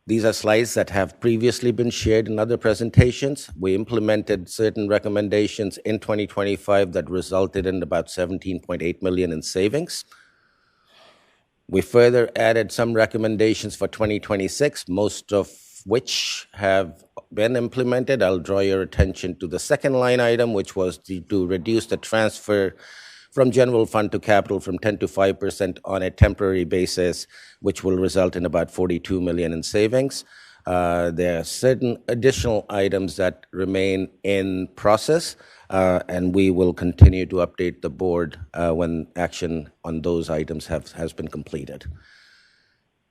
These are slides that have previously been shared in other presentations. We implemented certain recommendations in 2025 that resulted in about 17.8 million in savings. We further added some recommendations for 2026, most of which have been implemented. I'll draw your attention to the second line item, which was to reduce the transfer from general fund to capital from 10 to 5% on a temporary basis, which will result in about $42 million in savings. There are certain additional items that remain in process, and we will continue to update the board when action on those items has been completed.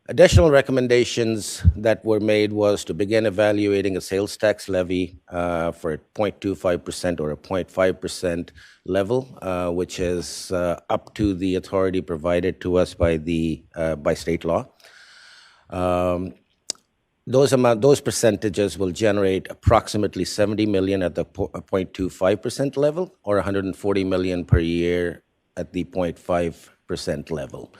Additional recommendations that were made was to begin evaluating a sales tax levy for a 0.25% or a 0.5% level, which is up to the authority provided to us by state law. Those percentages will generate approximately $70 million at the 0.25% level, or $140 million per year at the 0.5% level.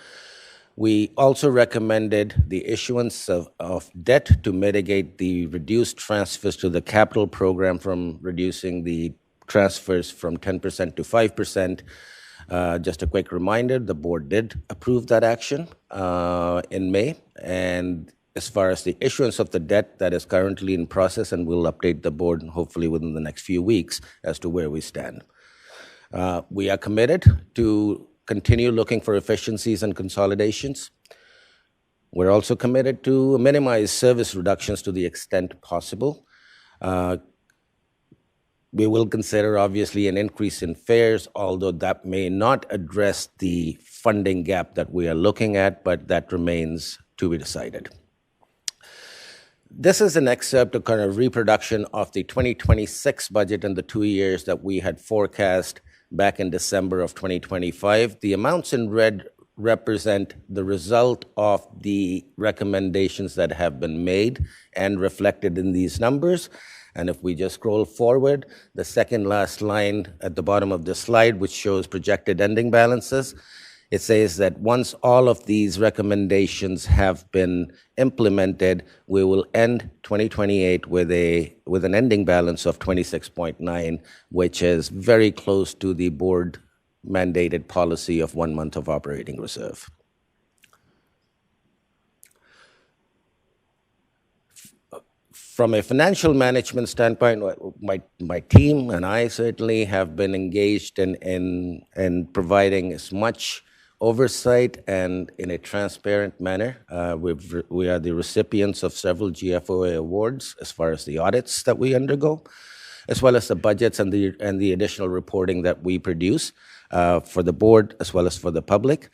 We also recommended the issuance of debt to mitigate the reduced transfers to the capital program from reducing the transfers from 10% to 5%. Just a quick reminder, the board did approve that action in May. And as far as the issuance of the debt, that is currently in process, and we'll update the board hopefully within the next few weeks as to where we stand. We are committed to continue looking for efficiencies and consolidations. We're also committed to minimize service reductions to the extent possible. We will consider, obviously, an increase in fares, although that may not address the funding gap that we are looking at, but that remains to be decided. This is an excerpt, a kind of reproduction of the 2026 budget and the 2 years that we had forecast back in December of 2025. The amounts in red represent the result of the recommendations that have been made and reflected in these numbers. And if we just scroll forward, the second last line at the bottom of the slide, which shows projected ending balances, it says that once all of these recommendations have been implemented, we will end 2028 with an ending balance of 26.9, which is very close to the board mandated policy of 1 month of operating reserve. From a financial management standpoint, my team and I certainly have been engaged in providing as much oversight and in a transparent manner. We are the recipients of several GFOA awards as far as the audits that we undergo, as well as the budgets and the additional reporting that we produce for the board as well as for the public.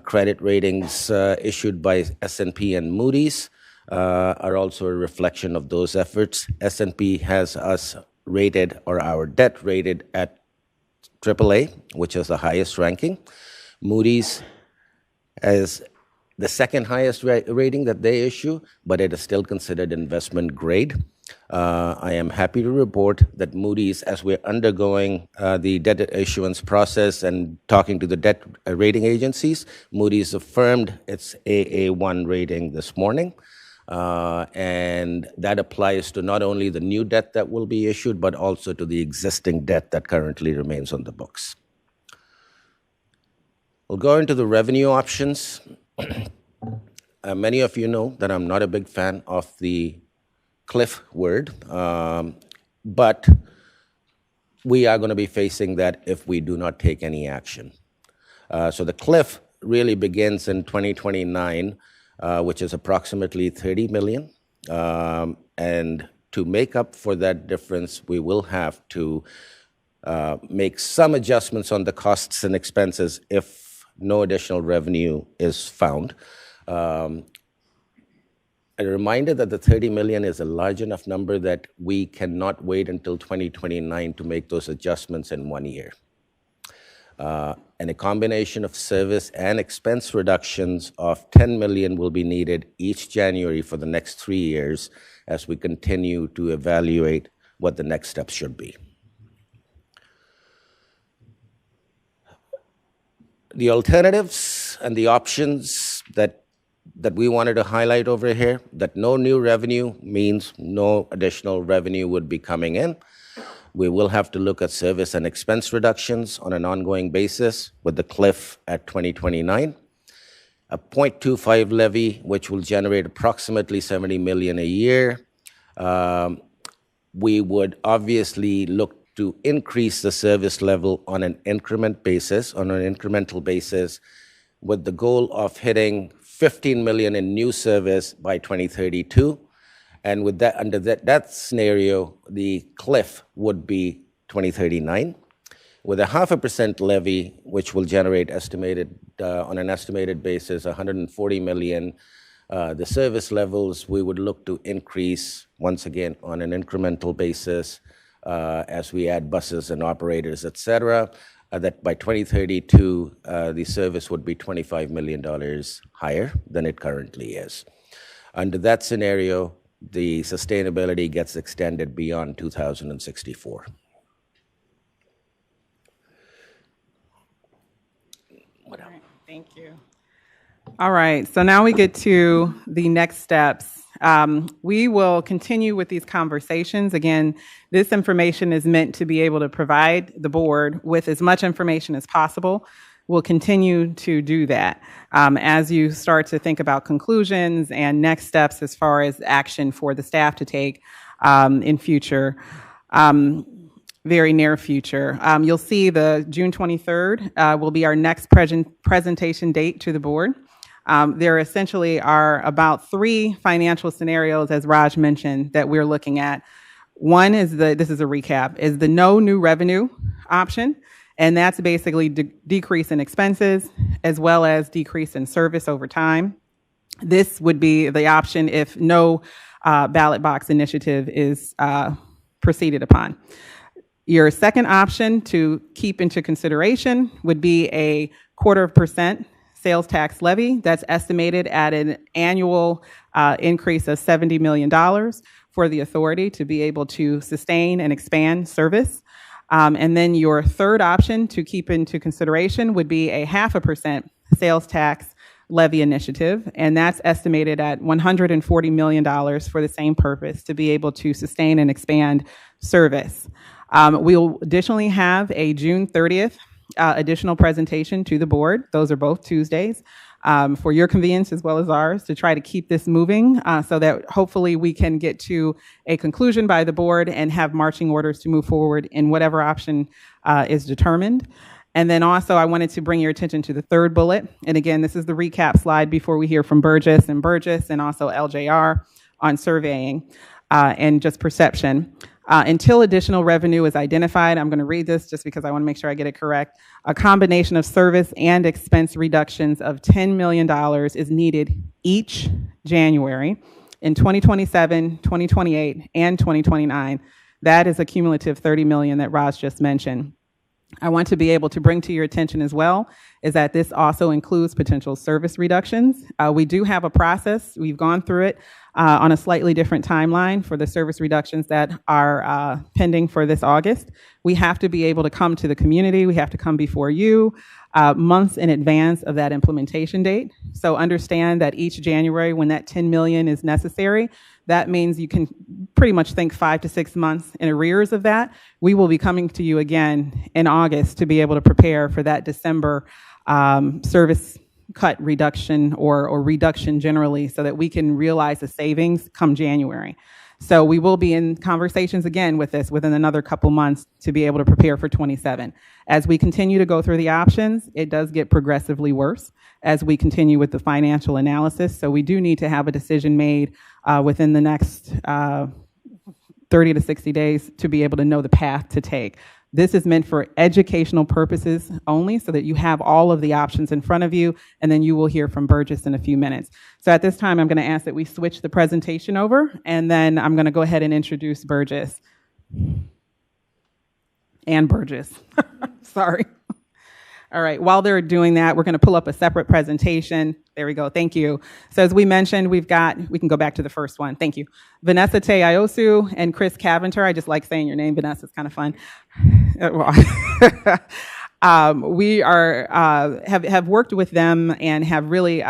Credit ratings issued by S&P and Moody's are also a reflection of those efforts. S&P has us rated, or our debt rated, at AAA, which is the highest ranking. Moody's has the second highest rating that they issue, but it is still considered investment grade. I am happy to report that Moody's, as we're undergoing the debt issuance process and talking to the debt rating agencies, Moody's affirmed its AA1 rating this morning. And that applies to not only the new debt that will be issued, but also to the existing debt that currently remains on the books. We'll go into the revenue options. Many of you know that I'm not a big fan of the cliff word, but we are going to be facing that if we do not take any action. So the cliff really begins in 2029, which is approximately $30 million. And to make up for that difference, we will have to make some adjustments on the costs and expenses if no additional revenue is found. A reminder that the $30 million is a large enough number that we cannot wait until 2029 to make those adjustments in 1 year. And a combination of service and expense reductions of $10 million will be needed each January for the next 3 years as we continue to evaluate what the next steps should be. The alternatives and the options that we wanted to highlight over here, that no new revenue means no additional revenue would be coming in. We will have to look at service and expense reductions on an ongoing basis with the cliff at 2029. a 0.25 levy, which will generate approximately $70 million a year. We would obviously look to increase the service level on an incremental basis, with the goal of hitting $15 million in new service by 2032. And with that, under that scenario, the cliff would be 2039. With a 0.5% levy, which will generate on an estimated basis, $140 million, the service levels we would look to increase once again on an incremental basis as we add buses and operators, et cetera. That by 2032, the service would be $25 million higher than it currently is. Under that scenario, the sustainability gets extended beyond 2064. Thank you. All right, so now we get to the next steps. We will continue with these conversations. Again, this information is meant to be able to provide the board with as much information as possible. We'll continue to do that as you start to think about conclusions and next steps as far as action for the staff to take in future. Very near future. You'll see the June 23rd will be our next presentation date to the board. There essentially are about 3 financial scenarios, as Raj mentioned, that we're looking at. One is this is a recap, is the no new revenue option, and that's basically decrease in expenses as well as decrease in service over time. This would be the option if no ballot box initiative is proceeded upon. Your second option to keep into consideration would be a 0.25% sales tax levy that's estimated at an annual increase of $70 million for the authority to be able to sustain and expand service. And then your third option to keep into consideration would be a 0.5% sales tax levy initiative, and that's estimated at $140 million for the same purpose, to be able to sustain and expand service. We'll additionally have a June 30th additional presentation to the board. Those are both Tuesdays for your convenience as well as ours, to try to keep this moving so that hopefully we can get to a conclusion by the board and have marching orders to move forward in whatever option is determined. And then also I wanted to bring your attention to the third bullet. And again, this is the recap slide before we hear from Burgess and also LJR on surveying and just perception. Until additional revenue is identified, I'm going to read this just because I want to make sure I get it correct. A combination of service and expense reductions of $10 million is needed each January in 2027, 2028, and 2029. That is a cumulative $30 million that Raj just mentioned. I want to be able to bring to your attention as well is that this also includes potential service reductions. We do have a process. We've gone through it on a slightly different timeline for the service reductions that are pending for this August. We have to be able to come to the community. We have to come before you months in advance of that implementation date. So understand that each January when that $10 million is necessary, that means you can pretty much think 5 to 6 months in arrears of that. We will be coming to you again in August to be able to prepare for that December service cut reduction or reduction generally, so that we can realize the savings come January. So we will be in conversations again with this within another couple months to be able to prepare for 27. As we continue to go through the options, it does get progressively worse as we continue with the financial analysis. So we do need to have a decision made within the next 30 to 60 days to be able to know the path to take. This is meant for educational purposes only, so that you have all of the options in front of you, and then you will hear from Burgess in a few minutes. So at this time, I'm going to ask that we switch the presentation over, and then I'm going to go ahead and introduce Burgess. And Burgess. Sorry. All right, while they're doing that, we're going to pull up a separate presentation. There we go, thank you. So as we mentioned, we can go back to the first one, thank you. Vanessa Teiosu and Chris Caventer, I just like saying your name, Vanessa, it's kind of fun. We are have worked with them and have really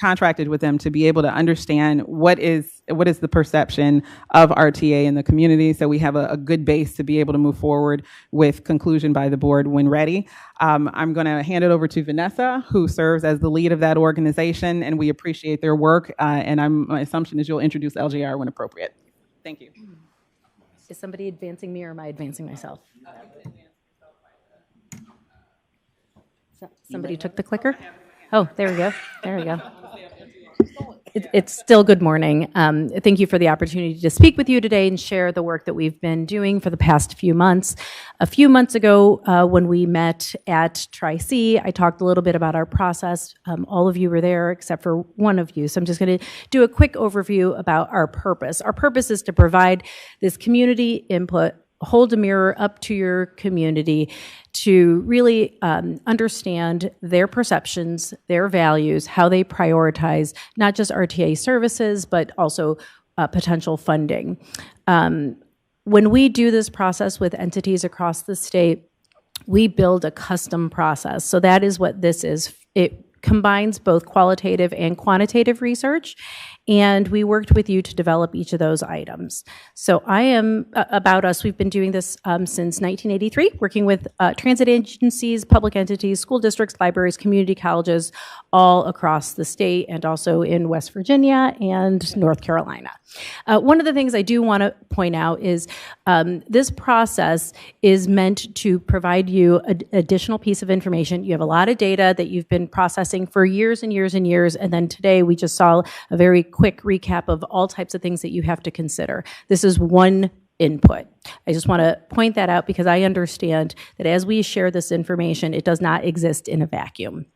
contracted with them to be able to understand what is the perception of RTA in the community, so we have a good base to be able to move forward with conclusion by the board when ready. I'm going to hand it over to Vanessa, who serves as the lead of that organization, and we appreciate their work. And my assumption is you'll introduce LJR when appropriate. Thank you. Is somebody advancing me or am I advancing myself? Somebody took the clicker? Oh, there we go. There we go. It's still good morning. Thank you for the opportunity to speak with you today and share the work that we've been doing for the past few months. A few months ago, when we met at Tri-C, I talked a little bit about our process. All of you were there except for one of you. So I'm just going to do a quick overview about our purpose. Our purpose is to provide this community input, hold a mirror up to your community to really understand their perceptions, their values, how they prioritize not just RTA services, but also potential funding. When we do this process with entities across the state, we build a custom process. So that is what this is. It combines both qualitative and quantitative research, and we worked with you to develop each of those items. So about us, we've been doing this since 1983, working with transit agencies, public entities, school districts, libraries, community colleges, all across the state, and also in West Virginia and North Carolina. One of the things I do want to point out is this process is meant to provide you an additional piece of information. You have a lot of data that you've been processing for years and years and years, and then today we just saw a very quick recap of all types of things that you have to consider. This is one input. I just want to point that out because I understand that as we share this information, it does not exist in a vacuum.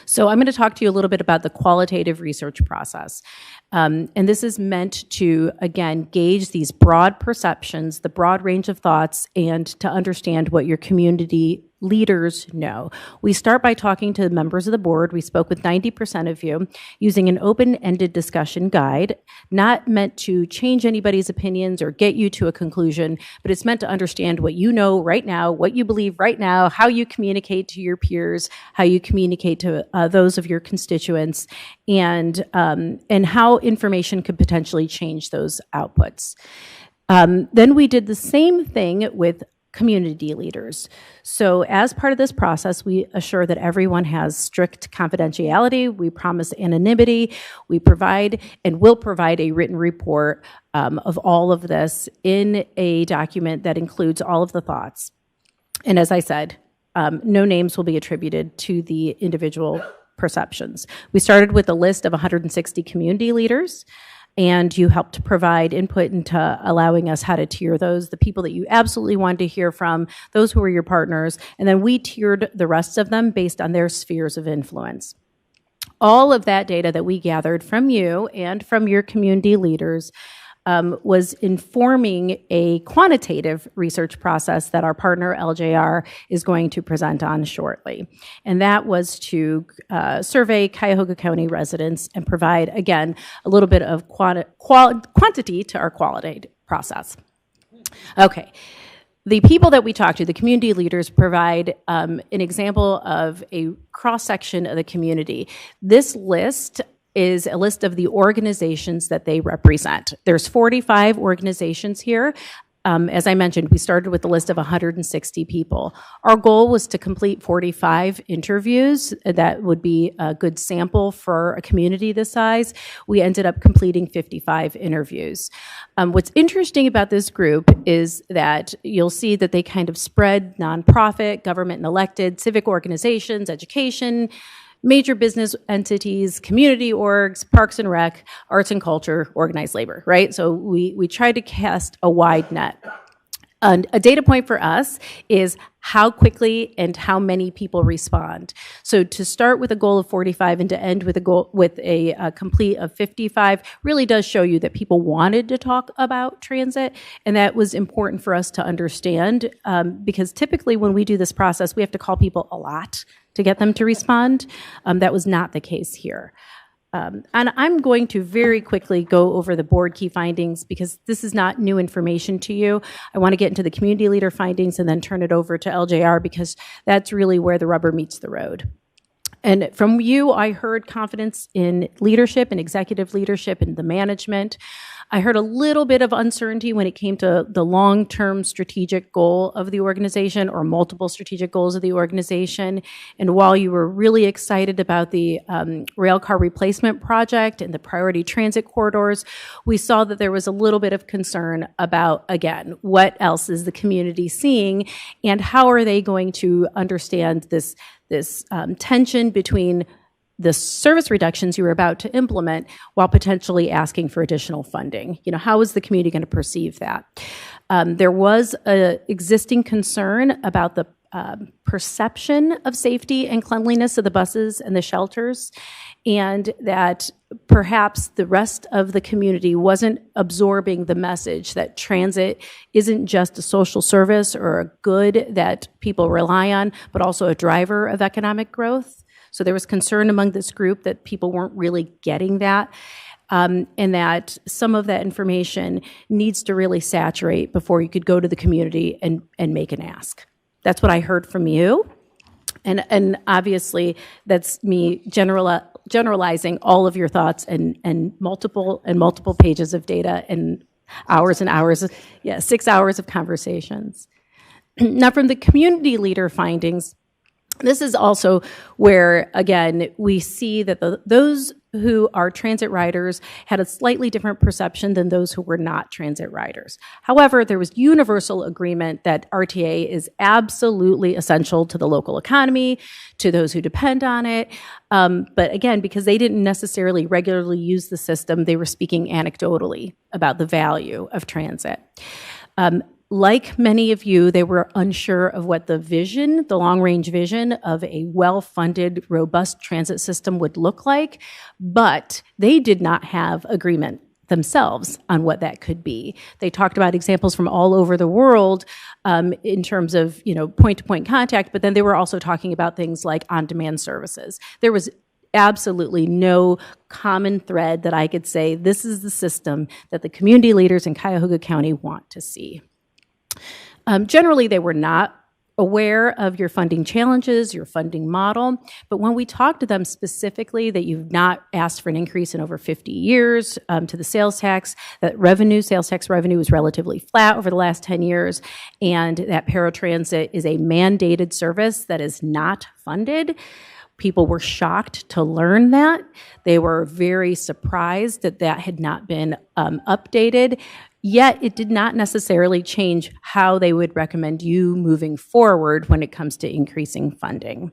So I'm going to talk to you a little bit about the qualitative research process. And this is meant to, again, gauge these broad perceptions, the broad range of thoughts, and to understand what your community leaders know. We start by talking to the members of the board. We spoke with 90% of you using an open-ended discussion guide, not meant to change anybody's opinions or get you to a conclusion, but it's meant to understand what you know right now, what you believe right now, how you communicate to your peers, how you communicate to those of your constituents, and how information could potentially change those outputs. Then we did the same thing with community leaders. So as part of this process, we assure that everyone has strict confidentiality. We promise anonymity. We provide and will provide a written report of all of this in a document that includes all of the thoughts. And as I said, no names will be attributed to the individual perceptions. We started with a list of 160 community leaders, and you helped provide input into allowing us how to tier those, the people that you absolutely wanted to hear from, those who were your partners, and then we tiered the rest of them based on their spheres of influence. All of that data that we gathered from you and from your community leaders was informing a quantitative research process that our partner LJR is going to present on shortly. And that was to survey Cuyahoga County residents and provide, again, a little bit of quantity to our qualitative process. Okay. The people that we talk to, the community leaders, provide an example of a cross-section of the community. This list is a list of the organizations that they represent. There's 45 organizations here. As I mentioned, we started with a list of 160 people. Our goal was to complete 45 interviews. That would be a good sample for a community this size. We ended up completing 55 interviews. What's interesting about this group is that you'll see that they kind of spread nonprofit, government and elected, civic organizations, education, major business entities, community orgs, parks and rec, arts and culture, organized labor, right? So we tried to cast a wide net. And a data point for us is how quickly and how many people respond. So to start with a goal of 45 and to end with a complete of 55 really does show you that people wanted to talk about transit, and that was important for us to understand because typically when we do this process, we have to call people a lot to get them to respond. That was not the case here. And I'm going to very quickly go over the board key findings because this is not new information to you. I want to get into the community leader findings and then turn it over to LJR because that's really where the rubber meets the road. And from you, I heard confidence in leadership and executive leadership and the management. I heard a little bit of uncertainty when it came to the long-term strategic goal of the organization or multiple strategic goals of the organization. And while you were really excited about the rail car replacement project and the priority transit corridors, we saw that there was a little bit of concern about, again, what else is the community seeing and how are they going to understand this tension between the service reductions you were about to implement while potentially asking for additional funding. You know, how is the community going to perceive that? There was an existing concern about the perception of safety and cleanliness of the buses and the shelters, and that perhaps the rest of the community wasn't absorbing the message that transit isn't just a social service or a good that people rely on, but also a driver of economic growth. So there was concern among this group that people weren't really getting that, and that some of that information needs to really saturate before you could go to the community and make an ask. That's what I heard from you. And obviously, that's me generalizing all of your thoughts and multiple pages of data and hours, 6 hours of conversations. Now, from the community leader findings, this is also where, again, we see that those who are transit riders had a slightly different perception than those who were not transit riders. However, there was universal agreement that RTA is absolutely essential to the local economy, to those who depend on it. But again, because they didn't necessarily regularly use the system, they were speaking anecdotally about the value of transit. Like many of you, they were unsure of what the vision, the long-range vision of a well-funded, robust transit system would look like, but they did not have agreement themselves on what that could be. They talked about examples from all over the world in terms of, point-to-point contact, but then they were also talking about things like on-demand services. There was absolutely no common thread that I could say, this is the system that the community leaders in Cuyahoga County want to see. Generally, they were not aware of your funding challenges, your funding model, but when we talked to them specifically that you've not asked for an increase in over 50 years to the sales tax, that sales tax revenue was relatively flat over the last 10 years, and that paratransit is a mandated service that is not funded, people were shocked to learn that. They were very surprised that that had not been updated. Yet it did not necessarily change how they would recommend you moving forward when it comes to increasing funding.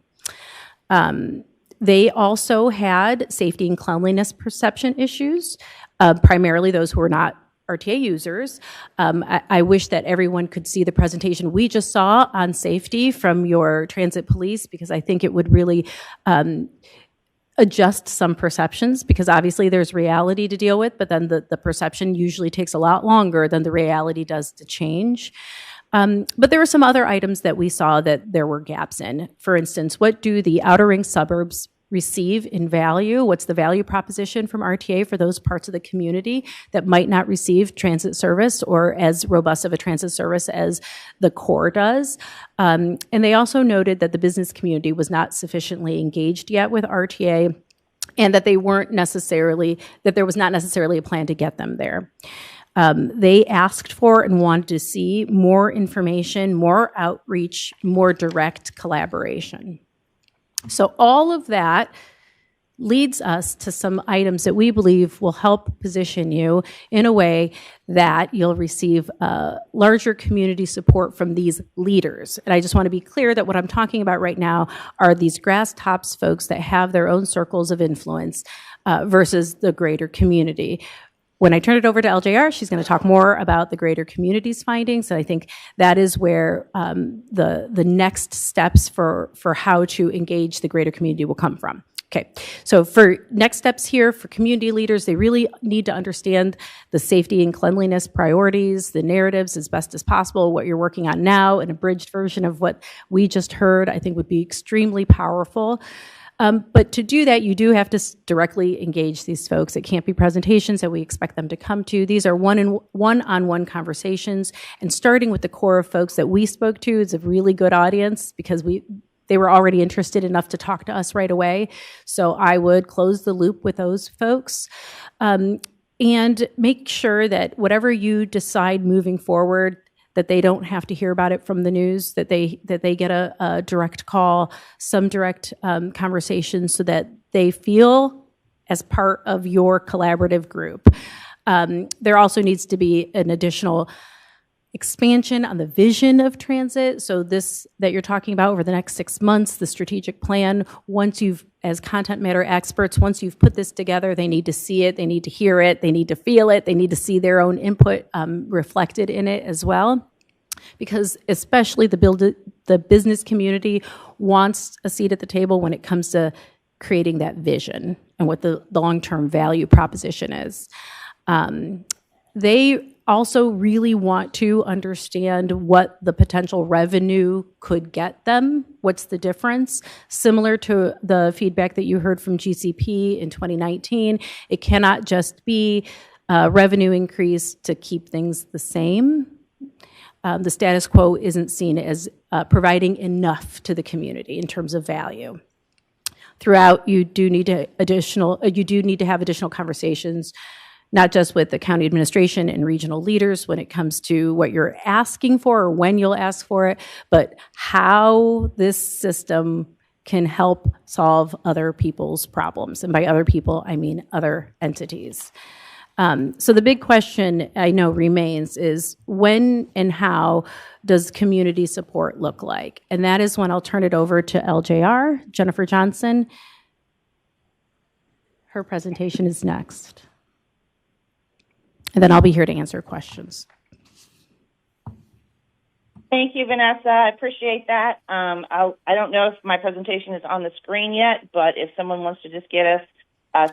They also had safety and cleanliness perception issues, primarily those who were not RTA users. I wish that everyone could see the presentation we just saw on safety from your transit police, because I think it would really adjust some perceptions, because obviously there's reality to deal with, but then the perception usually takes a lot longer than the reality does to change. But there were some other items that we saw that there were gaps in. For instance, what do the outer ring suburbs receive in value? What's the value proposition from RTA for those parts of the community that might not receive transit service or as robust of a transit service as the core does? And they also noted that the business community was not sufficiently engaged yet with RTA, and that there was not necessarily a plan to get them there. They asked for and wanted to see more information, more outreach, more direct collaboration. So all of that leads us to some items that we believe will help position you in a way that you'll receive larger community support from these leaders. And I just want to be clear that what I'm talking about right now are these grass tops folks that have their own circles of influence versus the greater community. When I turn it over to LJR, she's going to talk more about the greater community's findings. And I think that is where the next steps for how to engage the greater community will come from. Okay, so for next steps here for community leaders, they really need to understand the safety and cleanliness priorities, the narratives as best as possible. What you're working on now, an abridged version of what we just heard, I think would be extremely powerful. But to do that, you do have to directly engage these folks. It can't be presentations that we expect them to come to. These are one-on-one conversations, and starting with the core of folks that we spoke to is a really good audience because they were already interested enough to talk to us right away. So I would close the loop with those folks. And make sure that whatever you decide moving forward, that they don't have to hear about it from the news, that they get a direct call, some direct conversation so that they feel as part of your collaborative group. There also needs to be an additional expansion on the vision of transit. So this that you're talking about over the next 6 months, the strategic plan, once you've, as content matter experts, once you've put this together, they need to see it, they need to hear it, they need to feel it, they need to see their own input reflected in it as well. Because especially the business community wants a seat at the table when it comes to creating that vision and what the long-term value proposition is. They also really want to understand what the potential revenue could get them. What's the difference? Similar to the feedback that you heard from GCP in 2019, it cannot just be revenue increase to keep things the same. The status quo isn't seen as providing enough to the community in terms of value. Throughout, you do need to have additional conversations, not just with the county administration and regional leaders when it comes to what you're asking for or when you'll ask for it, but how this system can help solve other people's problems. And by other people, I mean other entities. So the big question I know remains is when and how does community support look like? And that is when I'll turn it over to LJR, Jennifer Johnson. Her presentation is next. And then I'll be here to answer questions. Thank you, Vanessa. I appreciate that. I don't know if my presentation is on the screen yet, but if someone wants to just get us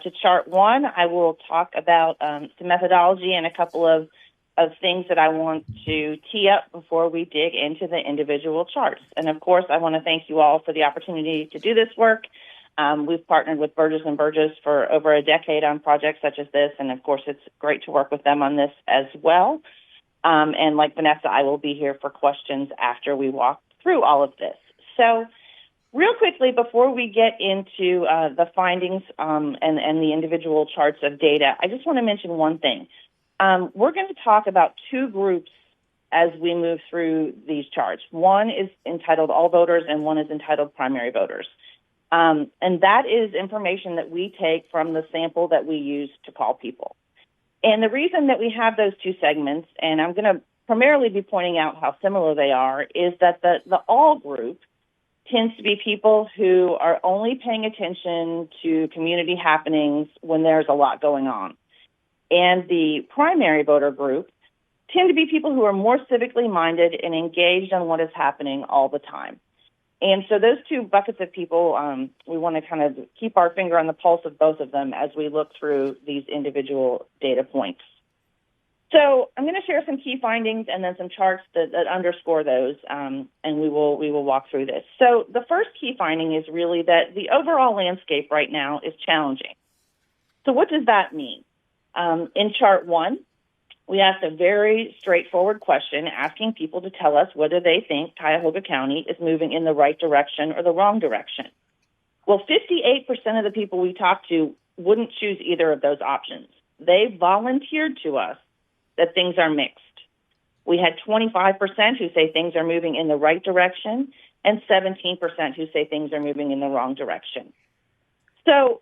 to chart 1, I will talk about some methodology and a couple of things that I want to tee up before we dig into the individual charts. And of course, I want to thank you all for the opportunity to do this work. We've partnered with Burgess & Burgess for over a decade on projects such as this, and of course, it's great to work with them on this as well. And like Vanessa, I will be here for questions after we walk through all of this. So real quickly, before we get into the findings and the individual charts of data, I just want to mention one thing. We're going to talk about 2 groups as we move through these charts. One is entitled All Voters, and one is entitled Primary Voters. And that is information that we take from the sample that we use to call people. And the reason that we have those 2 segments, and I'm going to primarily be pointing out how similar they are, is that the All group tends to be people who are only paying attention to community happenings when there's a lot going on. And the primary voter group tend to be people who are more civically minded and engaged on what is happening all the time. And so those 2 buckets of people, we want to kind of keep our finger on the pulse of both of them as we look through these individual data points. So I'm going to share some key findings and then some charts that underscore those, and we will walk through this. So the first key finding is really that the overall landscape right now is challenging. So what does that mean? In chart 1, we asked a very straightforward question, asking people to tell us whether they think Cuyahoga County is moving in the right direction or the wrong direction. Well, 58% of the people we talked to wouldn't choose either of those options. They volunteered to us that things are mixed. We had 25% who say things are moving in the right direction and 17% who say things are moving in the wrong direction. So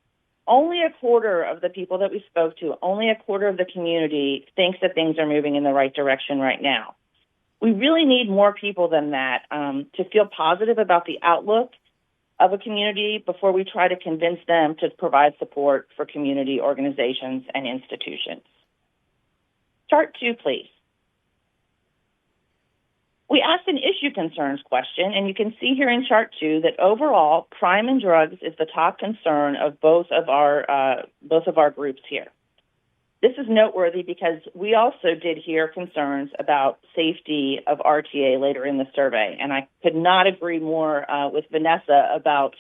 only a quarter of the people that we spoke to, only a quarter of the community thinks that things are moving in the right direction right now. We really need more people than that to feel positive about the outlook of a community before we try to convince them to provide support for community organizations and institutions. Chart 2, please. We asked an issue concerns question, and you can see here in chart 2 that overall, crime and drugs is the top concern of both of our groups here. This is noteworthy because we also did hear concerns about safety of RTA later in the survey, and I could not agree more with Vanessa about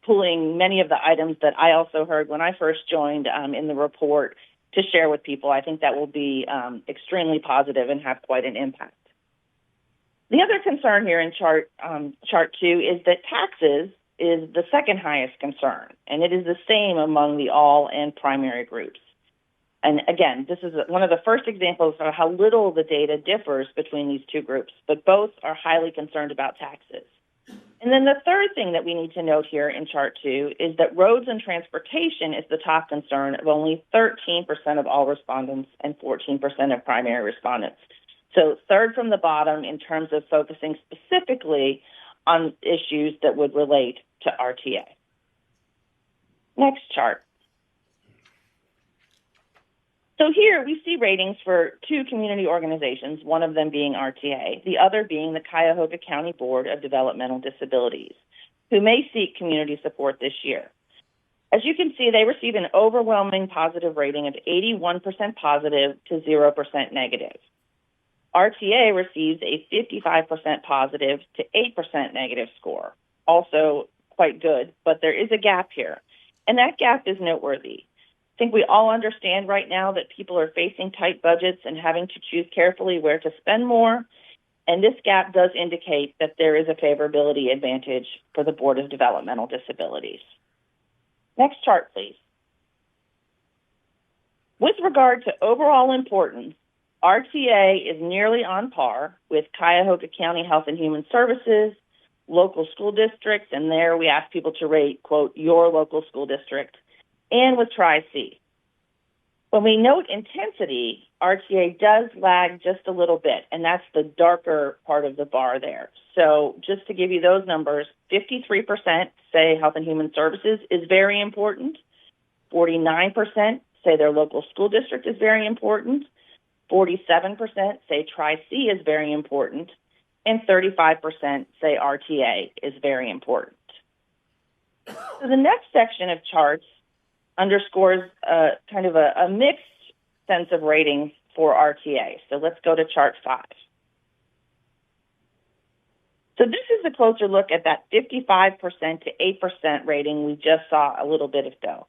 pulling many of the items that I also heard when I first joined in the report to share with people. I think that will be extremely positive and have quite an impact. The other concern here in chart 2 is that taxes is the second highest concern, and it is the same among the all and primary groups. And again, this is one of the first examples of how little the data differs between these two groups, but both are highly concerned about taxes. And then the third thing that we need to note here in chart 2 is that roads and transportation is the top concern of only 13% of all respondents and 14% of primary respondents. So third from the bottom in terms of focusing specifically on issues that would relate to RTA. Next chart. So here we see ratings for two community organizations, one of them being RTA, the other being the Cuyahoga County Board of Developmental Disabilities, who may seek community support this year. As you can see, they receive an overwhelming positive rating of 81% positive to 0% negative. RTA receives a 55% positive to 8% negative score, also quite good, but there is a gap here, and that gap is noteworthy. I think we all understand right now that people are facing tight budgets and having to choose carefully where to spend more, and this gap does indicate that there is a favorability advantage for the Board of Developmental Disabilities. Next chart, please. With regard to overall importance, RTA is nearly on par with Cuyahoga County Health and Human Services, local school districts, and there we ask people to rate, quote, your local school district, and with Tri-C. When we note intensity, RTA does lag just a little bit, and that's the darker part of the bar there. So just to give you those numbers, 53% say Health and Human Services is very important, 49% say their local school district is very important, 47% say Tri-C is very important, and 35% say RTA is very important. So the next section of charts underscores kind of a mixed sense of ratings for RTA. So let's go to chart 5. So this is a closer look at that 55% to 8% rating we just saw a little bit ago.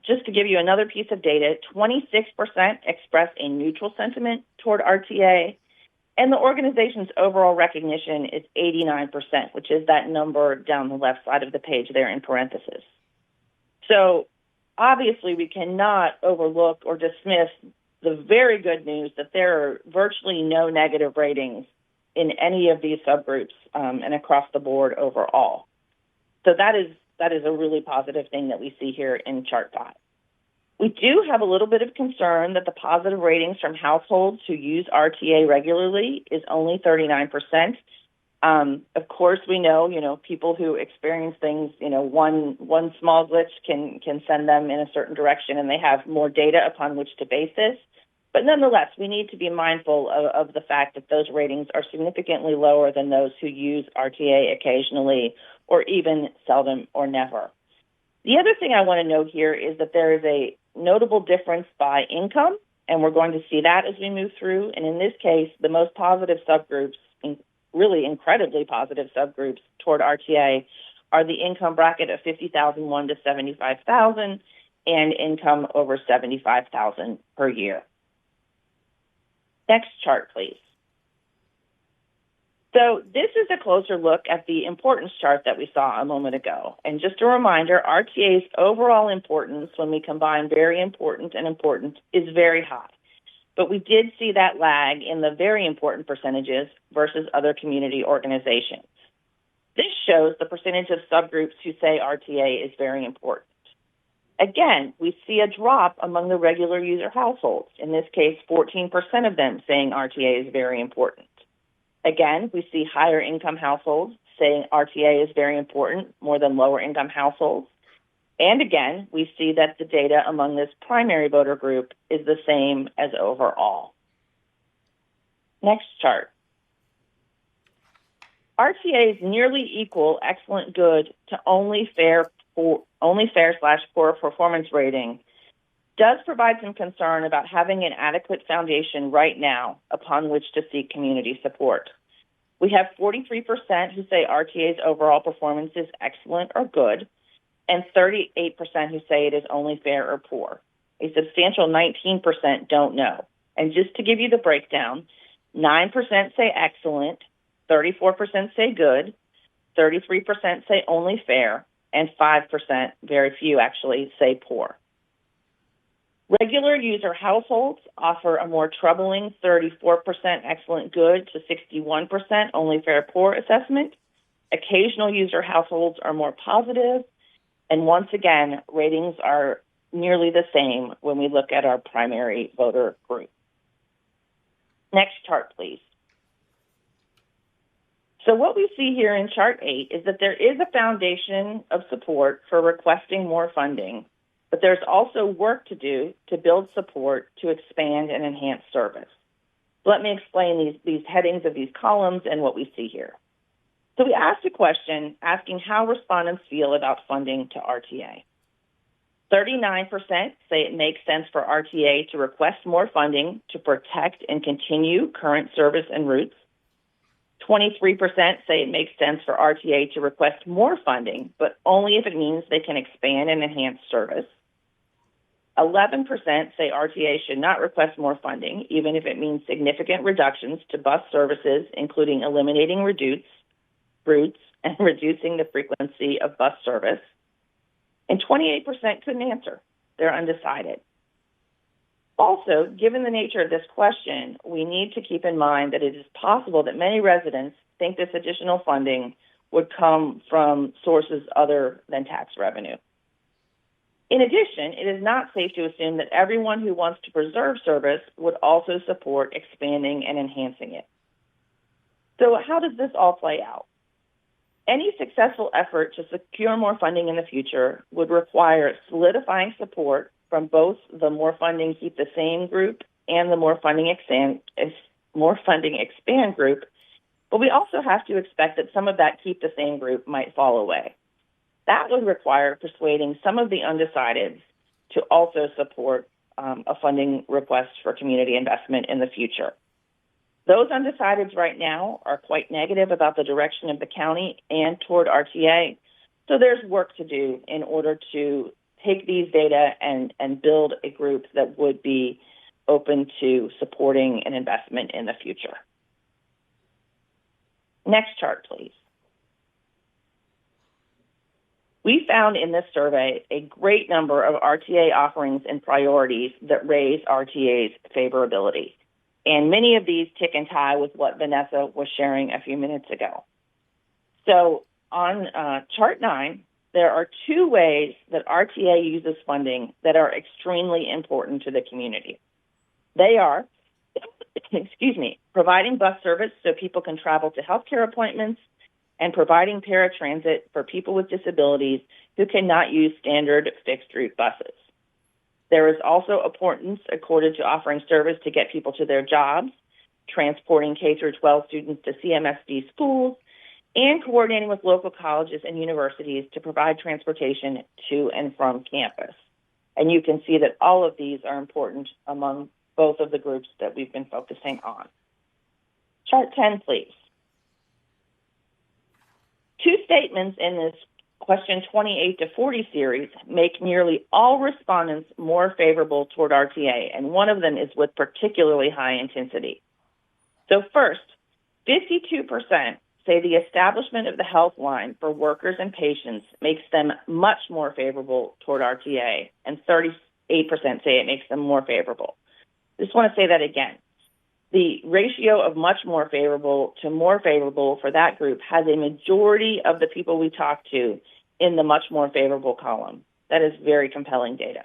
Just to give you another piece of data, 26% express a neutral sentiment toward RTA, and the organization's overall recognition is 89%, which is that number down the left side of the page there in parentheses. So obviously, we cannot overlook or dismiss the very good news that there are virtually no negative ratings in any of these subgroups and across the board overall. So that is a really positive thing that we see here in chart 5. We do have a little bit of concern that the positive ratings from households who use RTA regularly is only 39%. Of course, we know, people who experience things, one small glitch can send them in a certain direction, and they have more data upon which to base this. But nonetheless, we need to be mindful of the fact that those ratings are significantly lower than those who use RTA occasionally or even seldom or never. The other thing I want to note here is that there is a notable difference by income, and we're going to see that as we move through. And in this case, the most positive subgroups, really incredibly positive subgroups toward RTA, are the income bracket of $50,001 to $75,000 and income over $75,000 per year. Next chart, please. So this is a closer look at the importance chart that we saw a moment ago. And just a reminder, RTA's overall importance when we combine very important and important is very high. But we did see that lag in the very important percentages versus other community organizations. This shows the percentage of subgroups who say RTA is very important. Again, we see a drop among the regular user households. In this case, 14% of them saying RTA is very important. Again, we see higher income households saying RTA is very important, more than lower income households. And again, we see that the data among this primary voter group is the same as overall. Next chart. RTA's nearly equal excellent good to only fair / poor performance rating does provide some concern about having an adequate foundation right now upon which to seek community support. We have 43% who say RTA's overall performance is excellent or good, and 38% who say it is only fair or poor. A substantial 19% don't know. And just to give you the breakdown, 9% say excellent, 34% say good, 33% say only fair, and 5%, very few actually, say poor. Regular user households offer a more troubling 34% excellent good to 61% only fair poor assessment. Occasional user households are more positive. And once again, ratings are nearly the same when we look at our primary voter group. Next chart, please. So what we see here in Chart 8 is that there is a foundation of support for requesting more funding, but there's also work to do to build support to expand and enhance service. Let me explain these headings of these columns and what we see here. So we asked a question asking how respondents feel about funding to RTA. 39% say it makes sense for RTA to request more funding to protect and continue current service and routes. 23% say it makes sense for RTA to request more funding, but only if it means they can expand and enhance service. 11% say RTA should not request more funding, even if it means significant reductions to bus services, including eliminating routes and reducing the frequency of bus service. And 28% couldn't answer. They're undecided. Also, given the nature of this question, we need to keep in mind that it is possible that many residents think this additional funding would come from sources other than tax revenue. In addition, it is not safe to assume that everyone who wants to preserve service would also support expanding and enhancing it. So how does this all play out? Any successful effort to secure more funding in the future would require solidifying support from both the More Funding Keep the Same group and the More Funding Expand group, but we also have to expect that some of that Keep the Same group might fall away. That would require persuading some of the undecideds to also support a funding request for community investment in the future. Those undecideds right now are quite negative about the direction of the county and toward RTA, so there's work to do in order to take these data and build a group that would be open to supporting an investment in the future. Next chart, please. We found in this survey a great number of RTA offerings and priorities that raise RTA's favorability. And many of these tick and tie with what Vanessa was sharing a few minutes ago. So on chart 9, there are two ways that RTA uses funding that are extremely important to the community. They are, providing bus service so people can travel to healthcare appointments, and providing paratransit for people with disabilities who cannot use standard fixed route buses. There is also importance accorded to offering service to get people to their jobs, transporting K-12 students to CMSD schools, and coordinating with local colleges and universities to provide transportation to and from campus. And you can see that all of these are important among both of the groups that we've been focusing on. Chart 10, please. Two statements in this question 28 to 40 series make nearly all respondents more favorable toward RTA, and one of them is with particularly high intensity. So first, 52% say the establishment of the health line for workers and patients makes them much more favorable toward RTA, and 38% say it makes them more favorable. Just want to say that again. The ratio of much more favorable to more favorable for that group has a majority of the people we talk to in the much more favorable column. That is very compelling data.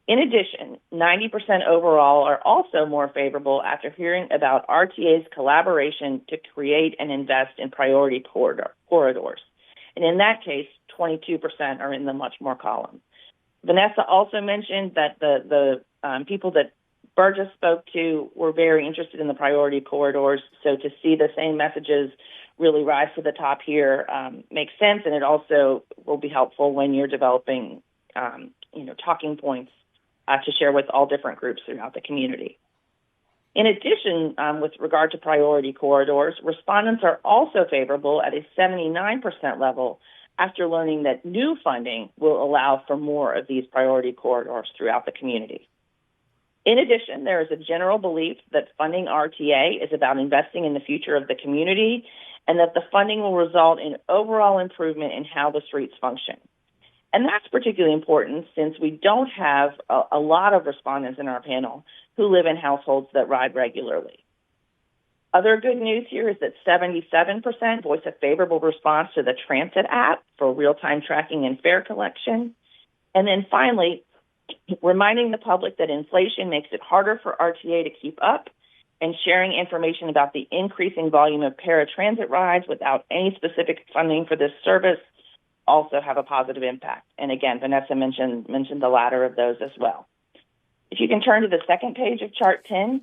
In addition, 90% overall are also more favorable after hearing about RTA's collaboration to create and invest in priority corridors. And in that case, 22% are in the much more column. Vanessa also mentioned that the people that Burgess spoke to were very interested in the priority corridors, so to see the same messages really rise to the top here makes sense, and it also will be helpful when you're developing talking points to share with all different groups throughout the community. In addition, with regard to priority corridors, respondents are also favorable at a 79% level after learning that new funding will allow for more of these priority corridors throughout the community. In addition, there is a general belief that funding RTA is about investing in the future of the community and that the funding will result in overall improvement in how the streets function. And that's particularly important since we don't have a lot of respondents in our panel who live in households that ride regularly. Other good news here is that 77% voice a favorable response to the Transit app for real-time tracking and fare collection. And then finally, reminding the public that inflation makes it harder for RTA to keep up, and sharing information about the increasing volume of paratransit rides without any specific funding for this service also have a positive impact. And again, Vanessa mentioned the latter of those as well. If you can turn to the second page of Chart 10.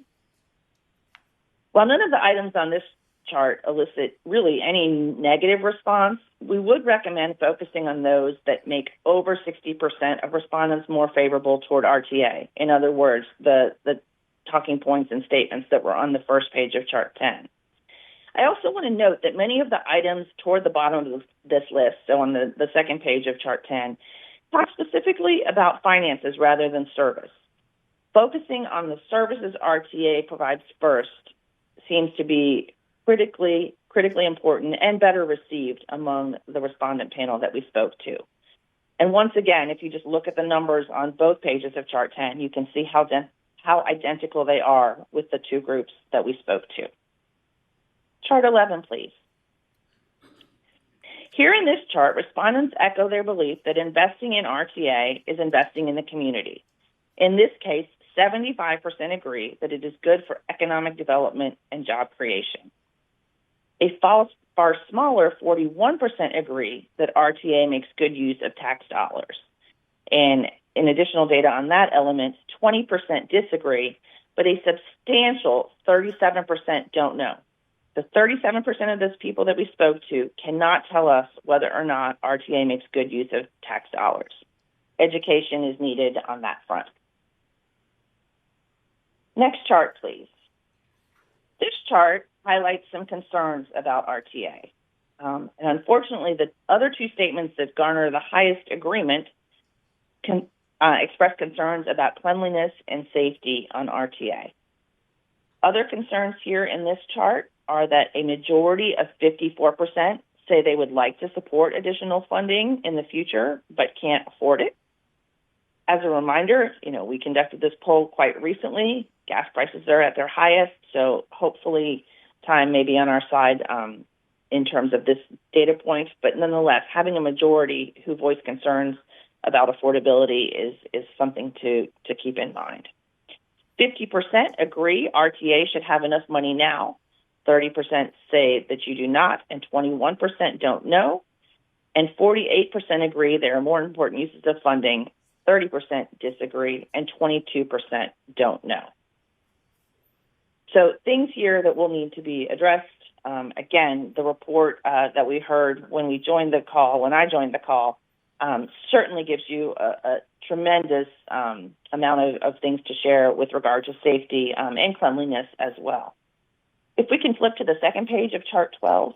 While none of the items on this chart elicit really any negative response, we would recommend focusing on those that make over 60% of respondents more favorable toward RTA. In other words, the talking points and statements that were on the first page of Chart 10. I also want to note that many of the items toward the bottom of this list, so on the second page of Chart 10, talk specifically about finances rather than service. Focusing on the services RTA provides first seems to be critically important and better received among the respondent panel that we spoke to. And once again, if you just look at the numbers on both pages of Chart 10, you can see how identical they are with the two groups that we spoke to. Chart 11, please. Here in this chart, respondents echo their belief that investing in RTA is investing in the community. In this case, 75% agree that it is good for economic development and job creation. A far smaller 41% agree that RTA makes good use of tax dollars. And in additional data on that element, 20% disagree, but a substantial 37% don't know. The 37% of those people that we spoke to cannot tell us whether or not RTA makes good use of tax dollars. Education is needed on that front. Next chart, please. This chart highlights some concerns about RTA. And unfortunately, the other two statements that garner the highest agreement express concerns about cleanliness and safety on RTA. Other concerns here in this chart are that a majority of 54% say they would like to support additional funding in the future, but can't afford it. As a reminder, we conducted this poll quite recently. Gas prices are at their highest, so hopefully time may be on our side in terms of this data point. But nonetheless, having a majority who voice concerns about affordability is something to keep in mind. 50% agree RTA should have enough money now. 30% say that you do not, and 21% don't know. And 48% agree there are more important uses of funding. 30% disagree, and 22% don't know. So things here that will need to be addressed. Again, the report that we heard when I joined the call, certainly gives you a tremendous amount of things to share with regard to safety and cleanliness as well. If we can flip to the second page of Chart 12.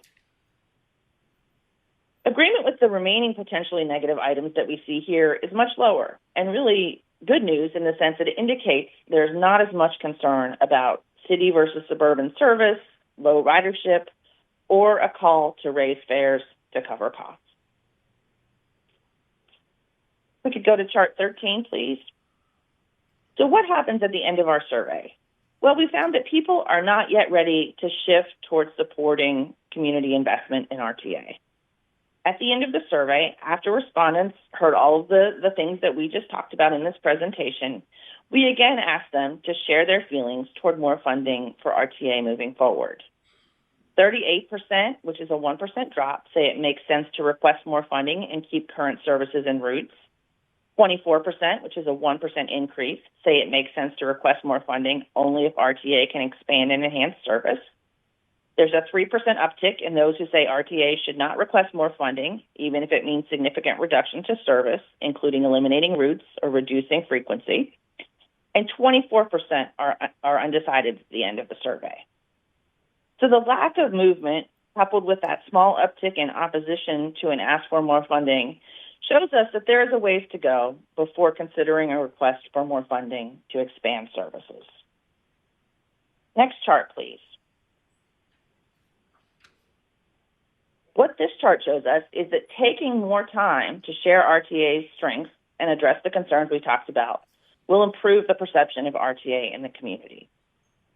Agreement with the remaining potentially negative items that we see here is much lower, and really good news in the sense that it indicates there's not as much concern about city versus suburban service, low ridership, or a call to raise fares to cover costs. We could go to Chart 13, please. So what happens at the end of our survey? Well, we found that people are not yet ready to shift towards supporting community investment in RTA. At the end of the survey, after respondents heard all of the things that we just talked about in this presentation, we again asked them to share their feelings toward more funding for RTA moving forward. 38%, which is a 1% drop, say it makes sense to request more funding and keep current services and routes. 24%, which is a 1% increase, say it makes sense to request more funding only if RTA can expand and enhance service. There's a 3% uptick in those who say RTA should not request more funding, even if it means significant reduction to service, including eliminating routes or reducing frequency. and 24% are undecided at the end of the survey. So the lack of movement, coupled with that small uptick in opposition to an ask for more funding, shows us that there is a ways to go before considering a request for more funding to expand services. Next chart, please. What this chart shows us is that taking more time to share RTA's strengths and address the concerns we talked about will improve the perception of RTA in the community.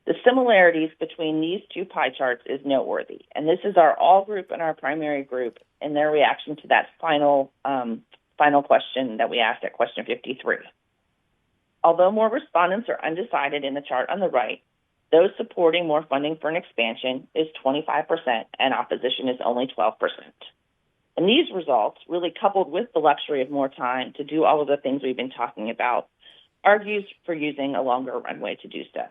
The similarities between these two pie charts is noteworthy, and this is our all group and our primary group in their reaction to that final question that we asked at question 53. Although more respondents are undecided in the chart on the right, those supporting more funding for an expansion is 25% and opposition is only 12%. And these results, really coupled with the luxury of more time to do all of the things we've been talking about, argues for using a longer runway to do so.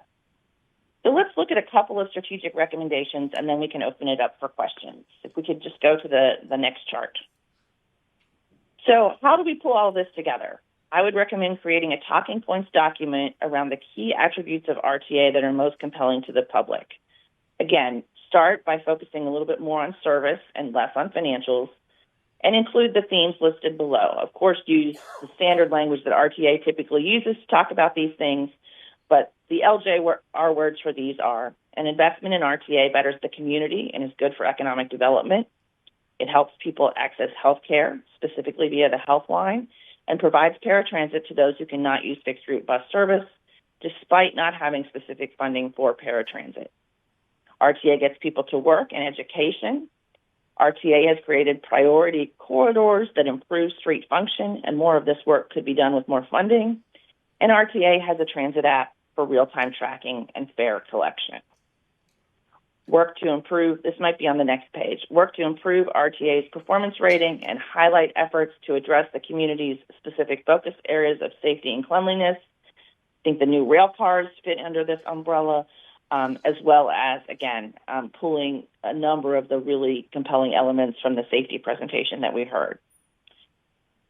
So let's look at a couple of strategic recommendations and then we can open it up for questions. If we could just go to the next chart. So how do we pull all of this together? I would recommend creating a talking points document around the key attributes of RTA that are most compelling to the public. Again, start by focusing a little bit more on service and less on financials, and include the themes listed below. Of course, use the standard language that RTA typically uses to talk about these things, but the LJR words for these are: an investment in RTA betters the community and is good for economic development. It helps people access health care, specifically via the health line, and provides paratransit to those who cannot use fixed route bus service, despite not having specific funding for paratransit. RTA gets people to work and education. RTA has created priority corridors that improve street function, and more of this work could be done with more funding. And RTA has a transit app for real-time tracking and fare collection. Work to improve, this might be on the next page, work to improve RTA's performance rating and highlight efforts to address the community's specific focus areas of safety and cleanliness. I think the new rail cars fit under this umbrella, as well as, again, pulling a number of the really compelling elements from the safety presentation that we heard.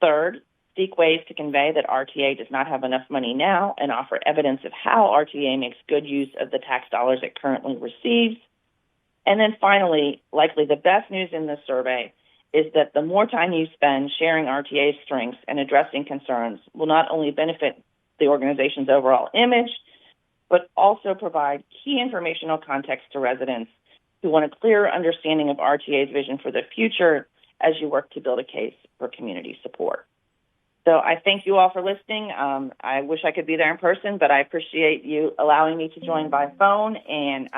Third, seek ways to convey that RTA does not have enough money now and offer evidence of how RTA makes good use of the tax dollars it currently receives. And then finally, likely the best news in this survey is that the more time you spend sharing RTA's strengths and addressing concerns will not only benefit the organization's overall image, but also provide key informational context to residents who want a clearer understanding of RTA's vision for the future as you work to build a case for community support. So I thank you all for listening. I wish I could be there in person, but I appreciate you allowing me to join by phone. And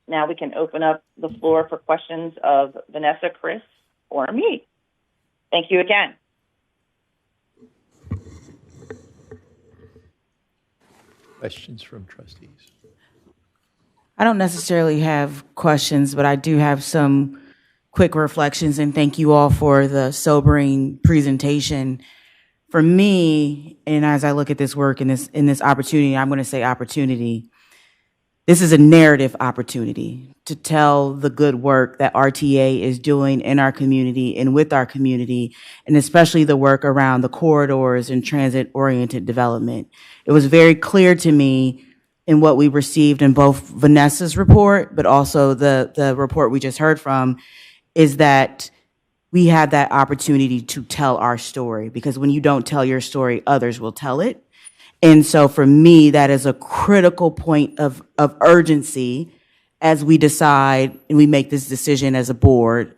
now we can open up the floor for questions of Vanessa, Chris, or me. Thank you again. Questions from trustees? I don't necessarily have questions, but I do have some quick reflections, and thank you all for the sobering presentation. For me, and as I look at this work and this opportunity, I'm going to say opportunity, this is a narrative opportunity to tell the good work that RTA is doing in our community and with our community, and especially the work around the corridors and transit-oriented development. It was very clear to me in what we received in both Vanessa's report, but also the report we just heard from, is that we have that opportunity to tell our story, because when you don't tell your story, others will tell it. And so for me, that is a critical point of urgency as we decide and we make this decision as a board,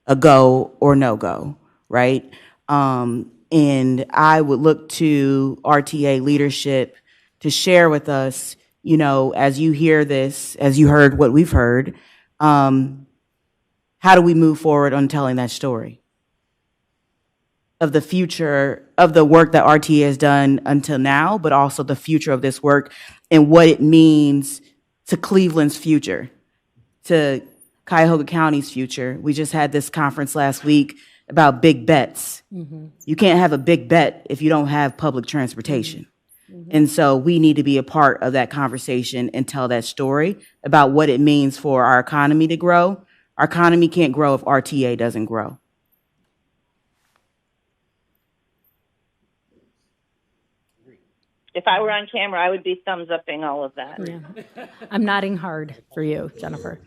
a go or no go, right? And I would look to RTA leadership to share with us, you know, as you hear this, as you heard what we've heard, how do we move forward on telling that story of the future of the work that RTA has done until now, but also the future of this work and what it means to Cleveland's future, to Cuyahoga County's future. We just had this conference last week about big bets. Mm-hmm. You can't have a big bet if you don't have public transportation. Mm-hmm. And so we need to be a part of that conversation and tell that story about what it means for our economy to grow. Our economy can't grow if RTA doesn't grow. If I were on camera, I would be thumbs upping all of that. Yeah. I'm nodding hard for you, Jennifer.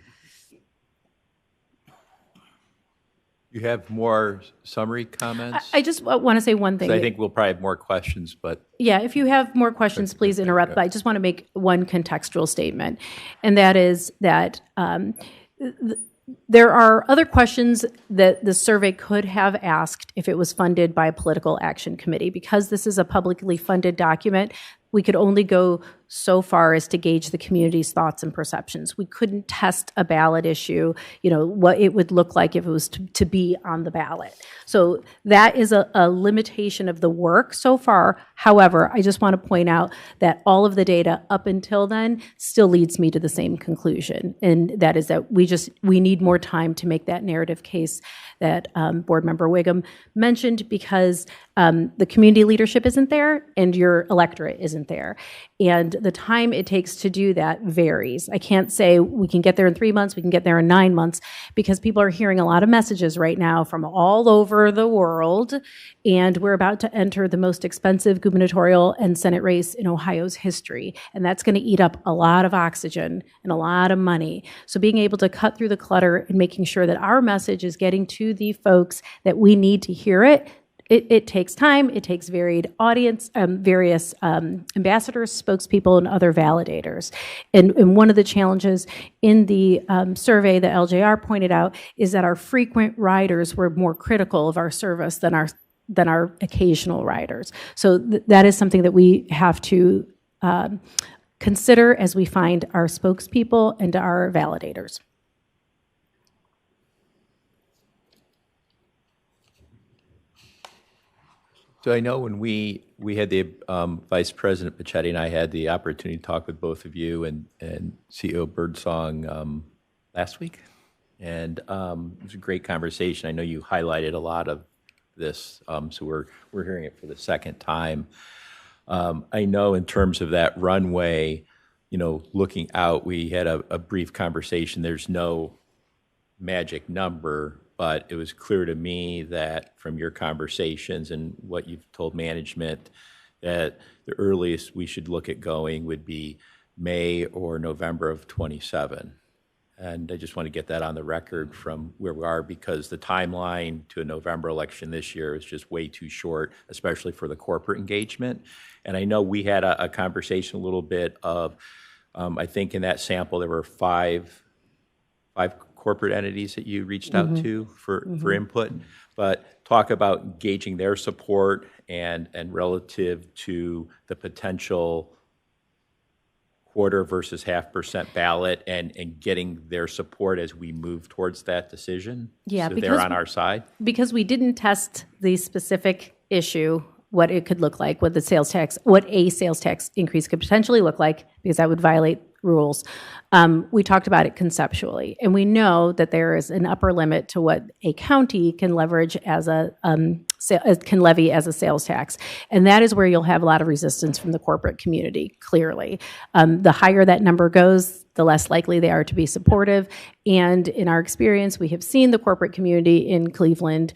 You have more summary comments? I just want to say one 'Cause thing. I think we'll probably have more questions, but Yeah, if you have more questions, please interrupt. But I just want to make one contextual statement, and that is that there are other questions that the survey could have asked if it was funded by a political action committee. Because this is a publicly funded document, we could only go so far as to gauge the community's thoughts and perceptions. We couldn't test a ballot issue, what it would look like if it was to be on the ballot. So that is a limitation of the work so far. However, I just want to point out that all of the data up until then still leads me to the same conclusion. And that is that we need more time to make that narrative case that Board Member Wiggum mentioned, because the community leadership isn't there and your electorate isn't there. And the time it takes to do that varies. I can't say we can get there in 3 months, we can get there in 9 months, because people are hearing a lot of messages right now from all over the world. And we're about to enter the most expensive gubernatorial and Senate race in Ohio's history. And that's going to eat up a lot of oxygen and a lot of money. So being able to cut through the clutter and making sure that our message is getting to the folks that we need to hear it, it takes time. It takes varied audience, various ambassadors, spokespeople, and other validators. And one of the challenges in the survey that LJR pointed out is that our frequent riders were more critical of our service than our occasional riders. So that is something that we have to consider as we find our spokespeople and our validators. So I know when we had the Vice President Pachetti and I had the opportunity to talk with both of you and CEO Birdsong last week, and it was a great conversation. I know you highlighted a lot of this, so we're hearing it for the second time. I know in terms of that runway, looking out, we had a brief conversation. There's no magic number, but it was clear to me that from your conversations and what you've told management, that the earliest we should look at going would be May or November of 27. And I just want to get that on the record from where we are, because the timeline to a November election this year is just way too short, especially for the corporate engagement. And I know we had a conversation a little bit of, I think in that sample there were five corporate entities that you reached out to for input, but talk about gauging their support and relative to the potential quarter versus 0.5% ballot and getting their support as we move towards that decision. Yeah, so because they're on our side. Because we didn't test the specific issue, what it could look like, what a sales tax increase could potentially look like, because that would violate rules. We talked about it conceptually, and we know that there is an upper limit to what a county can leverage as can levy as a sales tax, and that is where you'll have a lot of resistance from the corporate community. Clearly, the higher that number goes, the less likely they are to be supportive. And in our experience, we have seen the corporate community in Cleveland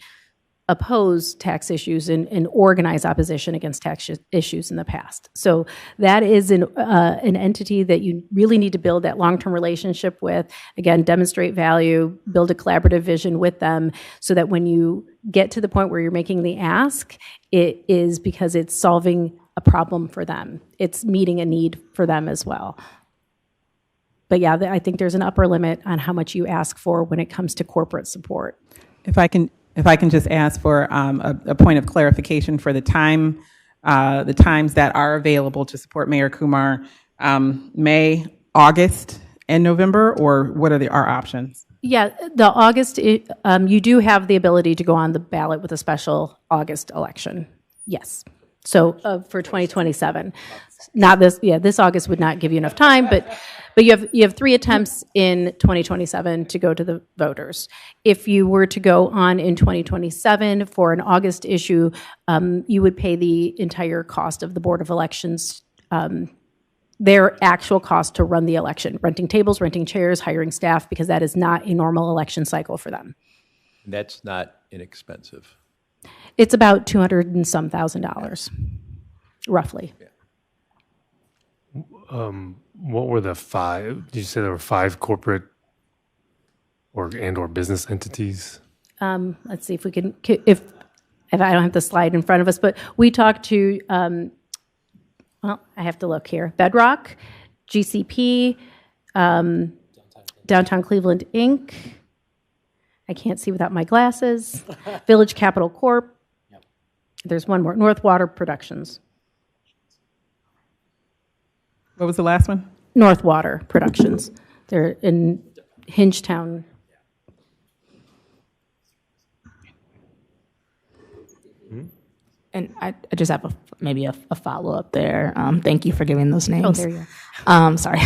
oppose tax issues and organize opposition against tax issues in the past. So that is an entity that you really need to build that long-term relationship with, again, demonstrate value, build a collaborative vision with them, so that when you get to the point where you're making the ask, it is because it's solving a problem for them. It's meeting a need for them as well. But yeah, I think there's an upper limit on how much you ask for when it comes to corporate support. If I can just ask for a point of clarification for the times that are available to support Mayor Kumar, May, August, and November, or what are our options? Yeah, the August, you do have the ability to go on the ballot with a special August election. Yes. So for 2027, not this. Yeah, this August would not give you enough time, but you have 3 attempts in 2027 to go to the voters. If you were to go on in 2027 for an August issue, you would pay the entire cost of the Board of Elections, their actual cost to run the election, renting tables, renting chairs, hiring staff, because that is not a normal election cycle for them. And that's not inexpensive. It's about $200,000 and some, roughly. Yeah. What were the five? Did you say there were five corporate or business entities? Let's see if we can, if I don't have the slide in front of us, but we talked to, well, I have to look here. Bedrock, GCP, Downtown Cleveland Inc. I can't see without my glasses. Village Capital Corp. There's one more. North Water Productions. What was the last one? North Water Productions. They're in Hingetown. And I just have maybe a follow-up there. Thank you for giving those names. Oh, there you go. Sorry.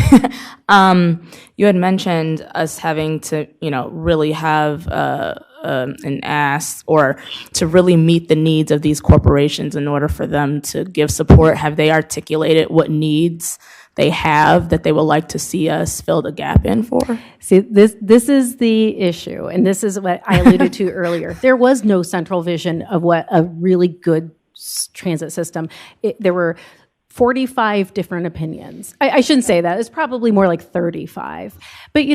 You had mentioned us having to, really have an ask or to really meet the needs of these corporations in order for them to give support. Have they articulated what needs they have that they would like to see us fill the gap in for? See, this is the issue, and this is what I alluded to earlier. There was no central vision of what a really good transit system. There were 45 different opinions. I shouldn't say that. It's probably more like 35. But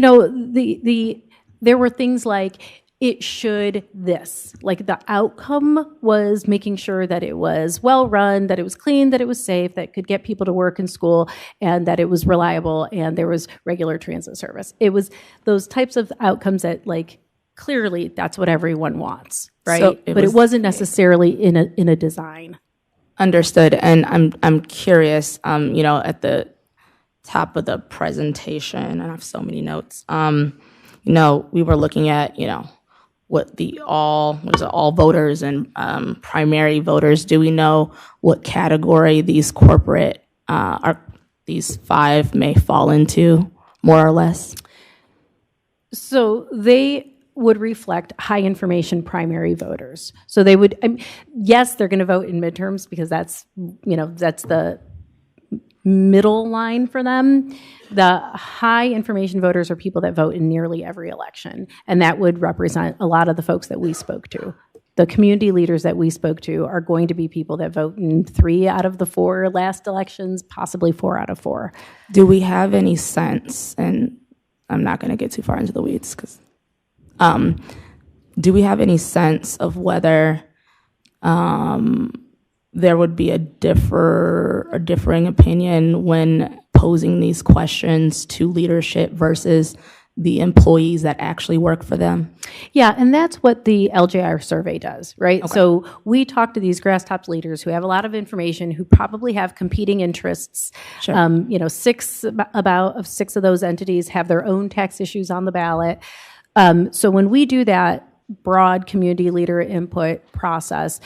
there were things like it should this. Like the outcome was making sure that it was well run, that it was clean, that it was safe, that could get people to work and school, and that it was reliable, and there was regular transit service. It was those types of outcomes that, like, clearly that's what everyone wants, right? So it wasn't necessarily in a design. Understood. And I'm curious, at the top of the presentation, and I have so many notes, we were looking at, what all voters and primary voters. Do we know what category these corporate these five may fall into, more or less? So they would reflect high information primary voters. So they would, yes, they're going to vote in midterms because that's the middle line for them. The high information voters are people that vote in nearly every election, and that would represent a lot of the folks that we spoke to. The community leaders that we spoke to are going to be people that vote in 3 out of the 4 last elections, possibly 4 out of 4. Do we have any sense, and I'm not going to get too far into the weeds, because do we have any sense of whether there would be a differing opinion when posing these questions to leadership versus the employees that actually work for them? Yeah, and that's what the LJR survey does, right? Okay. So we talk to these grass tops leaders who have a lot of information, who probably have competing interests. Sure. 6 of those entities have their own tax issues on the ballot. So when we do that broad community leader input process,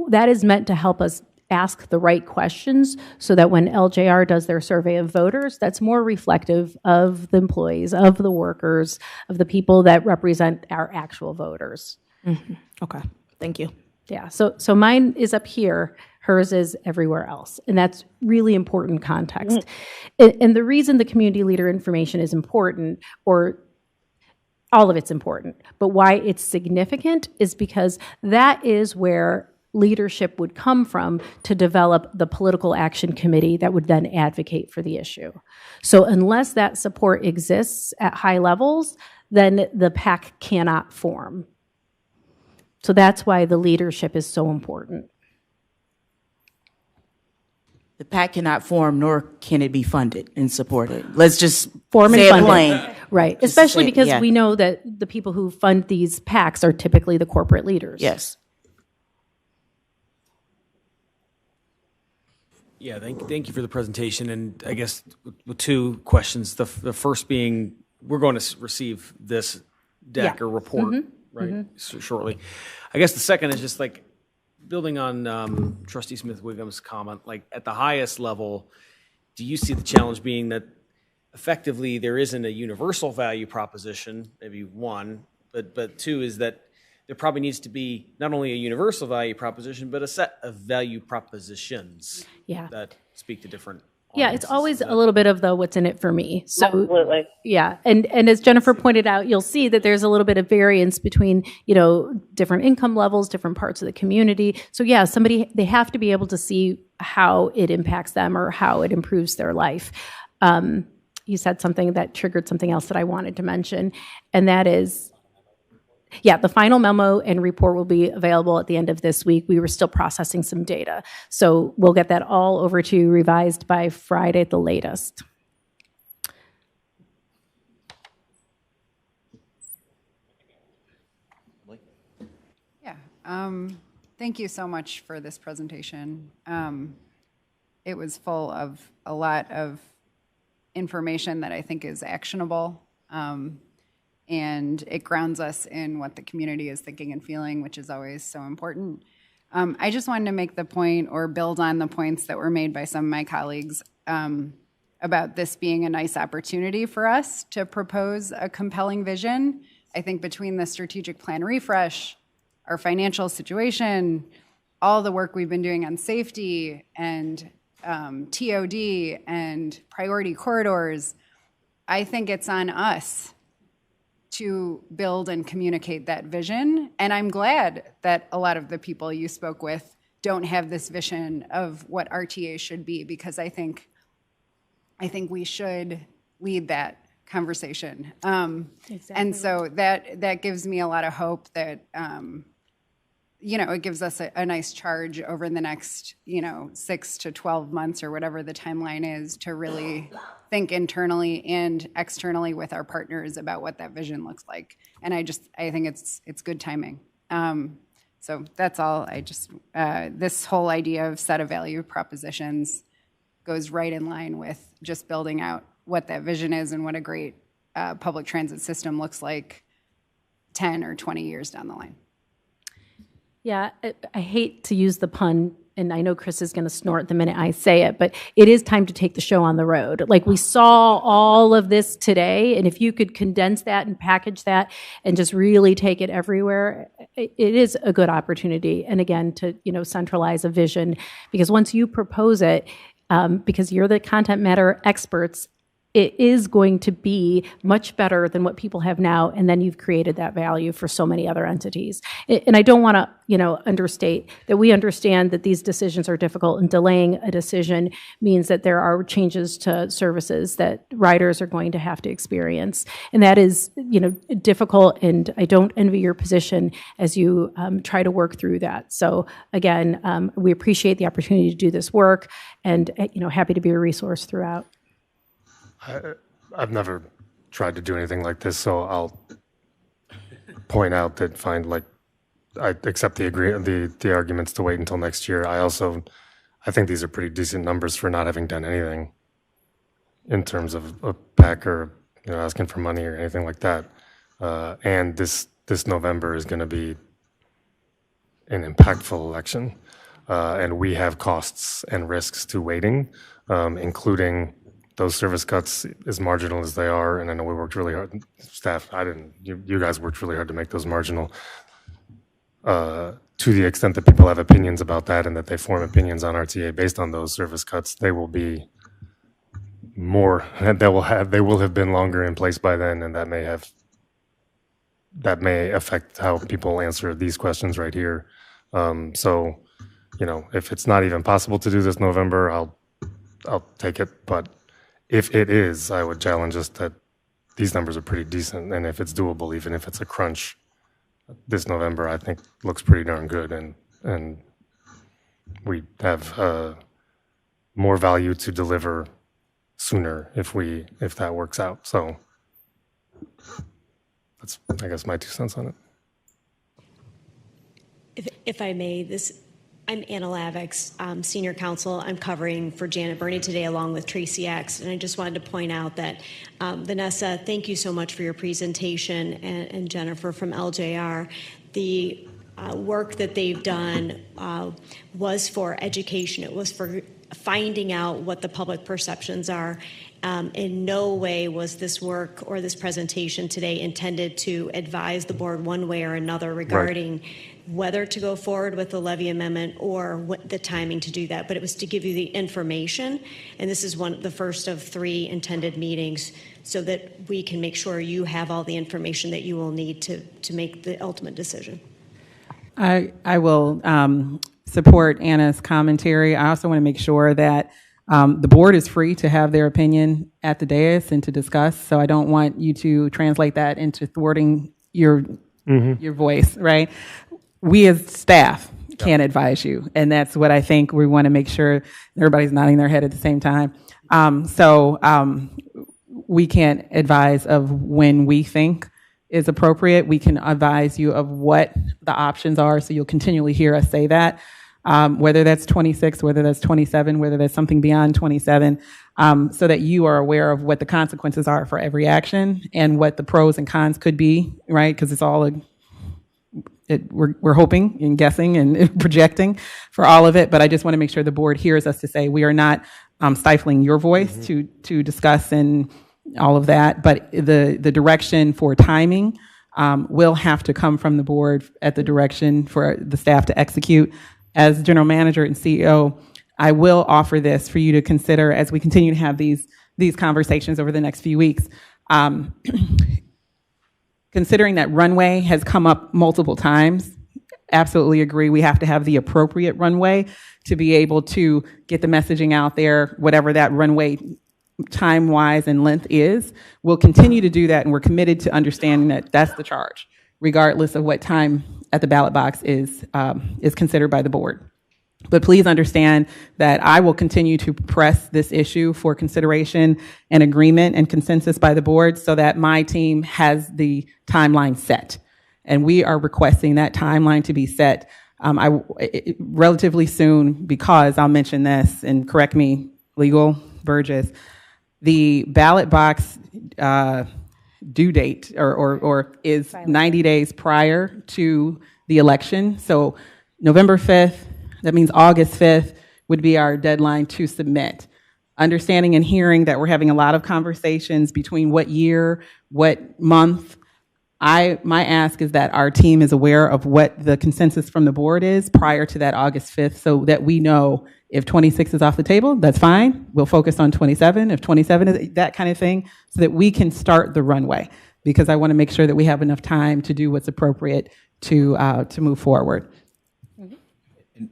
that is meant to help us ask the right questions so that when LJR does their survey of voters, that's more reflective of the employees, of the workers, of the people that represent our actual voters. Mm-hmm. Okay, thank you. Yeah, so mine is up here, hers is everywhere else, and that's really important context. And the reason the community leader information is important, or all of it's important, but why it's significant is because that is where leadership would come from to develop the political action committee that would then advocate for the issue. So unless that support exists at high levels, then the PAC cannot form. So that's why the leadership is so important. The PAC cannot form, nor can it be funded and supported. Let's just Form and say it fund plain. it. Right, Just especially say- because yeah. we know that the people who fund these PACs are typically the corporate leaders. Yes. Yeah, thank you for the presentation. And I guess with 2 questions. The first being, we're going to receive this deck or report, right, shortly. I guess the second is just like building on Trustee Smith-Wiggum's comment, like at the highest level, do you see the challenge being that effectively there isn't a universal value proposition, maybe one, but 2 is that there probably needs to be not only a universal value proposition, but a set of value propositions that speak to different Yeah, it's always a little bit of the what's in it for me. So Absolutely. yeah, and as Jennifer pointed out, you'll see that there's a little bit of variance between, different income levels, different parts of the community. So yeah, they have to be able to see how it impacts them or how it improves their life. You said something that triggered something else that I wanted to mention, and that is, yeah, the final memo and report will be available at the end of this week. We were still processing some data. So we'll get that all over to you revised by Friday at the latest. Yeah. Thank you so much for this presentation. It was full of a lot of information that I think is actionable. And it grounds us in what the community is thinking and feeling, which is always so important. I just wanted to make the point or build on the points that were made by some of my colleagues about this being a nice opportunity for us to propose a compelling vision. I think between the strategic plan refresh, our financial situation, all the work we've been doing on safety and TOD and priority corridors, I think it's on us to build and communicate that vision. And I'm glad that a lot of the people you spoke with don't have this vision of what RTA should be, because I think we should lead that conversation. Exactly. And so that gives me a lot of hope that, it gives us a nice charge over the next, 6 to 12 months or whatever the timeline is to really think internally and externally with our partners about what that vision looks like. And I think it's good timing. So that's all. This whole idea of set of value propositions goes right in line with just building out what that vision is and what a great public transit system looks like 10 or 20 years down the line. Yeah, I hate to use the pun, and I know Chris is going to snort the minute I say it, but it is time to take the show on the road. Like, we saw all of this today, and if you could condense that and package that and just really take it everywhere, it is a good opportunity. And again, to centralize a vision, because once you propose it, because you're the content matter experts, it is going to be much better than what people have now, and then you've created that value for so many other entities. And I don't want to, understate that we understand that these decisions are difficult, and delaying a decision means that there are changes to services that riders are going to have to experience. And that is, difficult, and I don't envy your position as you try to work through that. So again, we appreciate the opportunity to do this work, and, happy to be a resource throughout. I've never tried to do anything like this, so I'll point out that I accept the arguments to wait until next year. I think these are pretty decent numbers for not having done anything in terms of a PAC or asking for money or anything like that. And this November is going to be an impactful election, and we have costs and risks to waiting, including those service cuts, as marginal as they are, and I know we worked really hard. Staff, you guys worked really hard to make those marginal. To the extent that people have opinions about that and that they form opinions on RTA based on those service cuts, they will be more. They will have been longer in place by then, and that may affect how people answer these questions right here. So, if it's not even possible to do this November, I'll take it, but if it is, I would challenge us that these numbers are pretty decent, and if it's doable, even if it's a crunch, this November I think looks pretty darn good, and we have more value to deliver sooner if that works out. So that's, I guess, my 2 cents on it. If I may, I'm Anna Lavix, Senior Counsel. I'm covering for Janet Burney today along with Tracy X. And I just wanted to point out that, Vanessa, thank you so much for your presentation, and Jennifer from LJR. The work that they've done was for education. It was for finding out what the public perceptions are. In no way was this work or this presentation today intended to advise the board one way or another regarding whether to go forward with the levy amendment or what the timing to do that. But it was to give you the information, and this is the first of 3 intended meetings, so that we can make sure you have all the information that you will need to make the ultimate decision. I will support Anna's commentary. I also want to make sure that the board is free to have their opinion at the dais and to discuss. So I don't want you to translate that into thwarting your voice, right? We as staff can advise you, and that's what I think we want to make sure everybody's nodding their head at the same time. We can't advise of when we think is appropriate. We can advise you of what the options are, so you'll continually hear us say that. Whether that's 26, whether that's 27, whether that's something beyond 27, so that you are aware of what the consequences are for every action and what the pros and cons could be, right? Because it's all we're hoping and guessing and projecting for all of it, but I just want to make sure the board hears us to say we are not stifling your voice to discuss and all of that, but the direction for timing will have to come from the board at the direction for the staff to execute. As general manager and CEO, I will offer this for you to consider as we continue to have these conversations over the next few weeks. Considering that runway has come up multiple times, absolutely agree. We have to have the appropriate runway to be able to get the messaging out there, whatever that runway time-wise and length is. We'll continue to do that, and we're committed to understanding that that's the charge, regardless of what time at the ballot box is considered by the board. But please understand that I will continue to press this issue for consideration and agreement and consensus by the board so that my team has the timeline set. And we are requesting that timeline to be set relatively soon, because I'll mention this, and correct me, legal Burgess, the ballot box due date or is 90 days prior to the election. So November 5th, that means August 5th would be our deadline to submit. Understanding and hearing that we're having a lot of conversations between what year, what month. My ask is that our team is aware of what the consensus from the board is prior to that August 5th, so that we know if 26 is off the table, that's fine. We'll focus on 27, if 27 is that kind of thing, so that we can start the runway, because I want to make sure that we have enough time to do what's appropriate to move forward.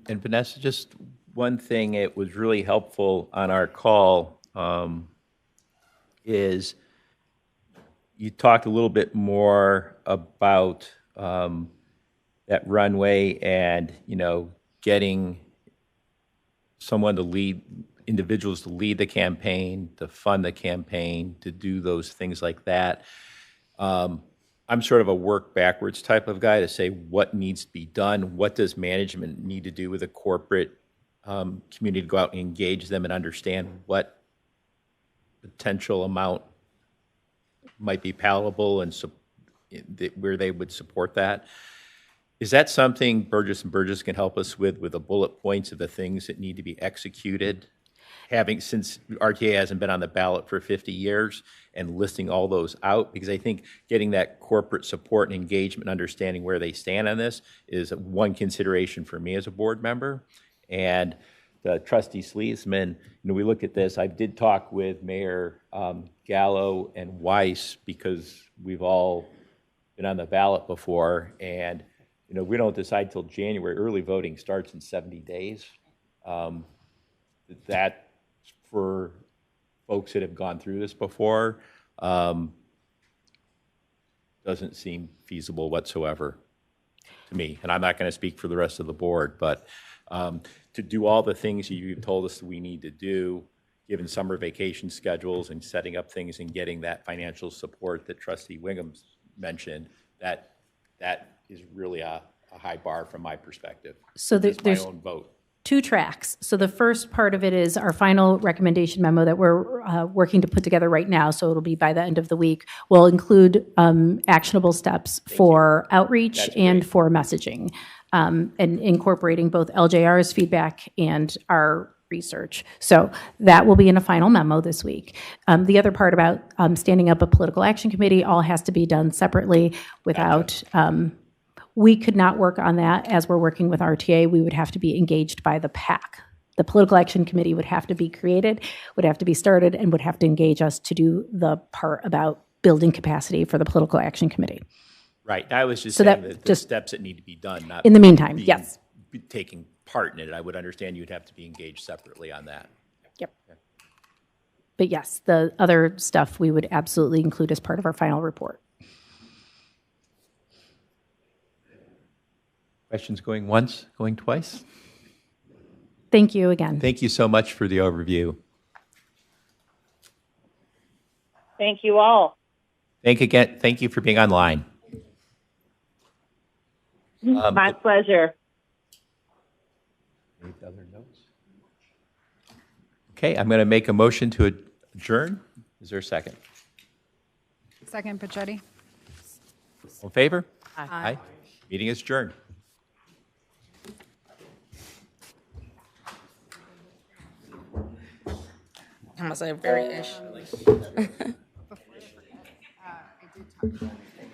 And Vanessa, just one thing, it was really helpful on our call is you talked a little bit more about that runway and, getting someone to lead, individuals to lead the campaign, to fund the campaign, to do those things like that. I'm sort of a work backwards type of guy to say what needs to be done, what does management need to do with the corporate community to go out and engage them and understand what potential amount might be palatable and where they would support that. Is that something Burgess and Burgess can help us with the bullet points of the things that need to be executed? Since RTA hasn't been on the ballot for 50 years, and listing all those out, because I think getting that corporate support and engagement, understanding where they stand on this is one consideration for me as a board member. And Trustee Sleesman, we look at this. I did talk with Mayor Gallo and Weiss, because we've all been on the ballot before, and we don't decide till January. Early voting starts in 70 days. That, for folks that have gone through this before, doesn't seem feasible whatsoever to me. And I'm not going to speak for the rest of the board, but to do all the things you've told us that we need to do, given summer vacation schedules and setting up things and getting that financial support that Trustee Wiggums mentioned, that is really a high bar from my perspective. So there's my own vote. 2 tracks. So the first part of it is our final recommendation memo that we're working to put together right now, so it'll be by the end of the week, will include actionable steps for outreach and for messaging, and incorporating both LJR's feedback and our research. So that will be in a final memo this week. The other part about standing up a political action committee all has to be done separately without, we could not work on that as we're working with RTA. We would have to be engaged by the PAC. The political action committee would have to be created, would have to be started, and would have to engage us to do the part about building capacity for the political action committee. Right. I was just So saying that that the just- steps that need to be done, not In the meantime, being- yes. taking part in it. I would understand you'd have to be engaged separately on that. Yep. But yes, the other stuff we would absolutely include as part of our final report. Questions going once, going twice? Thank you again. Thank you so much for the overview. Thank you all. Thank you for being online. My pleasure. Any other notes? Okay, I'm going to make a motion to adjourn. Is there a second? Second, Pachetti. All in favor? Aye. Meeting is adjourned. I'm gonna say very ish. I did talk about it.